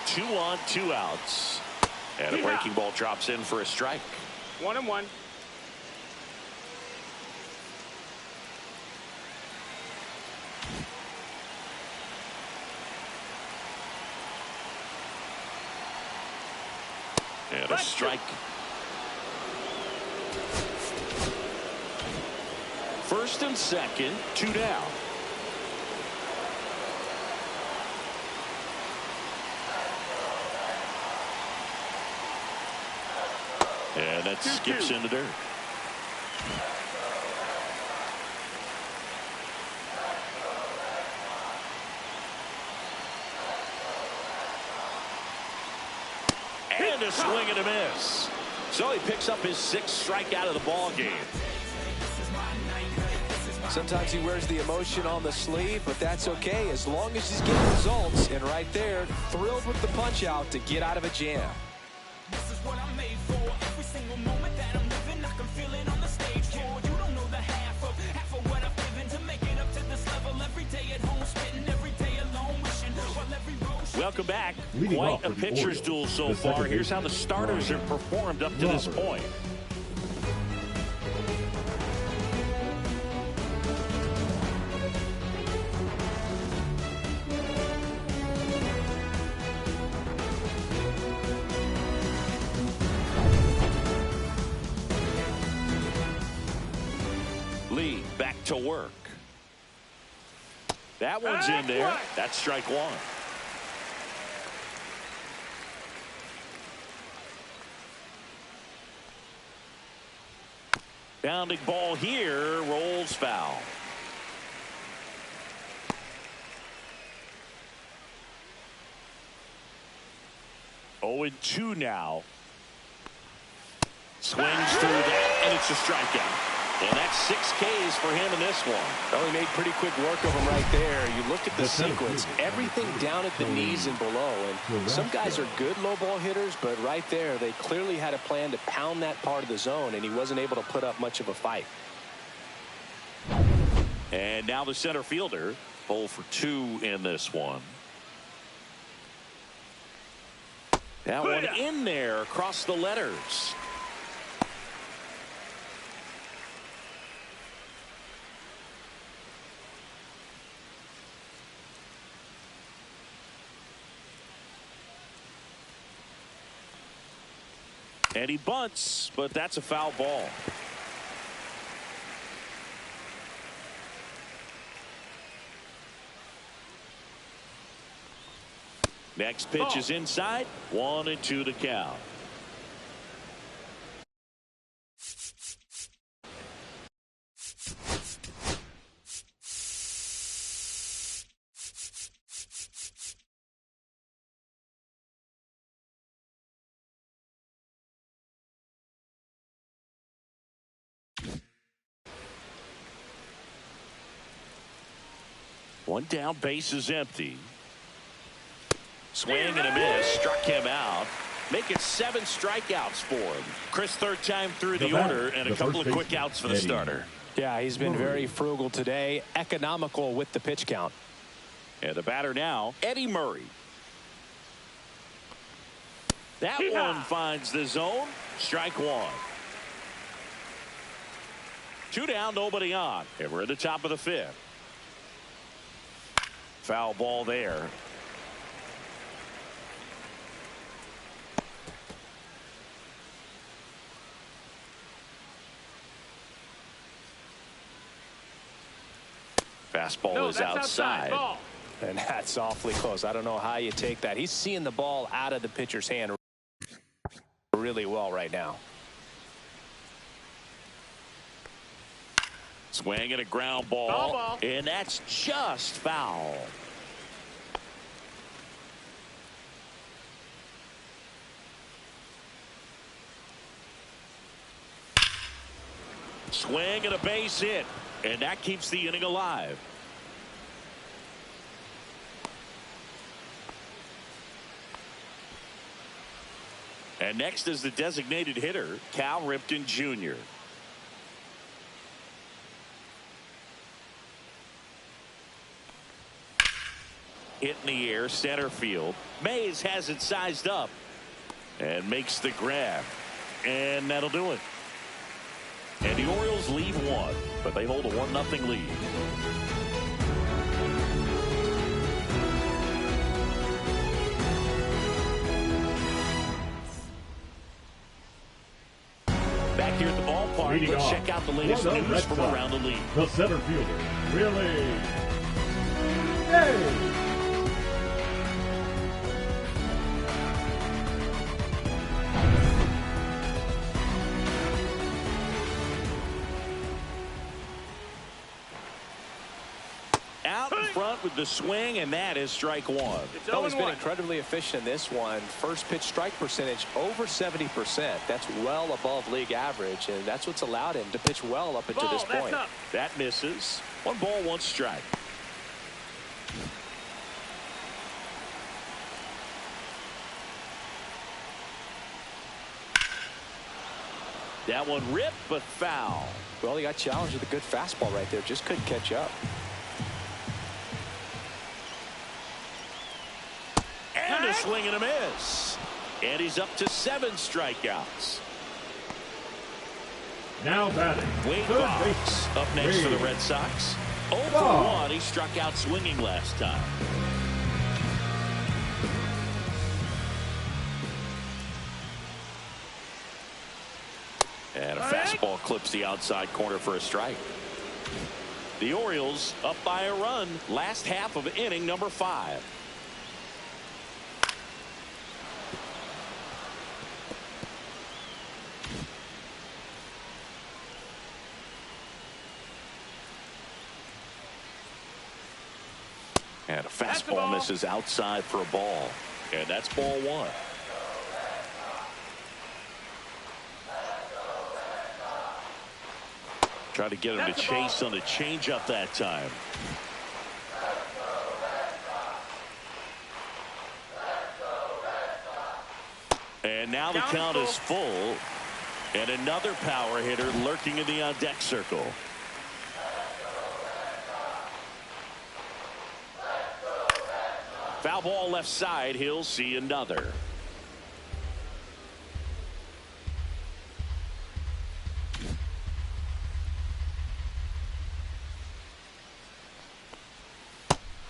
Two on, 2 outs. And a breaking ball drops in for a strike. 1-1. And a strike. First and second, 2 down. And that skips in the dirt. And a swing and a miss. So he picks up his 6th strikeout of the ball game. Sometimes he wears the emotion on the sleeve, but that's okay as long as he's getting results. And right there, thrilled with the punch out to get out of a jam. This is what I'm made for. Every single moment that I'm living, I can feel it on the stage floor. You don't know the half of what I've given to make it up to this level. Every day at home, spitting every day alone, wishing while every road. Welcome back. Leading Quite off a for the pitcher's Orioles, duel so the far. second Here's how the baseman, starters have performed up to this point. Lee back to work. That one's in there. That's strike 1. Bounding ball here, rolls foul. Oh, and 2 now. Swings through that, and it's a strikeout. And that's 6 Ks for him in this one. Well, he made pretty quick work of him right there. You look at the sequence, everything down at the knees and below. And some guys are good low ball hitters, but right there, they clearly had a plan to pound that part of the zone, and he wasn't able to put up much of a fight. And now the center fielder, 0 for 2 in this one. That one in there across the letters. And he bunts, but that's a foul ball. Next pitch is inside. 1-2 to count. One down, base is empty. Swing and a miss, struck him out. Make it 7 strikeouts for him. Chris, third time through the order, and a couple of quick outs for the starter. Yeah, he's been very frugal today, economical with the pitch count. And the batter now, Eddie Murray. That one finds the zone. Strike one. 2 down, nobody on. And we're at the top of the 5th. Foul ball there. Fastball is outside. And that's awfully close. I don't know how you take that. He's seeing the ball out of the pitcher's hand really well right now. Swing and a ground ball. And that's just foul. Swing and a base hit. And that keeps the inning alive. And next is the designated hitter, Cal Ripken Jr. Hit in the air, center field. Mays has it sized up and makes the grab. And that'll do it. And the Orioles lead 1, but they hold a 1-0 lead. Back here at the ballpark, let's check out the latest news from around the league. The center fielder, Willie Mays. Out in front with the swing, and that is strike one. Oh, he's been incredibly efficient in this one. First pitch strike percentage over 70%. That's well above league average, and that's what's allowed him to pitch well up until this point. That misses. 1 ball, 1 strike. That one ripped, but foul. Well, he got challenged with a good fastball right there. Just couldn't catch up. And a swing and a miss. And he's up to 7 strikeouts. Now batting. Wade Boggs up next for the Red Sox. 0 for 1. He struck out swinging last time. And a fastball clips the outside corner for a strike. The Orioles up by a run. Last half of inning number 5. And a fastball misses outside for a ball. And that's ball 1. Try to get him to chase on the changeup that time. And now the count is full. And another power hitter lurking in the on-deck circle. Foul ball left side. He'll see another.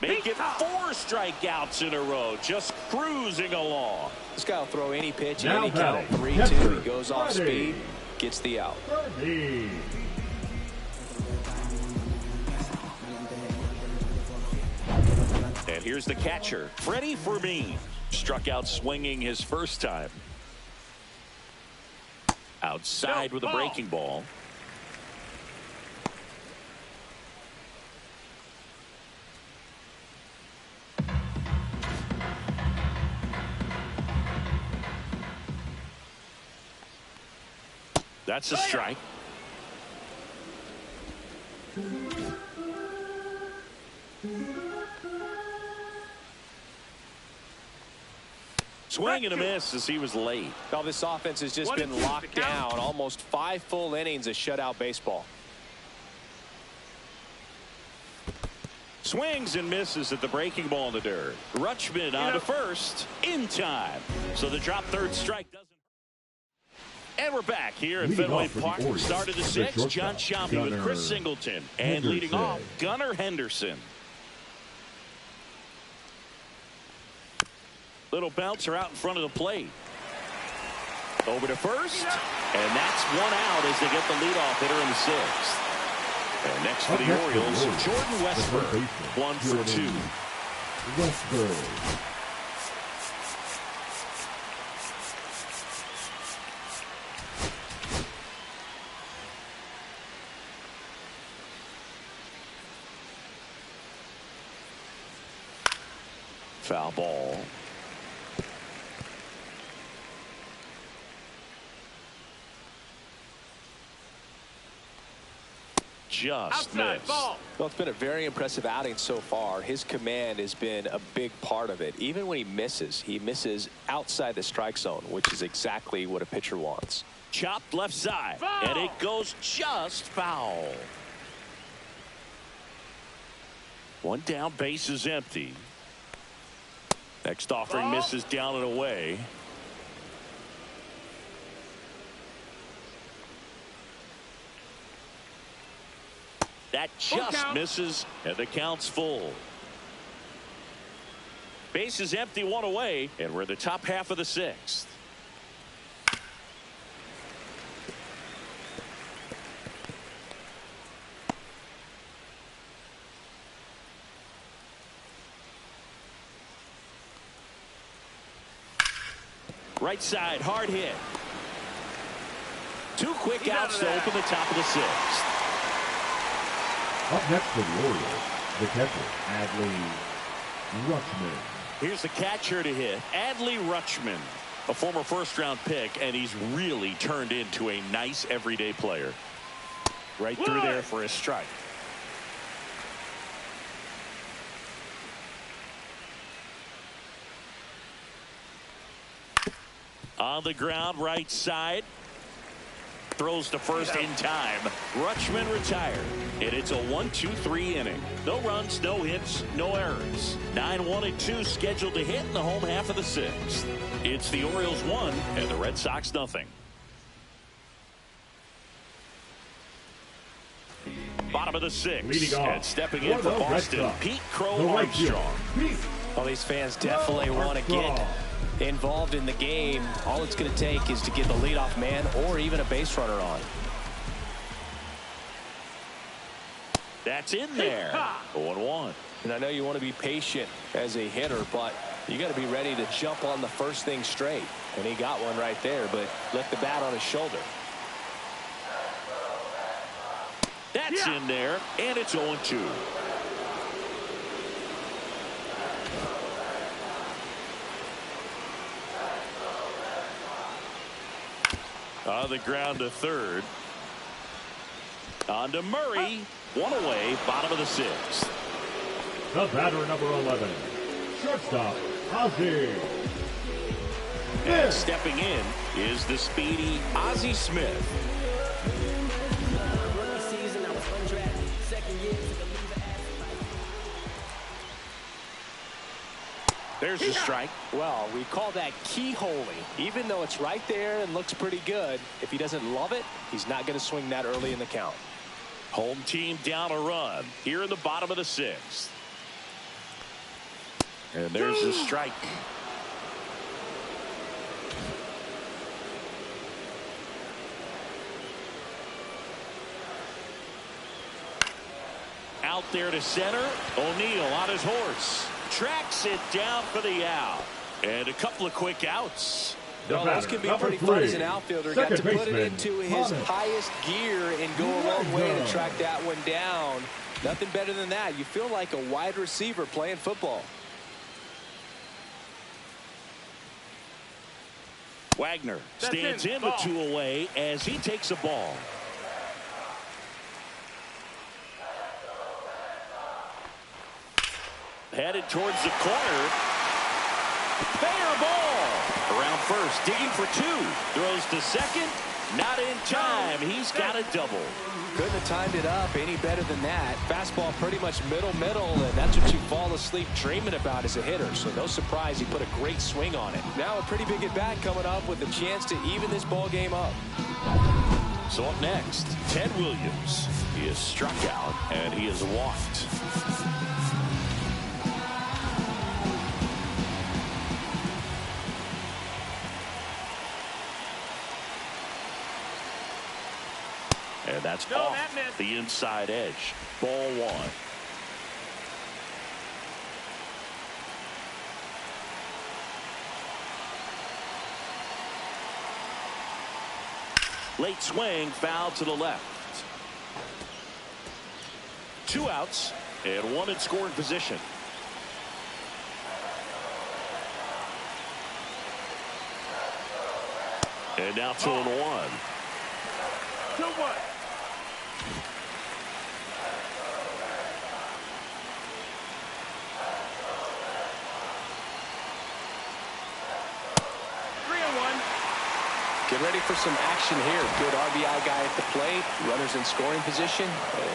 Make it 4 strikeouts in a row. Just cruising along. This guy will throw any pitch, Now any count. 3-2. He goes off speed, gets the out. And here's the catcher, Freddie Fermin. Struck out swinging his first time. Outside with a breaking ball. That's a strike. Swing and a miss as he was late. Well, this offense has just been locked down. Almost 5 full innings of shutout baseball. Swings and misses at the breaking ball in the dirt. Rutschman on to first in time. So the drop third strike doesn't. And we're back here at Fenway Park. Start of the 6th. John Shelby with Chris Singleton. And leading off, Gunnar Henderson. Little bouncer out in front of the plate. Over to first. And that's 1 out as they get the leadoff hitter in the 6th. And next for the Orioles, Jordan Westburg. 1 for 2. Westburg. Foul ball. Just missed. Well, it's been a very impressive outing so far. His command has been a big part of it. Even when he misses outside the strike zone, which is exactly what a pitcher wants. Chopped left side. Foul. And it goes just foul. 1 down, base is empty. Next offering misses down and away. That just misses, and the count's full. Base is empty, 1 away, and we're in the top half of the 6th. Right side, hard hit. 2 quick outs to open the top of the 6th. Up next for the Orioles, the catcher, Adley Rutschman. Here's the catcher to hit, Adley Rutschman, a former first-round pick, and he's really turned into a nice everyday player. Right through there for a strike. On the ground, right side. Throws to first in time. Rutschman retired. And it's a 1-2-3 inning. No runs, no hits, no errors. 9-1-2 scheduled to hit in the home half of the 6th. It's the Orioles 1 and the Red Sox nothing. Bottom of the 6th. And stepping in for Boston, Pete Crow Armstrong. Well, these fans definitely want to get involved in the game. All it's going to take is to get the leadoff man or even a base runner on. That's in there. 0-1. And I know you want to be patient as a hitter, but you got to be ready to jump on the first thing straight. And he got one right there, but left the bat on his shoulder. That's in there, and it's 0-2. On the ground to third. On to Murray. 1 away, bottom of the 6th. The batter, number 11, shortstop, Ozzie. And stepping in is the speedy Ozzie Smith. There's the strike. Well, we call that keyholing. Even though it's right there and looks pretty good, if he doesn't love it, he's not going to swing that early in the count. Home team down a run here in the bottom of the 6th. And there's the strike. Out there to center. O'Neill on his horse. Tracks it down for the out. And a couple of quick outs. Well, those can be pretty fun as an outfielder. Got to put it into his highest gear and go a long way to track that one down. Nothing better than that. You feel like a wide receiver playing football. Wagner stands in with 2 away as he takes a ball. Headed towards the corner. Fair ball. Around first, digging for 2. Throws to second. Not in time. He's got a double. Couldn't have timed it up any better than that. Fastball pretty much middle, and that's what you fall asleep dreaming about as a hitter. So no surprise he put a great swing on it. Now a pretty big at-bat coming up with a chance to even this ball game up. So up next, Ted Williams. He is struck out, and he is walked. And that's off the inside edge. Ball 1. Late swing, foul to the left. 2 outs and 1 in scoring position. And now 2-1. 2-1. Get ready for some action here. Good RBI guy at the plate. Runners in scoring position.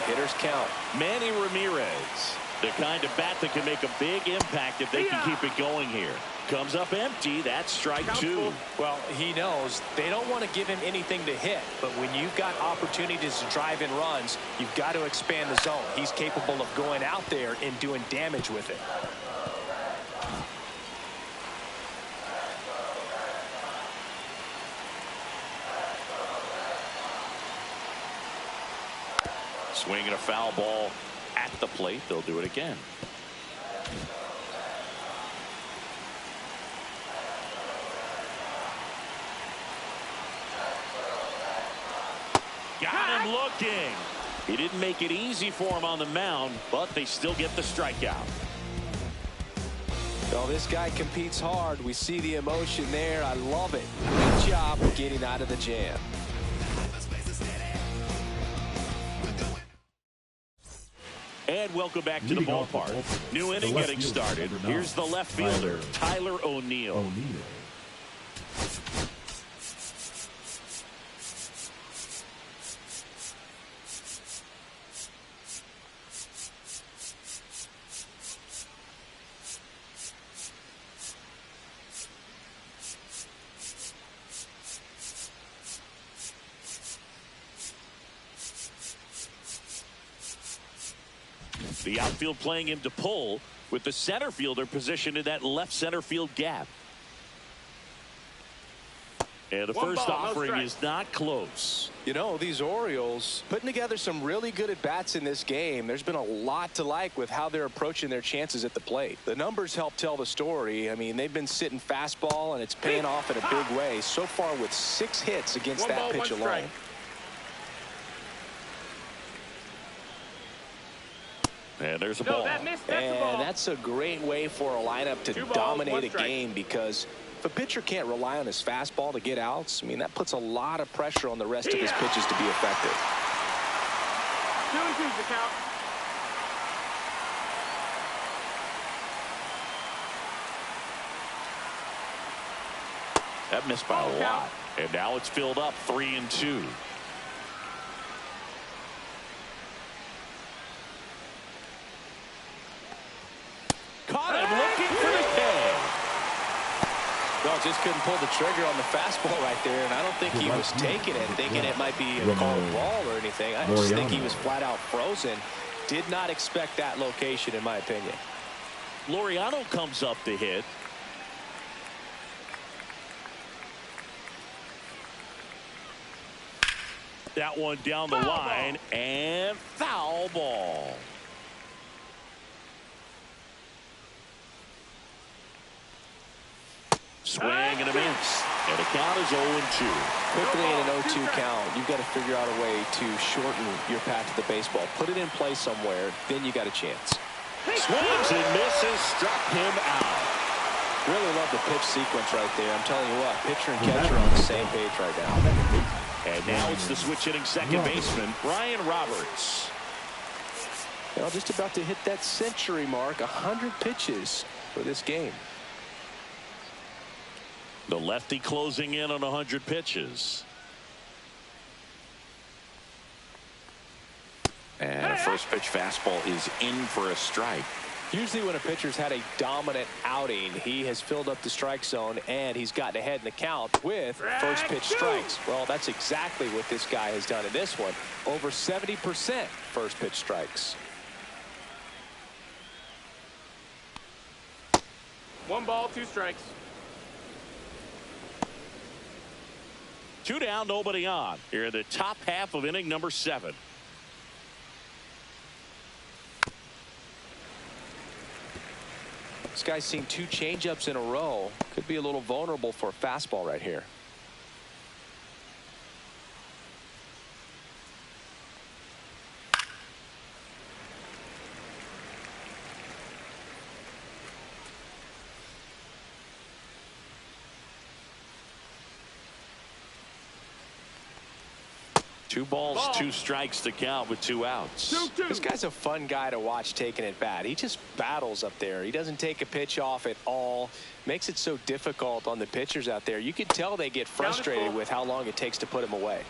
Hitters count. Manny Ramirez, the kind of bat that can make a big impact if they can keep it going here. Comes up empty. That's strike 2. Well, he knows they don't want to give him anything to hit, but when you've got opportunities to drive in runs, you've got to expand the zone. He's capable of going out there and doing damage with it. Swinging a foul ball at the plate. They'll do it again. Got him looking. He didn't make it easy for him on the mound, but they still get the strikeout. Well, this guy competes hard. We see the emotion there. I love it. Great job of getting out of the jam. And welcome back to the ballpark. New inning getting started. Here's the left fielder, Tyler O'Neill. The outfield playing him to pull with the center fielder positioned in that left center field gap. And the first offering is not close. You know, these Orioles putting together some really good at-bats in this game. There's been a lot to like with how they're approaching their chances at the plate. The numbers help tell the story. I mean, they've been sitting fastball, and it's paying off in a big way. So far with 6 hits against that pitch alone. And there's a ball. That's a great way for a lineup to dominate a game, because if a pitcher can't rely on his fastball to get outs, I mean, that puts a lot of pressure on the rest of his pitches to be effective. 2-2's the count. That missed by a lot. And now it's filled up 3-2. Caught him looking for the K. No, just couldn't pull the trigger on the fastball right there, and I don't think he was taking it, thinking it might be a called ball or anything. I just think he was flat out frozen. Did not expect that location, in my opinion. Laureano comes up to hit. That one down the line and foul ball. Swing and a miss. And the count is 0-2. Quickly in an 0-2 count, you've got to figure out a way to shorten your path to the baseball. Put it in play somewhere, then you got a chance. Swings and misses, struck him out. Really love the pitch sequence right there. I'm telling you what, pitcher and catcher are on the same page right now. And now it's the switch hitting second baseman, Brian Roberts. Well, just about to hit that century mark, 100 pitches for this game. The lefty closing in on 100 pitches. And a first pitch fastball is in for a strike. Usually when a pitcher's had a dominant outing, he has filled up the strike zone and he's gotten ahead in the count with first pitch strikes. Well, that's exactly what this guy has done in this one. Over 70% first pitch strikes. 1 ball, 2 strikes. 2 down, nobody on. Here in the top half of inning number 7. This guy's seen 2 changeups in a row. Could be a little vulnerable for a fastball right here. Two balls, 2 strikes to count with 2 outs. This guy's a fun guy to watch taking at bat. He just battles up there. He doesn't take a pitch off at all. Makes it so difficult on the pitchers out there. You can tell they get frustrated with how long it takes to put him away.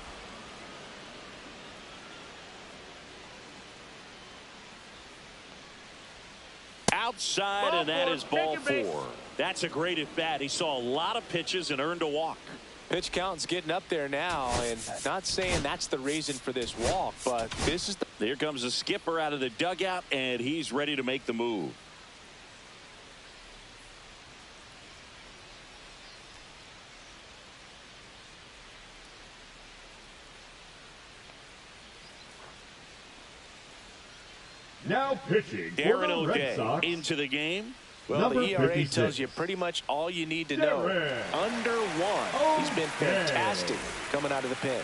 Outside, and that is ball 4. That's a great at bat. He saw a lot of pitches and earned a walk. Pitch count's getting up there now, and not saying that's the reason for this walk, but this is the... Here comes the skipper out of the dugout, and he's ready to make the move. Now pitching for Darren the Red O'Day Sox. into the game. Well, Number the ERA 56. tells you pretty much all you need to know. Under 1. He's been fantastic coming out of the pen.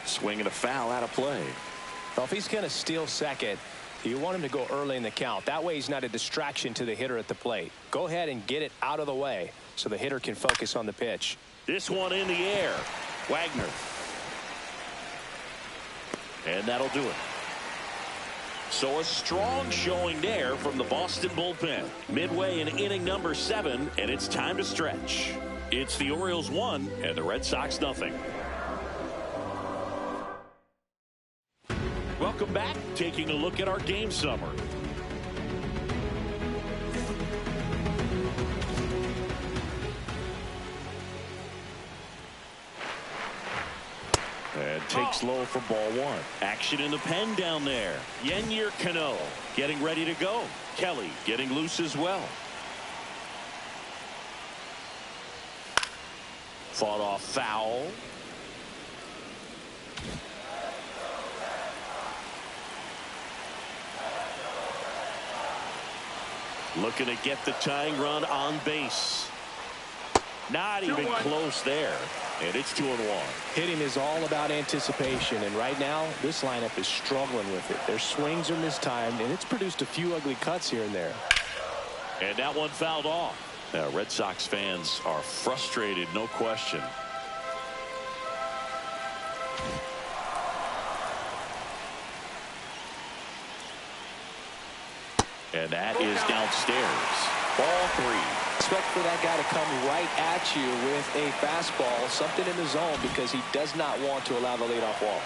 Swing and a foul out of play. Well, if he's going to steal second, you want him to go early in the count. That way he's not a distraction to the hitter at the plate. Go ahead and get it out of the way so the hitter can focus on the pitch. This one in the air. Wagner. And that'll do it. So a strong showing there from the Boston bullpen. Midway in inning number 7, and it's time to stretch. It's the Orioles 1 and the Red Sox nothing. Welcome back. Taking a look at our game summary. And takes low for ball 1. Action in the pen down there. Yennier Cano getting ready to go. Kelly getting loose as well. Fought off foul. Looking to get the tying run on base. Not even close there. And it's 2-1. Hitting is all about anticipation, and right now this lineup is struggling with it. Their swings are mistimed, and it's produced a few ugly cuts here and there. And that one fouled off. Now, Red Sox fans are frustrated, no question. And that is downstairs. Ball 3. Expect for that guy to come right at you with a fastball, something in the zone, because he does not want to allow the leadoff walk.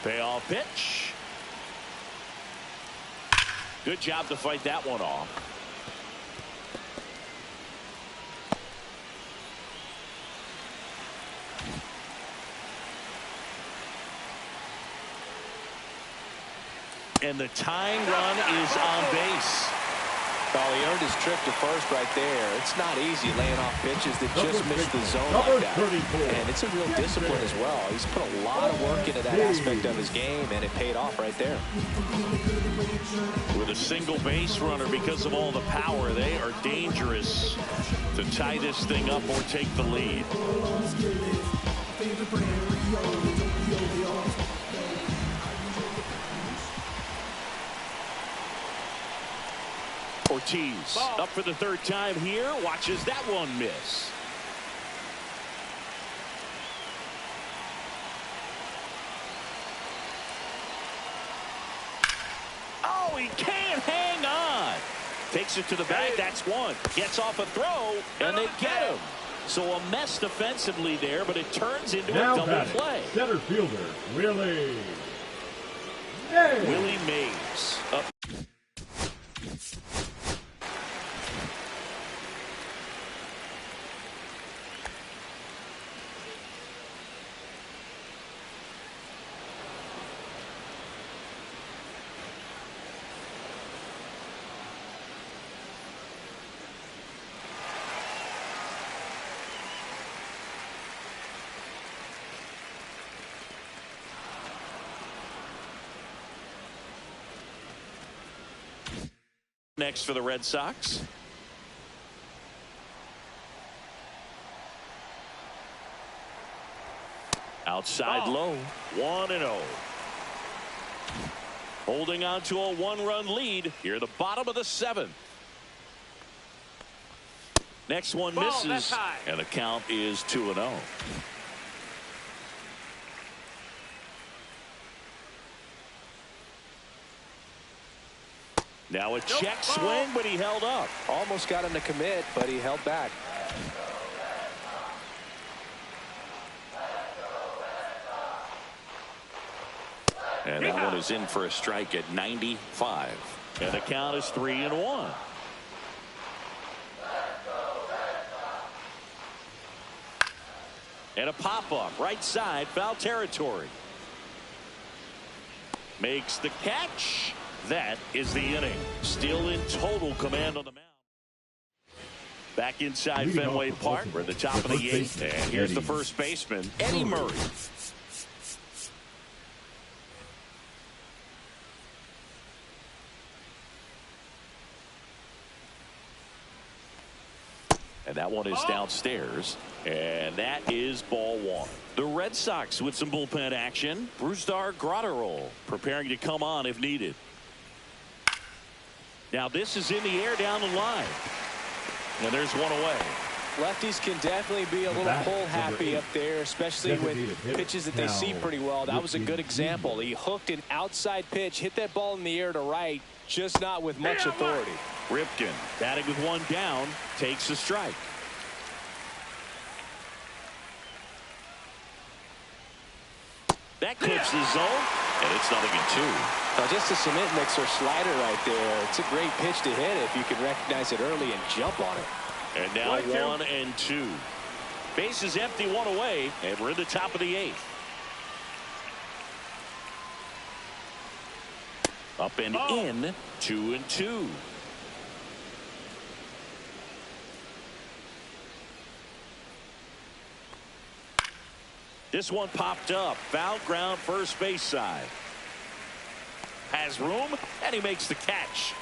Payoff pitch. Good job to fight that one off. And the tying run is on base. Well, he earned his trip to first right there. It's not easy laying off pitches that just miss the zone like that. And it's a real discipline as well. He's put a lot of work into that aspect of his game, and it paid off right there. With a single base runner, because of all the power, they are dangerous to tie this thing up or take the lead. Ortiz up for the third time here. Watches that one miss. Oh, he can't hang on. Takes it to the bag. That's one. Gets off a throw, and they get him. So a mess defensively there, but it turns into a double play. Center fielder, Willie Mays. Up. Next for the Red Sox. Outside low, 1-0. Holding on to a one-run lead here at the bottom of the seventh. Next one misses, and the count is 2-0. Now a check swing, but he held up. Almost got him to commit, but he held back. And that one is in for a strike at 95. And the count is 3-1. And a pop-up right side, foul territory. Makes the catch. That is the inning. Still in total command on the mound. Back inside Fenway Park. We're at the top of the 8th. And here's the first baseman, Eddie Murray. And that one is downstairs. And that is ball one. The Red Sox with some bullpen action. Brusdar Graterol preparing to come on if needed. Now this is in the air down the line. And there's one away. Lefties can definitely be a little pull happy up there, especially with pitches that they see pretty well. That was a good example. He hooked an outside pitch, hit that ball in the air to right, just not with much authority. Ripken batting with one down, takes a strike. That clips the zone, and it's 0-2. Now just a cement mixer slider right there. It's a great pitch to hit if you can recognize it early and jump on it. And now 1-2. Base is empty, one away, and we're in the top of the 8th. Up and in, 2-2. This one popped up. Foul ground, first base side. Has room, and he makes the catch.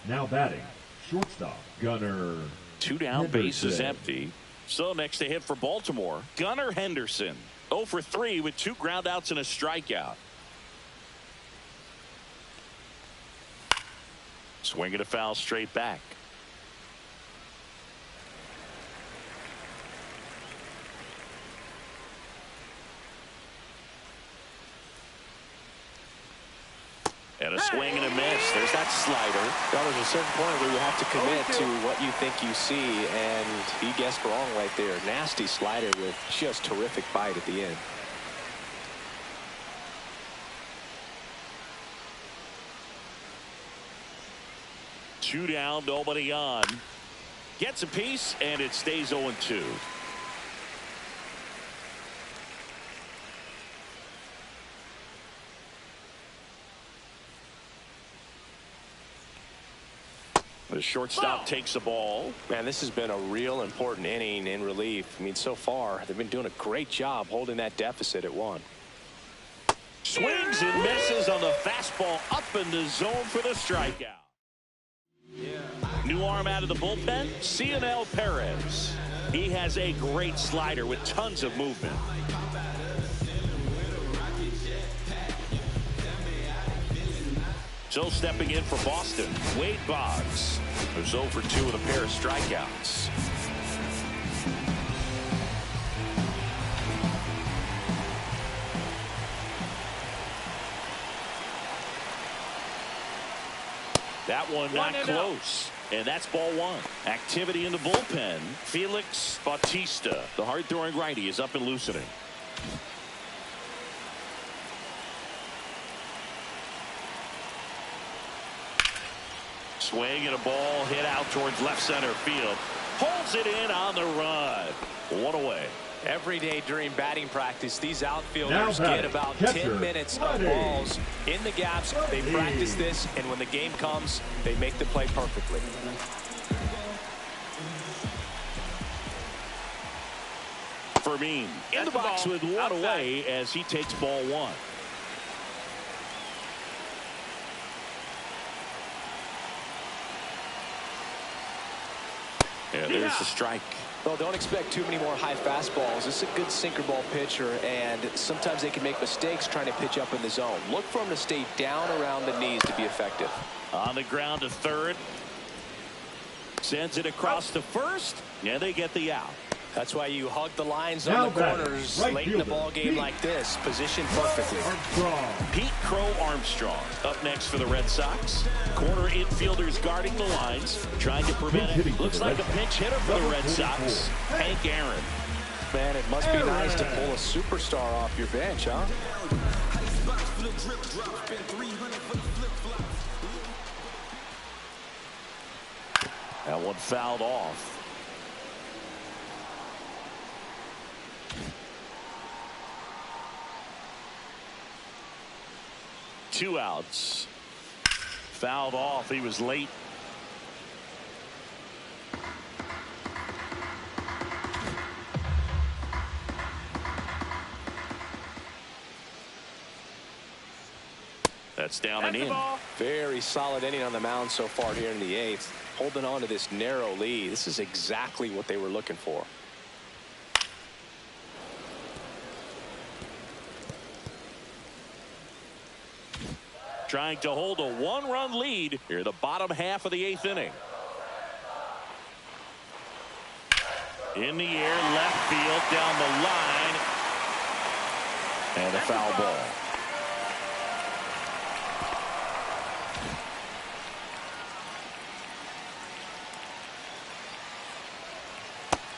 Now batting, shortstop, Gunnar. 2 down, base is empty. So next to hit for Baltimore, Gunnar Henderson. 0 for 3 with 2 groundouts and a strikeout. Swinging a foul straight back. And a swing and a miss. There's that slider. Well, there's a certain point where you have to commit to what you think you see, and he guessed wrong right there. Nasty slider with just terrific bite at the end. 2 down, nobody on. Gets a piece, and it stays 0-2. The shortstop takes the ball. Man, this has been a real important inning in relief. I mean, so far, they've been doing a great job holding that deficit at 1. Swings and misses on the fastball up in the zone for the strikeout. New arm out of the bullpen, Cionel Perez. He has a great slider with tons of movement. So stepping in for Boston, Wade Boggs. There's 0 for 2 with a pair of strikeouts. That one not close. And that's ball 1. Activity in the bullpen. Felix Bautista, the hard-throwing righty, is up and loosening. Swing and a ball hit out towards left center field. Holds it in on the run. 1 away. Every day during batting practice, these outfielders get about 10 minutes of balls in the gaps. They practice this, and when the game comes, they make the play perfectly. Fermin in the box with 1 away as he takes ball 1. And there's the strike. Well, don't expect too many more high fastballs. This is a good sinker ball pitcher, and sometimes they can make mistakes trying to pitch up in the zone. Look for him to stay down around the knees to be effective. On the ground to third. Sends it across to first, and they get the out. That's why you hug the lines on the corners late in the ball game like this. Positioned perfectly. Pete Crow Armstrong up next for the Red Sox. Corner infielders guarding the lines, trying to prevent it. Looks like a pinch hitter for the Red Sox. Hank Aaron. Man, it must be nice to pull a superstar off your bench, huh? That one fouled off. Two outs. Fouled off. He was late. That's down and in. Very solid inning on the mound so far here in the 8th. Holding on to this narrow lead. This is exactly what they were looking for. Trying to hold a 1-run lead here the bottom half of the 8th inning. In the air, left field, down the line. And a foul ball.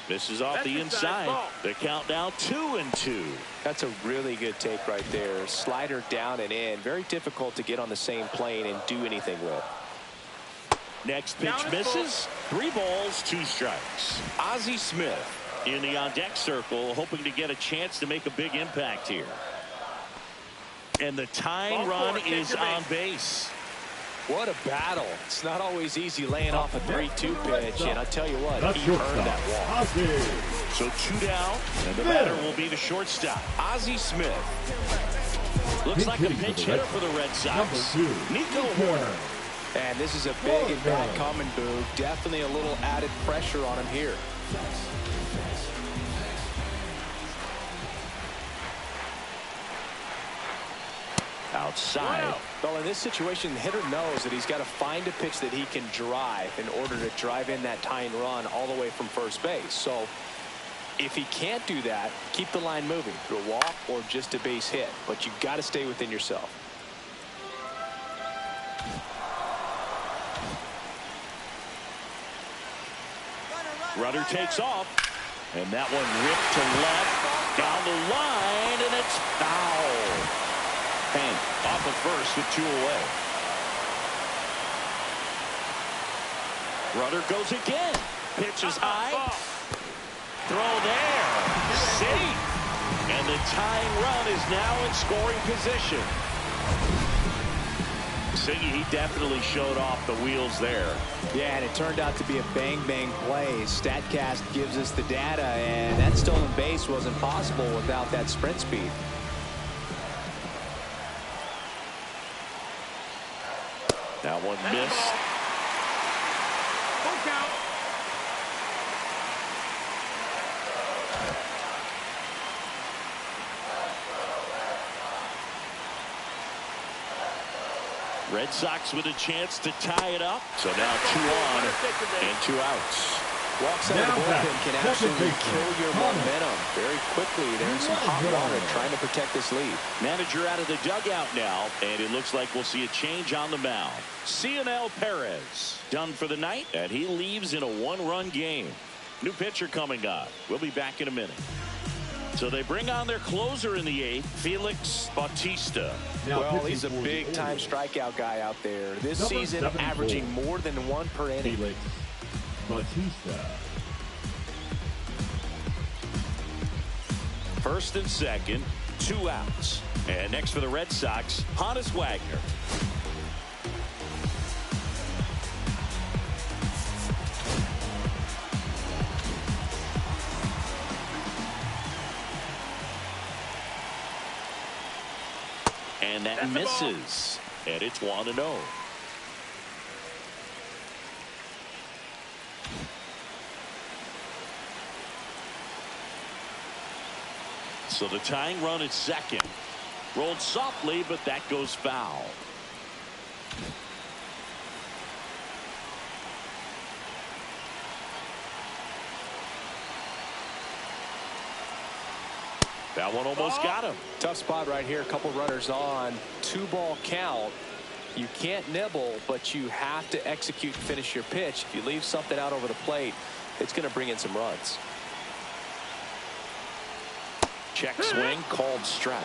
This is off the inside. The count now 2-2. That's a really good take right there. Slider down and in. Very difficult to get on the same plane and do anything with. Next pitch misses. 3 balls, 2 strikes. Ozzie Smith in the on-deck circle, hoping to get a chance to make a big impact here. And the tying run is on base. What a battle. It's not always easy laying off a 3-2 pitch, and I'll tell you what, he earned that walk. So 2 down, and the batter will be the shortstop, Ozzie Smith. Looks like a pinch hitter for the Red Sox, Nico Horner. And this is a big at bat coming, Boo. Definitely a little added pressure on him here. Outside. Well, in this situation, the hitter knows that he's got to find a pitch that he can drive in order to drive in that tying run all the way from first base. So if he can't do that, keep the line moving through a walk or just a base hit. But you've got to stay within yourself. Runner takes off, and that one ripped to left, down the line, and it's foul. Hank off of first with 2 away. Runner goes again. Pitch is high. Throw there. Safe. And the tying run is now in scoring position. Siggy, he definitely showed off the wheels there. Yeah, and it turned out to be a bang-bang play. StatCast gives us the data, and that stolen base wasn't possible without that sprint speed. That one missed. Full count. Red Sox with a chance to tie it up. So now 2 on and 2 outs. Walks out of the bullpen can absolutely kill your momentum very quickly. They're in some hot water trying to protect this lead. Manager out of the dugout now, and it looks like we'll see a change on the mound. Cionel Perez done for the night, and he leaves in a 1-run game. New pitcher coming on. We'll be back in a minute. So they bring on their closer in the 8th, Felix Bautista. Well, he's a big-time strikeout guy out there. This season, averaging more than 1 per inning. Felix Bautista. First and second, 2 outs. And next for the Red Sox, Honus Wagner. And that misses. And it's 1-0. So the tying run at second. Rolled softly, but that goes foul. That one almost got him. Tough spot right here. A couple runners on. 2-ball count. You can't nibble, but you have to execute and finish your pitch. If you leave something out over the plate, it's going to bring in some runs. Check swing, called strike.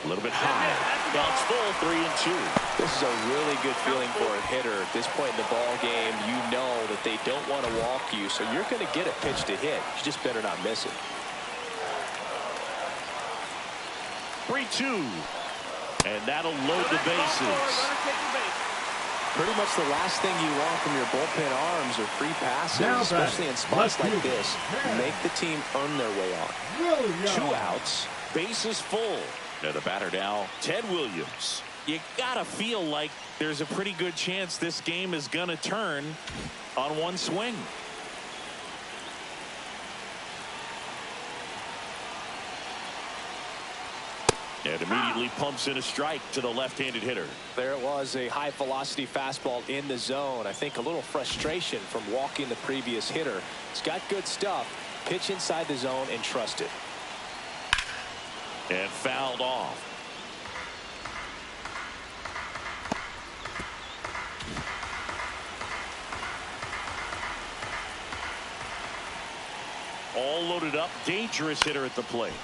A little bit high. Bounce full, 3-2. This is a really good feeling for a hitter. At this point in the ball game, you know that they don't want to walk you, so you're going to get a pitch to hit. You just better not miss it. 3-2. And that'll load the bases. Pretty much the last thing you want from your bullpen arms are free passes, especially in spots like this. Make the team earn their way on. 2 outs, bases full. Now the batter now, Ted Williams. You gotta feel like there's a pretty good chance this game is gonna turn on one swing. And immediately pumps in a strike to the left-handed hitter. There it was, a high-velocity fastball in the zone. I think a little frustration from walking the previous hitter. It's got good stuff. Pitch inside the zone and trust it. And fouled off. All loaded up, dangerous hitter at the plate.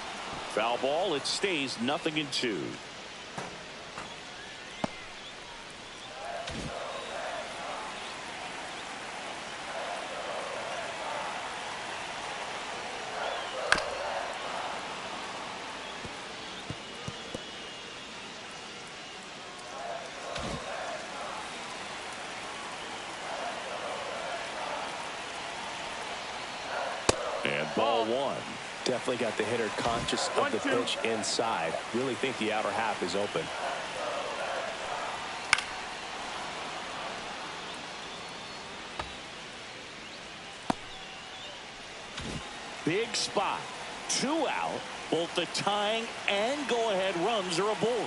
Foul ball, it stays 0-2. And ball 1. Definitely got the hitter conscious of the pitch inside. Really think the outer half is open. Big spot. 2 out. Both the tying and go-ahead runs are aboard.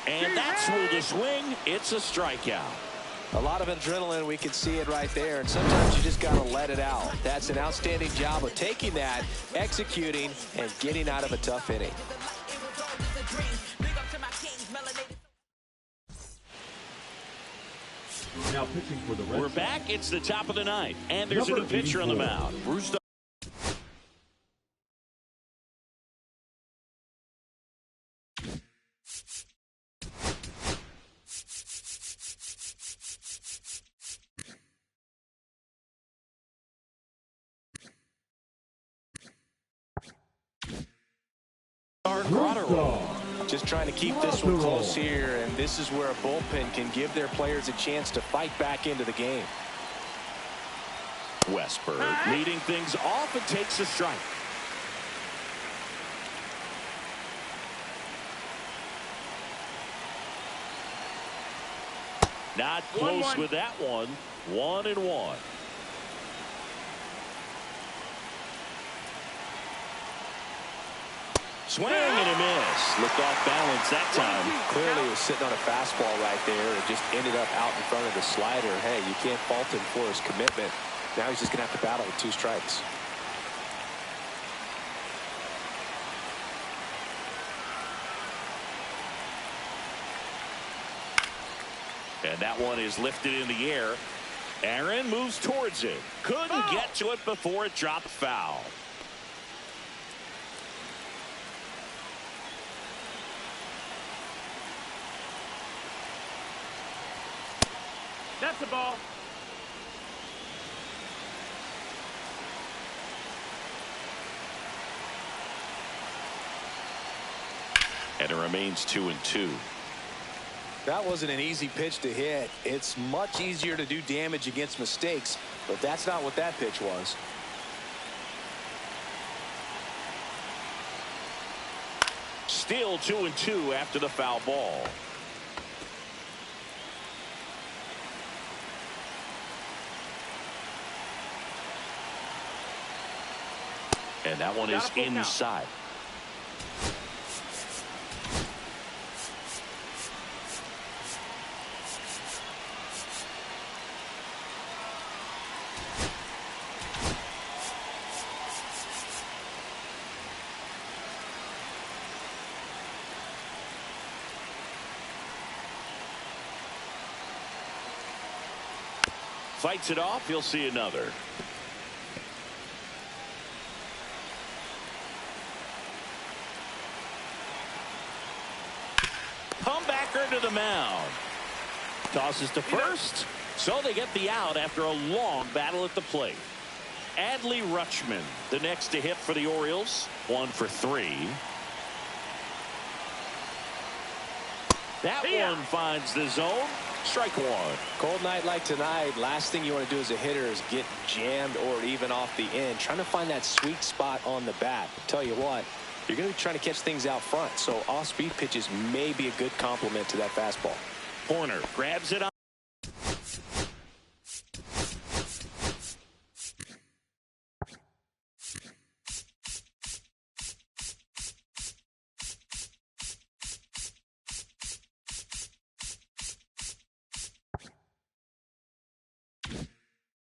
And that's through the swing. It's a strikeout. A lot of adrenaline, we can see it right there, and sometimes you just got to let it out. That's an outstanding job of taking that, executing, and getting out of a tough inning. Now pitching for the Red We're Sox. back. It's the top of the ninth, and there's a Number new pitcher on the 84. mound. Bruce. Just trying to keep this one close here, and this is where a bullpen can give their players a chance to fight back into the game. Westberg leading things off and takes a strike. Not close with that one. 1-1. Swing and a miss. Looked off balance that time. Clearly he was sitting on a fastball right there and just ended up out in front of the slider. Hey, you can't fault him for his commitment. Now he's just going to have to battle with 2 strikes. And that one is lifted in the air. Aaron moves towards it. Couldn't get to it before it dropped foul. That's the ball. And it remains 2-2. That wasn't an easy pitch to hit. It's much easier to do damage against mistakes, but that's not what that pitch was. Still 2-2 after the foul ball. And that one is inside. Fights it off. You'll see another. Comebacker to the mound. Tosses to first. So they get the out after a long battle at the plate. Adley Rutschman, the next to hit for the Orioles. 1 for 3. That one finds the zone. Strike 1. Cold night like tonight, last thing you want to do as a hitter is get jammed or even off the end. Trying to find that sweet spot on the bat. Tell you what, you're going to be trying to catch things out front, so off-speed pitches may be a good complement to that fastball. Horner grabs it up.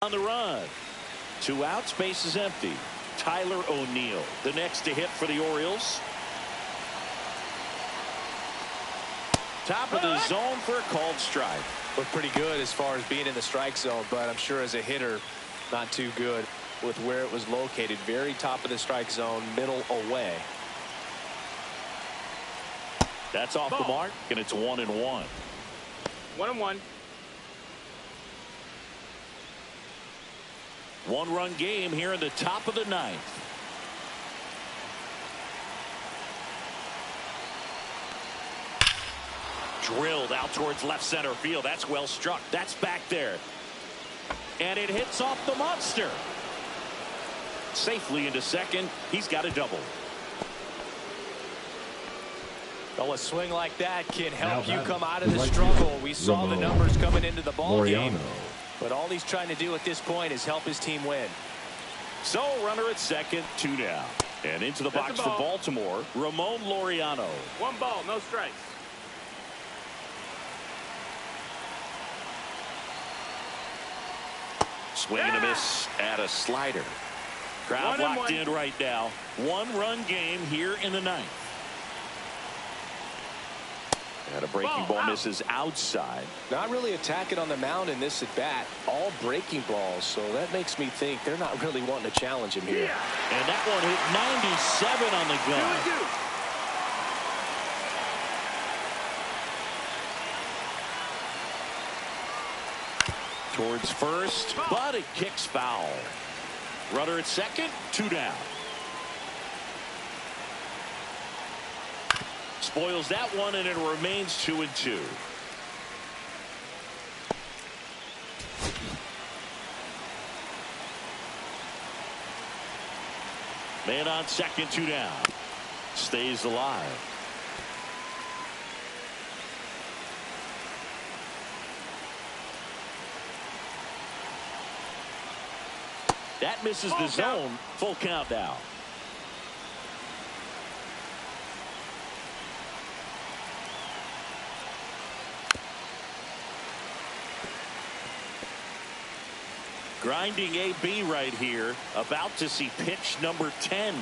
On the run. 2 outs, base is empty. Tyler O'Neill, the next to hit for the Orioles. Top of the zone for a called strike. Looked pretty good as far as being in the strike zone, but I'm sure as a hitter, not too good with where it was located. Very top of the strike zone, middle away. That's off the mark, and it's 1-1. 1-1. 1-run game here in the top of the 9th. Drilled out towards left center field. That's well struck. That's back there. And it hits off the monster. Safely into second. He's got a double. Well, a swing like that can help you come out of the struggle. We saw the numbers coming into the ball game. But all he's trying to do at this point is help his team win. So runner at second, 2 down. And into the box for Baltimore, Ramon Laureano. 1 ball, no strikes. Swing and a miss at a slider. Crowd locked in right now. 1-run game here in the ninth. And a breaking ball misses outside. Not really attacking on the mound in this at bat. All breaking balls. So that makes me think they're not really wanting to challenge him here. And that one hit 97 on the gun. Towards first, but it kicks foul. Runner at second, 2 down. Spoils that one, and it remains 2-2. Man on second, 2 down. Stays alive. That misses the zone. Full count now. Grinding AB right here. About to see pitch number 10.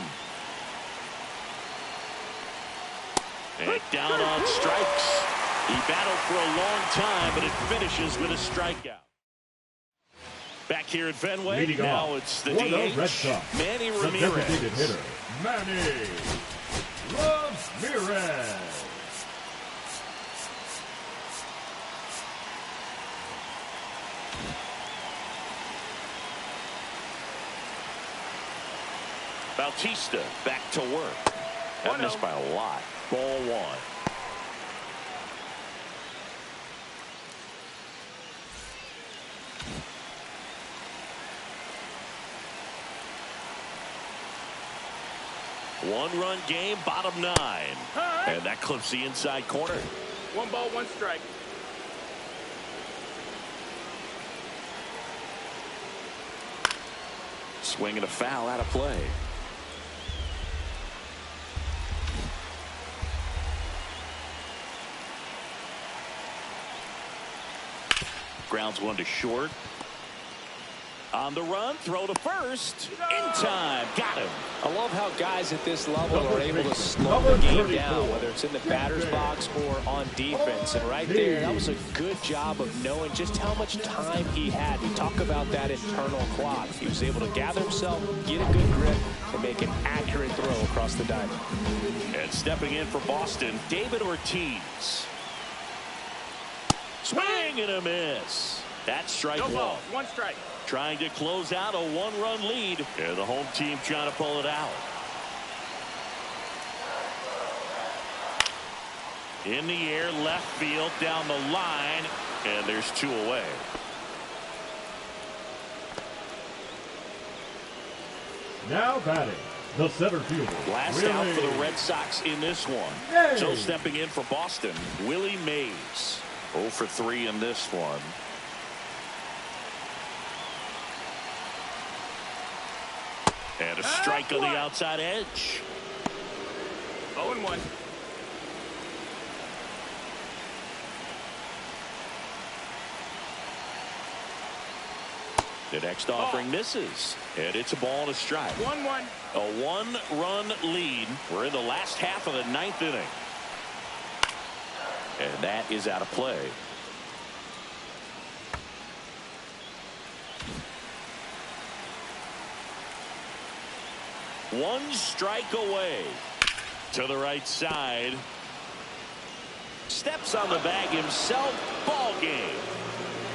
And down on strikes. He battled for a long time, but it finishes with a strikeout. Back here at Fenway, leading now off it's the for the DH, Red Sox, Manny the Ramirez. designated hitter, Manny Ramirez. Bautista back to work. That missed by a lot. Ball 1. One-run game, bottom 9. And that clips the inside corner. 1 ball, 1 strike. Swing and a foul out of play. Grounds 1 to short. On the run, throw to first. In time. Got him. I love how guys at this level are able to slow the game down, whether it's in the batter's box or on defense. And right there, that was a good job of knowing just how much time he had. We talk about that internal clock. He was able to gather himself, get a good grip, and make an accurate throw across the diamond. And stepping in for Boston, David Ortiz. Swing and a miss. That's strike 1. 1 strike. Trying to close out a 1-run lead. And the home team trying to pull it out. In the air, left field, down the line, and there's 2 away. Now batting, the center fielder. Last out for the Red Sox in this one. So stepping in for Boston, Willie Mays. 0 for 3 in this one. And a strike on the outside edge. 0-1. The next offering misses. And it's a ball and a strike. 1-1. A 1-run lead. We're in the last half of the 9th inning. And that is out of play. One strike away. To the right side. Steps on the bag himself. Ball game.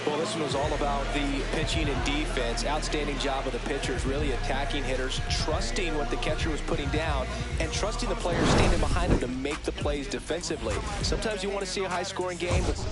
Well, this one was all about the pitching and defense. Outstanding job of the pitchers, really attacking hitters, trusting what the catcher was putting down, and trusting the players standing behind him to make the plays defensively. Sometimes you want to see a high-scoring game, but